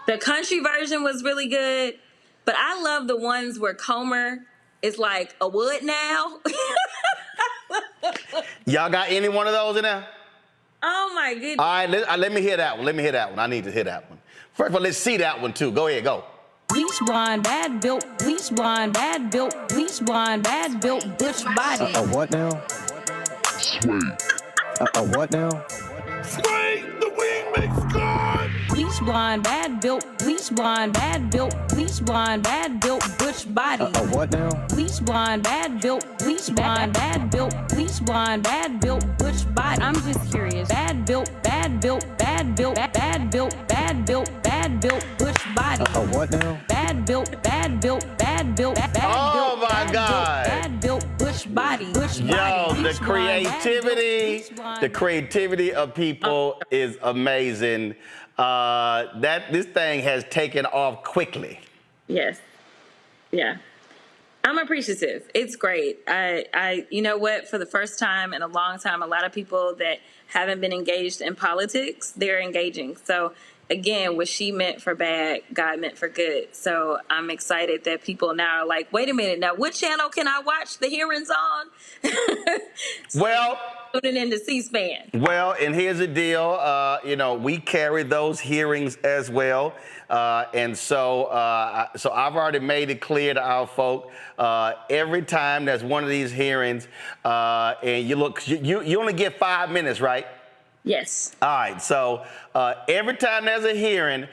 The country version was really good, but I love the ones where Comer is like, a wood now? Y'all got any one of those in there? Oh, my goodness. All right, let me hear that one. Let me hear that one. I need to hear that one. First of all, let's see that one, too. Go ahead, go. Bleach blonde, bad built, bleach blonde, bad built, bleach blonde, bad built, butch body. A what now? Sweet. A what now? Sway, the wing makes God. Bleach blonde, bad built, bleach blonde, bad built, bleach blonde, bad built, butch body. A what now? Bleach blonde, bad built, bleach blonde, bad built, bleach blonde, bad built, butch body. I'm just curious. Bad built, bad built, bad built, bad built, bad built, bad built, butch body. A what now? Bad built, bad built, bad built, bad built. Oh my God. Bad built, butch body, butch Yo, body. the creativity of people is amazing. This thing has taken off quickly. Yes. Yeah. I'm appreciative. It's great. I you know what, for the first time in a long time, a lot of people that haven't been engaged in politics, they're engaging. So again, what she meant for bad, God meant for good. So I'm excited that people now are like, wait a minute, now what channel can I watch the hearings on? Well, tuning into C-SPAN. Well, and here's the deal. We carry those hearings as well. And so I've already made it clear to our folk, every time there's one of these hearings, and you look, you only get 5 minutes, right? Yes. All right. So every time there's a hearing,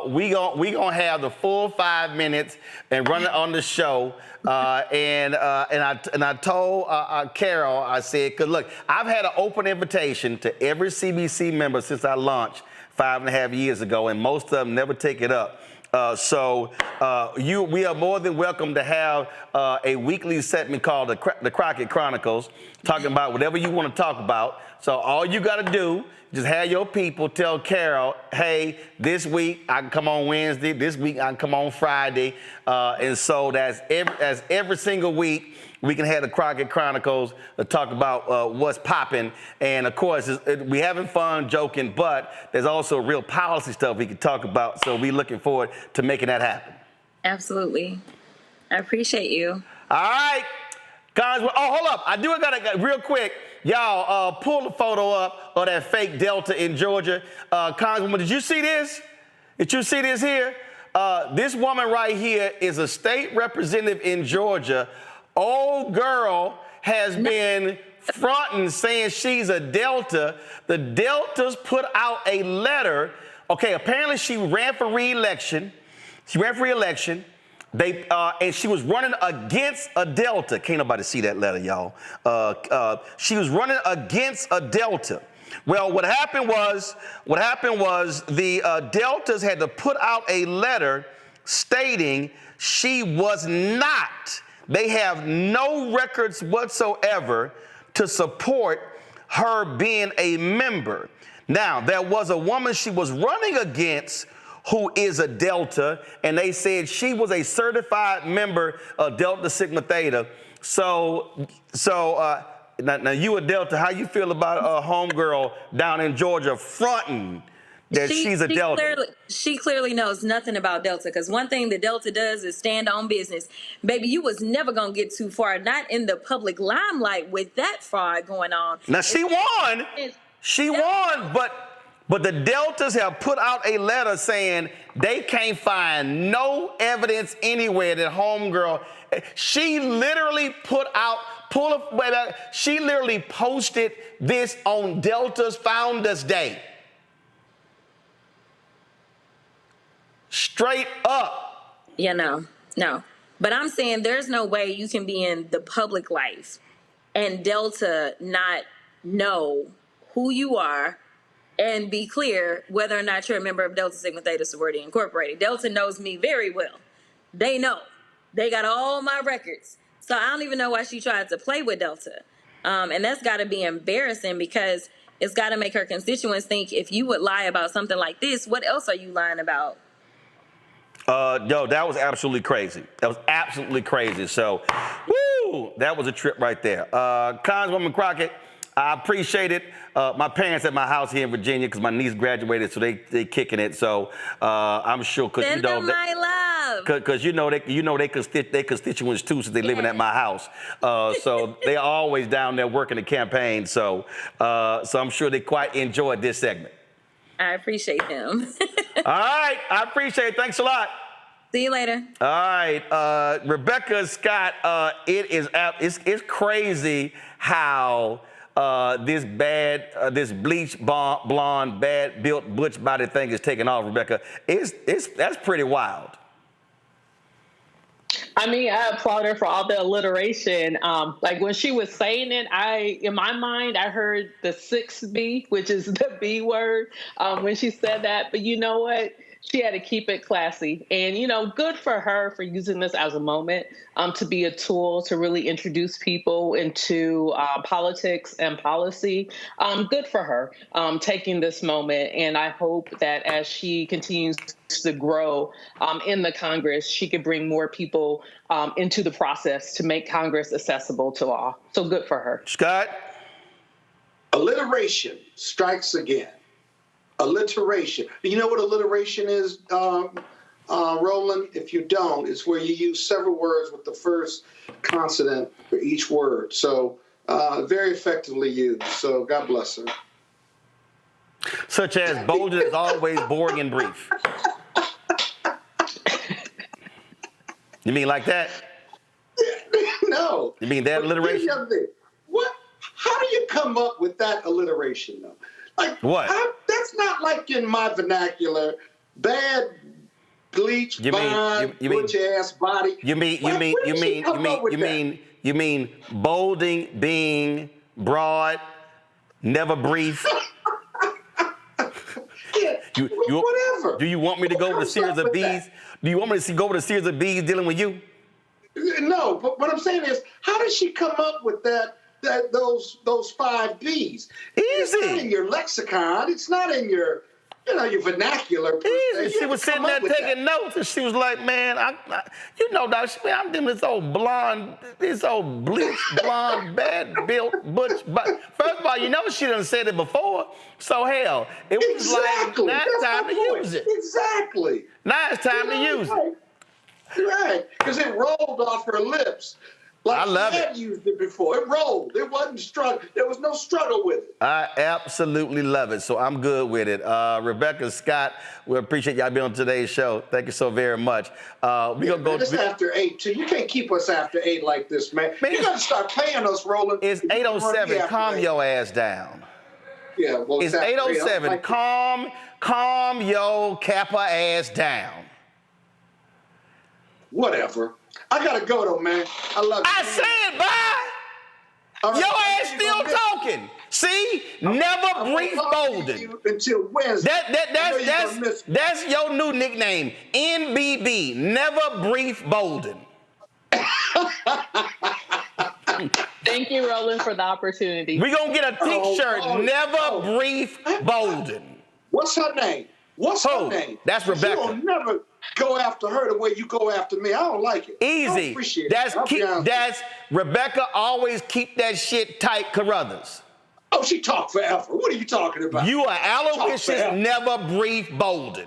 we gonna have the full 5 minutes and run it on the show. And I told Carol, I said, 'cause look, I've had an open invitation to every CBC member since I launched 5.5 years ago, and most of them never take it up. We are more than welcome to have a weekly segment called the Crockett Chronicles, talking about whatever you want to talk about. So all you got to do, just have your people tell Carol, hey, this week I can come on Wednesday, this week I can come on Friday. And so that's every single week we can have the Crockett Chronicles to talk about what's popping. And of course, we having fun, joking, but there's also real policy stuff we can talk about. So we're looking forward to making that happen. Absolutely. I appreciate you. All right. Guys, hold up. I got real quick. Y'all, pull the photo up of that fake Delta in Georgia. Congresswoman, did you see this? Did you see this here? This woman right here is a state representative in Georgia. Old girl has been fronting, saying she's a Delta. The Deltas put out a letter. Okay, apparently she ran for re-election. And she was running against a Delta. Can't nobody see that letter, y'all. She was running against a Delta. Well, what happened was the Deltas had to put out a letter stating she was not. They have no records whatsoever to support her being a member. Now, there was a woman she was running against who is a Delta, and they said she was a certified member of Delta Sigma Theta. So now you a Delta, how you feel about a homegirl down in Georgia fronting that she's a Delta? She clearly knows nothing about Delta, because one thing the Delta does is stand on business. Baby, you was never going to get too far, not in the public limelight with that fraud going on. Now, she won. She won, but the Deltas have put out a letter saying they can't find no evidence anywhere that homegirl. She literally she literally posted this on Delta's Founders Day. Straight up. Yeah, no. But I'm saying there's no way you can be in the public life and Delta not know who you are and be clear whether or not you're a member of Delta Sigma Theta Sorority Incorporated. Delta knows me very well. They know. They got all my records. So I don't even know why she tried to play with Delta. And that's got to be embarrassing, because it's got to make her constituents think, if you would lie about something like this, what else are you lying about? That was absolutely crazy. So, woo, that was a trip right there. Congresswoman Crockett, I appreciate it. My parents at my house here in Virginia because my niece graduated, so they kicking it. So I'm sure because Send them my love. Because they constituents too, since they living at my house. So they are always down there working the campaign. So I'm sure they quite enjoyed this segment. I appreciate them. All right, I appreciate it. Thanks a lot. See you later. All right, Rebecca Scott. It's crazy how this bleach blonde, bad built butch body thing is taking off, Rebecca. That's pretty wild. I mean, I applaud her for all the alliteration. Like when she was saying it, in my mind, I heard the 6B, which is the B word, when she said that. But you know what? She had to keep it classy. And, good for her for using this as a moment to be a tool to really introduce people into politics and policy. Good for her taking this moment. And I hope that as she continues to grow in the Congress, she could bring more people into the process to make Congress accessible to all. So good for her. Scott? Alliteration strikes again. Alliteration. Do you know what alliteration is, Roland? If you don't, it's where you use several words with the first consonant for each word. So very effectively used. So God bless her. Such as bolded is always boring and brief. You mean like that? No. You mean that alliteration? What? How do you come up with that alliteration, though? Like what? That's not like in my vernacular. Bad bleach, butch ass body. You mean bolding, being broad, never brief. Whatever. Do you want me to go with a series of B's? Do you want me to go with a series of B's dealing with you? No, but what I'm saying is, how did she come up with those 5 B's? It's not in your lexicon. It's not in your vernacular. Easy. She was sitting there taking notes, and she was like, "Man, I'm doing this old blonde, this old bleach blonde, bad built butch." But first of all, she done said it before, so hell, it was like now it's time to use it. Exactly. Now it's time to use it. Right, because it rolled off her lips. Like I love she had used it before. It rolled. It wasn't struggle. There was no struggle with it. I absolutely love it, so I'm good with it. Rebecca Scott, we appreciate y'all being on today's show. Thank you so very much. We're gonna go. It's after 8 too. You can't keep us after 8 like this, man. You gotta start paying us, Roland. It's 8:07. Calm your ass down. Yeah, well, it's 8:07. Calm your Kappa ass down. Whatever. I gotta go though, man. I love you. I said bye. Right. Your ass still talking. See? Never brief Bolden. Until Wednesday. That's your new nickname. NBB. Never brief Bolden. Thank you, Roland, for the opportunity. We're gonna get a t-shirt. Never brief Bolden. What's her name? What's her name? That's Rebecca. You'll never go after her the way you go after me. I don't like it. Easy. I don't appreciate it. That's Rebecca. Always keep that shit tight, Carruthers. Oh, she talk forever. What are you talking about? You are aloysius, never brief Bolden.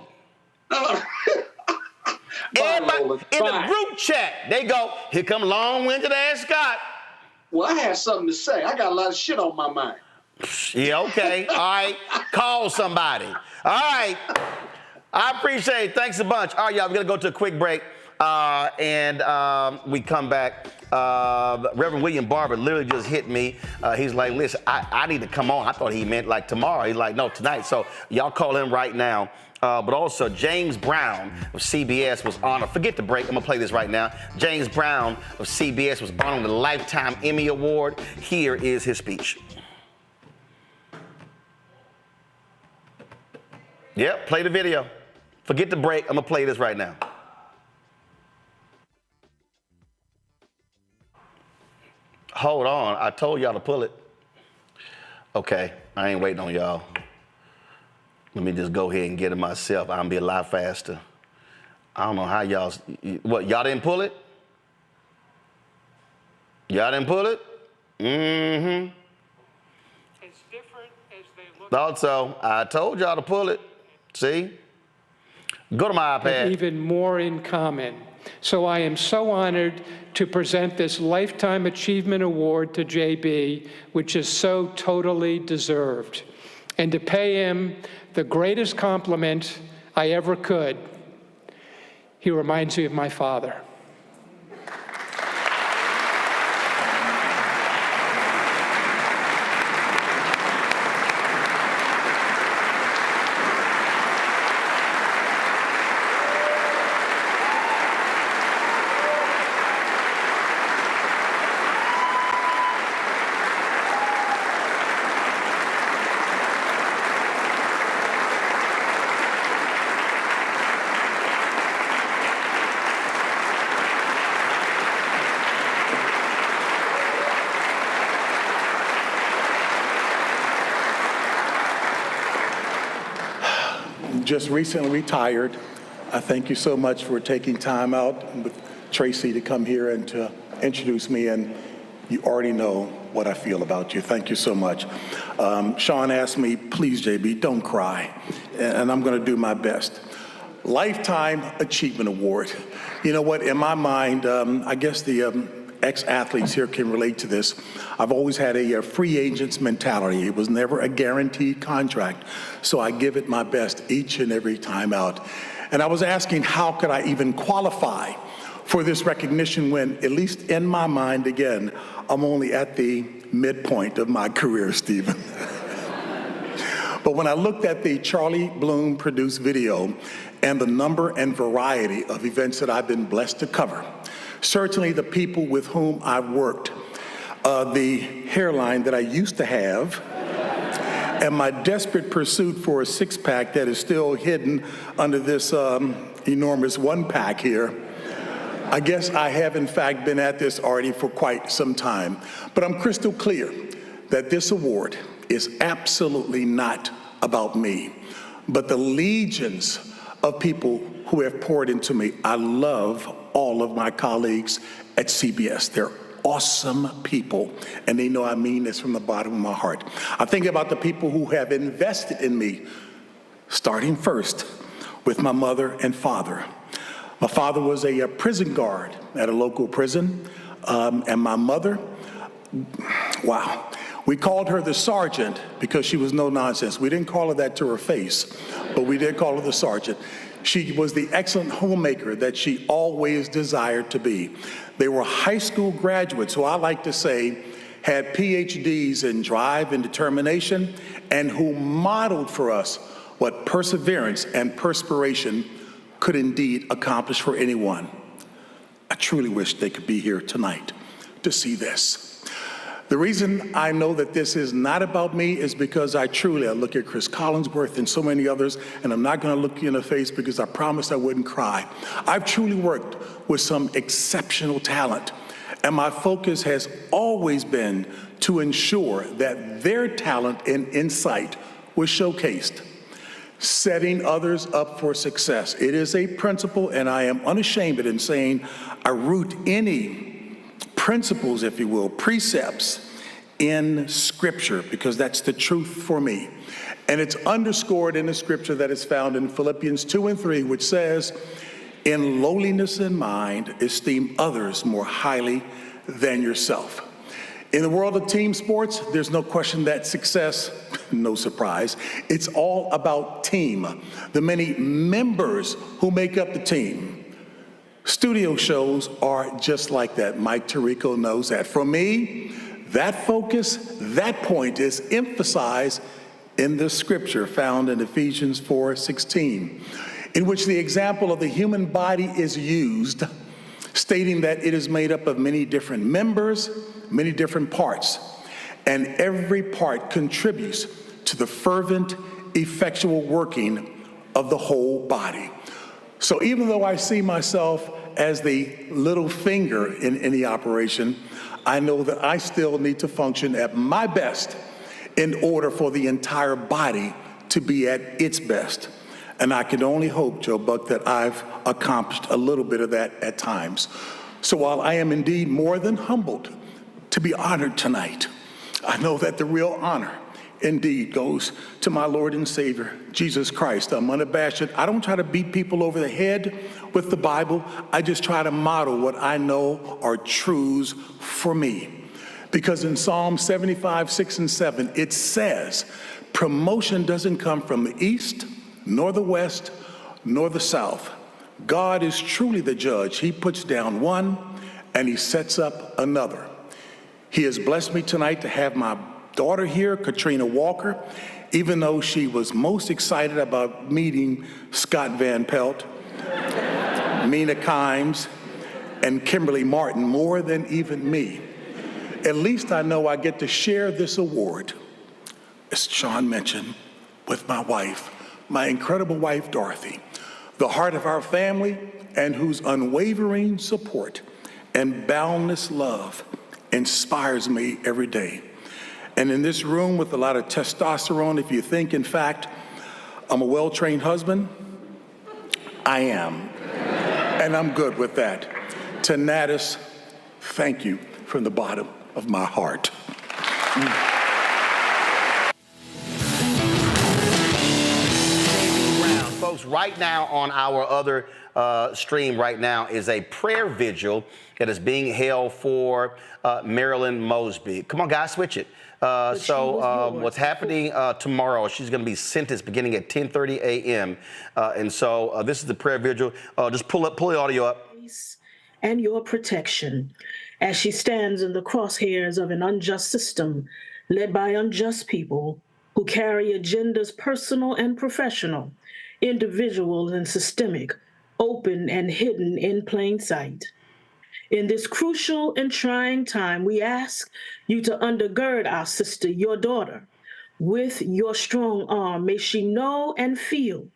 Everybody in the group chat, they go, here come long-winded ass Scott. Well, I had something to say. I got a lot of shit on my mind. Yeah, okay. All right. Call somebody. All right. I appreciate it. Thanks a bunch. All right, y'all, we're going to go to a quick break. And we come back. Reverend William Barber literally just hit me. He's like, listen, I need to come on. I thought he meant like tomorrow. He's like, no, tonight. So y'all call him right now. But also, James Brown of CBS was honored. Forget the break. I'm going to play this right now. James Brown of CBS was honored with a Lifetime Emmy Award. Here is his speech. Yep, play the video. Forget the break. I'm going to play this right now. Hold on. I told y'all to pull it. Okay, I ain't waiting on y'all. Let me just go ahead and get it myself. I'll be a lot faster. I don't know how y'all, y'all didn't pull it? Y'all didn't pull it? Mm-hmm. Thought so. I told y'all to pull it. See? Go to my iPad. Even more in common. So I am so honored to present this Lifetime Achievement Award to JB, which is so totally deserved, and to pay him the greatest compliment I ever could. He reminds me of my father. Just recently retired. I thank you so much for taking time out with Tracy to come here and to introduce me, and you already know what I feel about you. Thank you so much. Sean asked me, please, JB, don't cry, and I'm going to do my best. Lifetime Achievement Award. You know what, in my mind, I guess the ex-athletes here can relate to this. I've always had a free agent's mentality. It was never a guaranteed contract, so I give it my best each and every time out. And I was asking, how could I even qualify for this recognition when, at least in my mind, again, I'm only at the midpoint of my career, Stephen. But when I looked at the Charlie Bloom produced video and the number and variety of events that I've been blessed to cover, certainly the people with whom I've worked, the hairline that I used to have, and my desperate pursuit for a six-pack that is still hidden under this enormous one-pack here, I guess I have in fact been at this already for quite some time. But I'm crystal clear that this award is absolutely not about me, but the legions of people who have poured into me. I love all of my colleagues at CBS. They're awesome people, and they know I mean this from the bottom of my heart. I think about the people who have invested in me, starting first with my mother and father. My father was a prison guard at a local prison, and my mother, wow, we called her the sergeant because she was no nonsense. We didn't call her that to her face, but we did call her the sergeant. She was the excellent homemaker that she always desired to be. They were high school graduates who I like to say had PhDs in drive and determination, and who modeled for us what perseverance and perspiration could indeed accomplish for anyone. I truly wish they could be here tonight to see this. The reason I know that this is not about me is because I look at Chris Collinsworth and so many others, and I'm not going to look you in the face because I promised I wouldn't cry. I've truly worked with some exceptional talent, and my focus has always been to ensure that their talent and insight was showcased, setting others up for success. It is a principle, and I am unashamed in saying I root any principles, if you will, precepts in Scripture, because that's the truth for me. And it's underscored in the Scripture that is found in Philippians 2 and 3, which says, in lowliness in mind, esteem others more highly than yourself. In the world of team sports, there's no question that success, no surprise, it's all about team, the many members who make up the team. Studio shows are just like that. Mike Tirico knows that. For me, that focus, that point is emphasized in the scripture found in Ephesians 4:16, in which the example of the human body is used, stating that it is made up of many different members, many different parts, and every part contributes to the fervent, effectual working of the whole body. So even though I see myself as the little finger in any operation, I know that I still need to function at my best in order for the entire body to be at its best. And I can only hope, Joe Buck, that I've accomplished a little bit of that at times. So while I am indeed more than humbled to be honored tonight, I know that the real honor indeed goes to my Lord and Savior, Jesus Christ. I'm unabashed. I don't try to beat people over the head with the Bible. I just try to model what I know are truths for me. Because in Psalm 75, 6 and 7, it says, promotion doesn't come from the east, nor the west, nor the south. God is truly the judge. He puts down one and he sets up another. He has blessed me tonight to have my daughter here, Katrina Walker, even though she was most excited about meeting Scott Van Pelt, Mina Kimes, and Kimberly Martin more than even me. At least I know I get to share this award, as Sean mentioned, with my wife, my incredible wife, Dorothy, the heart of our family and whose unwavering support and boundless love inspires me every day. And in this room with a lot of testosterone, if you think, in fact, I'm a well-trained husband, I am. And I'm good with that. To Natus, thank you from the bottom of my heart. Folks, right now on our other stream right now is a prayer vigil that is being held for Marilyn Mosby. Come on, guys, switch it. What's happening tomorrow, she's going to be sentenced beginning at 10:30 a.m. And so this is the prayer vigil. Just pull the audio up. And your protection as she stands in the crosshairs of an unjust system led by unjust people who carry agendas personal and professional, individual and systemic, open and hidden in plain sight. In this crucial and trying time, we ask you to undergird our sister, your daughter, with your strong arm. May she know and feel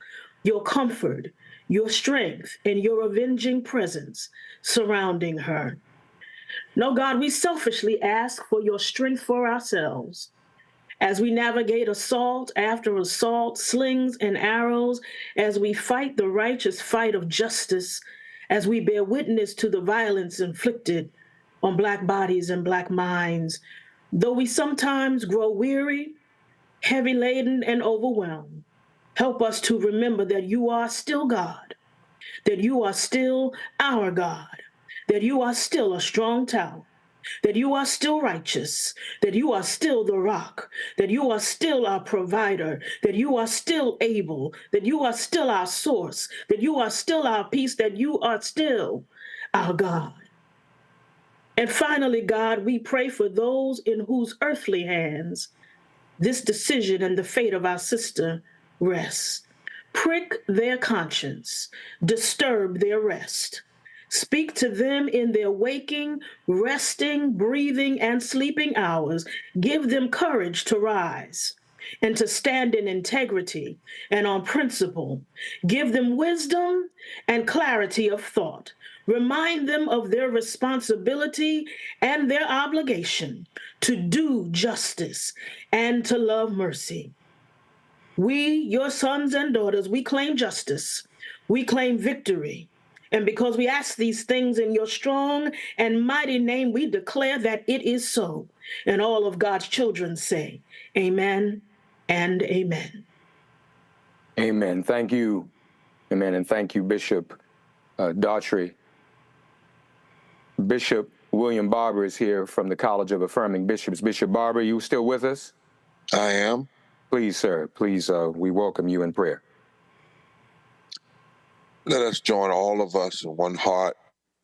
your comfort, your strength, and your avenging presence surrounding her. No, God, we selfishly ask for your strength for ourselves as we navigate assault after assault, slings and arrows, as we fight the righteous fight of justice, as we bear witness to the violence inflicted on Black bodies and Black minds. Though we sometimes grow weary, heavy-laden, and overwhelmed, help us to remember that you are still God, that you are still our God, that you are still a strong tower, that you are still righteous, that you are still the rock, that you are still our provider, that you are still able, that you are still our source, that you are still our peace, that you are still our God. And finally, God, we pray for those in whose earthly hands this decision and the fate of our sister rests. Prick their conscience, disturb their rest. Speak to them in their waking, resting, breathing, and sleeping hours. Give them courage to rise and to stand in integrity and on principle. Give them wisdom and clarity of thought. Remind them of their responsibility and their obligation to do justice and to love mercy. We, your sons and daughters, we claim justice. We claim victory. And because we ask these things in your strong and mighty name, we declare that it is so. And all of God's children say, amen and amen. Amen. Thank you. Amen. And thank you, Bishop Daughtry. Bishop William Barber is here from the College of Affirming Bishops. Bishop Barber, you still with us? I am. Please, sir. Please, we welcome you in prayer. Let us join all of us in one heart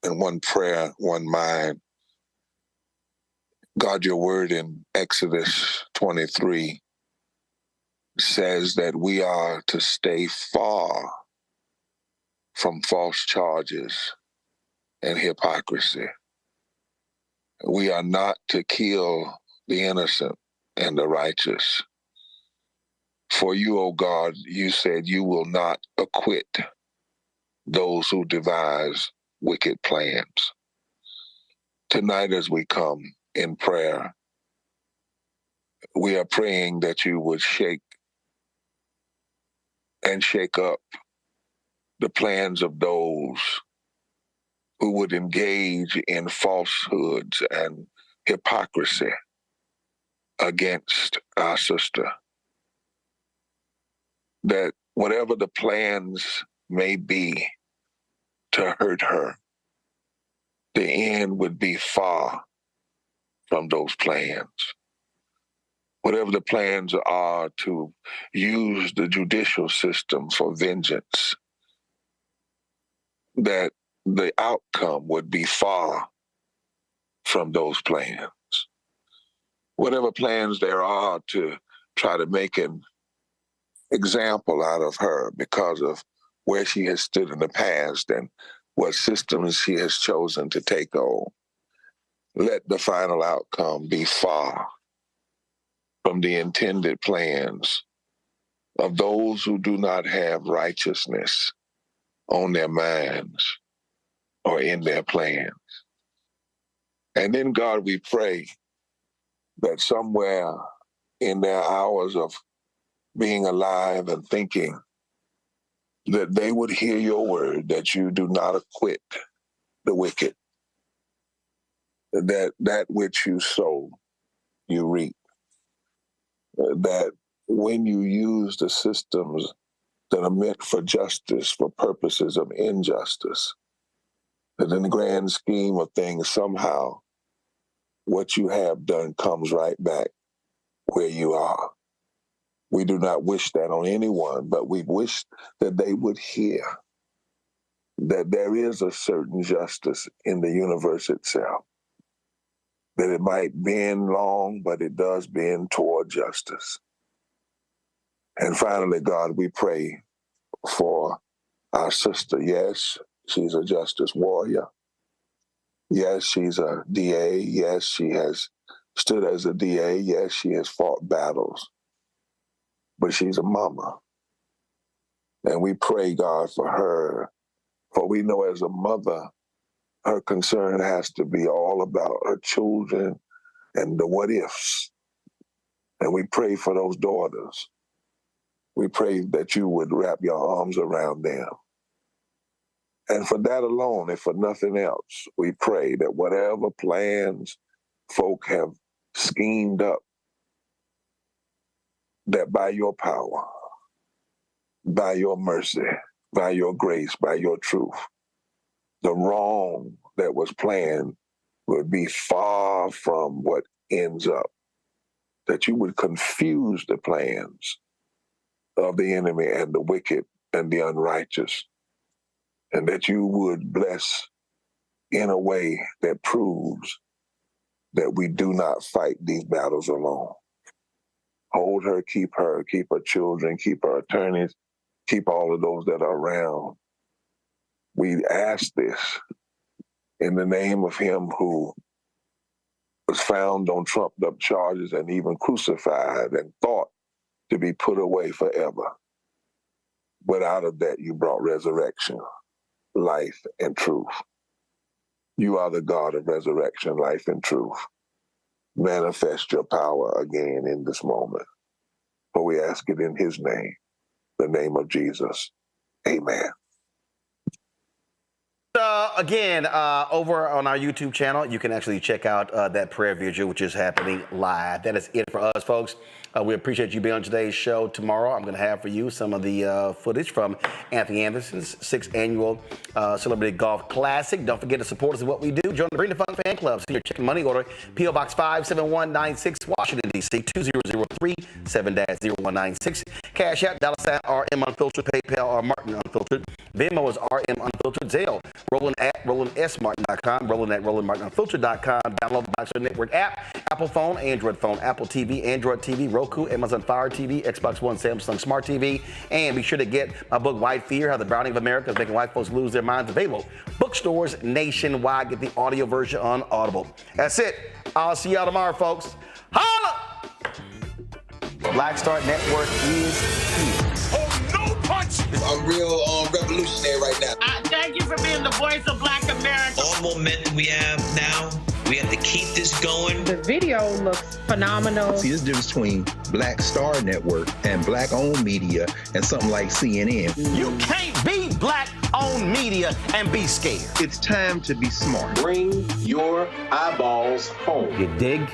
and one prayer, one mind. God, your word in Exodus 23 says that we are to stay far from false charges and hypocrisy. We are not to kill the innocent and the righteous. For you, O God, you said you will not acquit those who devise wicked plans. Tonight, as we come in prayer, we are praying that you would shake and shake up the plans of those who would engage in falsehoods and hypocrisy against our sister. That whatever the plans may be to hurt her, the end would be far from those plans. Whatever the plans are to use the judicial system for vengeance, that the outcome would be far from those plans. Whatever plans there are to try to make an example out of her because of where she has stood in the past and what systems she has chosen to take on, let the final outcome be far from the intended plans of those who do not have righteousness on their minds or in their plans. And then, God, we pray that somewhere in their hours of being alive and thinking, that they would hear your word, that you do not acquit the wicked, that which you sow, you reap, that when you use the systems that are meant for justice, for purposes of injustice, that in the grand scheme of things, somehow what you have done comes right back where you are. We do not wish that on anyone, but we wish that they would hear that there is a certain justice in the universe itself, that it might bend long, but it does bend toward justice. And finally, God, we pray for our sister. Yes, she's a justice warrior. Yes, she's a DA. Yes, she has stood as a DA. Yes, she has fought battles. But she's a mama. And we pray, God, for her. For we know as a mother, her concern has to be all about her children and the what ifs. And we pray for those daughters. We pray that you would wrap your arms around them. And for that alone, if for nothing else, we pray that whatever plans folk have schemed up, that by your power, by your mercy, by your grace, by your truth, the wrong that was planned would be far from what ends up, that you would confuse the plans of the enemy and the wicked and the unrighteous, and that you would bless in a way that proves that we do not fight these battles alone. Hold her, keep her children, keep her attorneys, keep all of those that are around. We ask this in the name of him who was found on trumped up charges and even crucified and thought to be put away forever. But out of that, you brought resurrection, life, and truth. You are the God of resurrection, life, and truth. Manifest your power again in this moment. For we ask it in his name, the name of Jesus. Amen. Again, over on our YouTube channel, you can actually check out that prayer vigil, which is happening live. That is it for us, folks. We appreciate you being on today's show. Tomorrow, I'm going to have for you some of the footage from Anthony Anderson's 6th annual Celebrity Golf Classic. Don't forget to support us in what we do. Join the Bring the Fun fan club. Send your check and money order, P.O. Box 57196, Washington, D.C. 2003 7-0196. Cash App, $RM Unfiltered, PayPal, or Martin Unfiltered. Venmo is RM Unfiltered. Zelle, Roland at RolandSMartin.com, Roland at RolandMartinUnfiltered.com. Download the Boxer Network app, Apple phone, Android phone, Apple TV, Android TV, Roku, Amazon Fire TV, Xbox One, Samsung Smart TV. And be sure to get my book, White Fear, How the Browning of America is Making White Folks Lose Their Minds, available bookstores nationwide. Get the audio version on Audible. That's it. I'll see y'all tomorrow, folks. Holla! Black Star Network is here. Oh, no punch! I'm real revolutionary right now. Thank you for being the voice of Black America. All momentum we have now, we have to keep this going. The video looks phenomenal. See, there's a difference between Black Star Network and black-owned media and something like CNN. You can't be black-owned media and be scared. It's time to be smart. Bring your eyeballs home. You dig?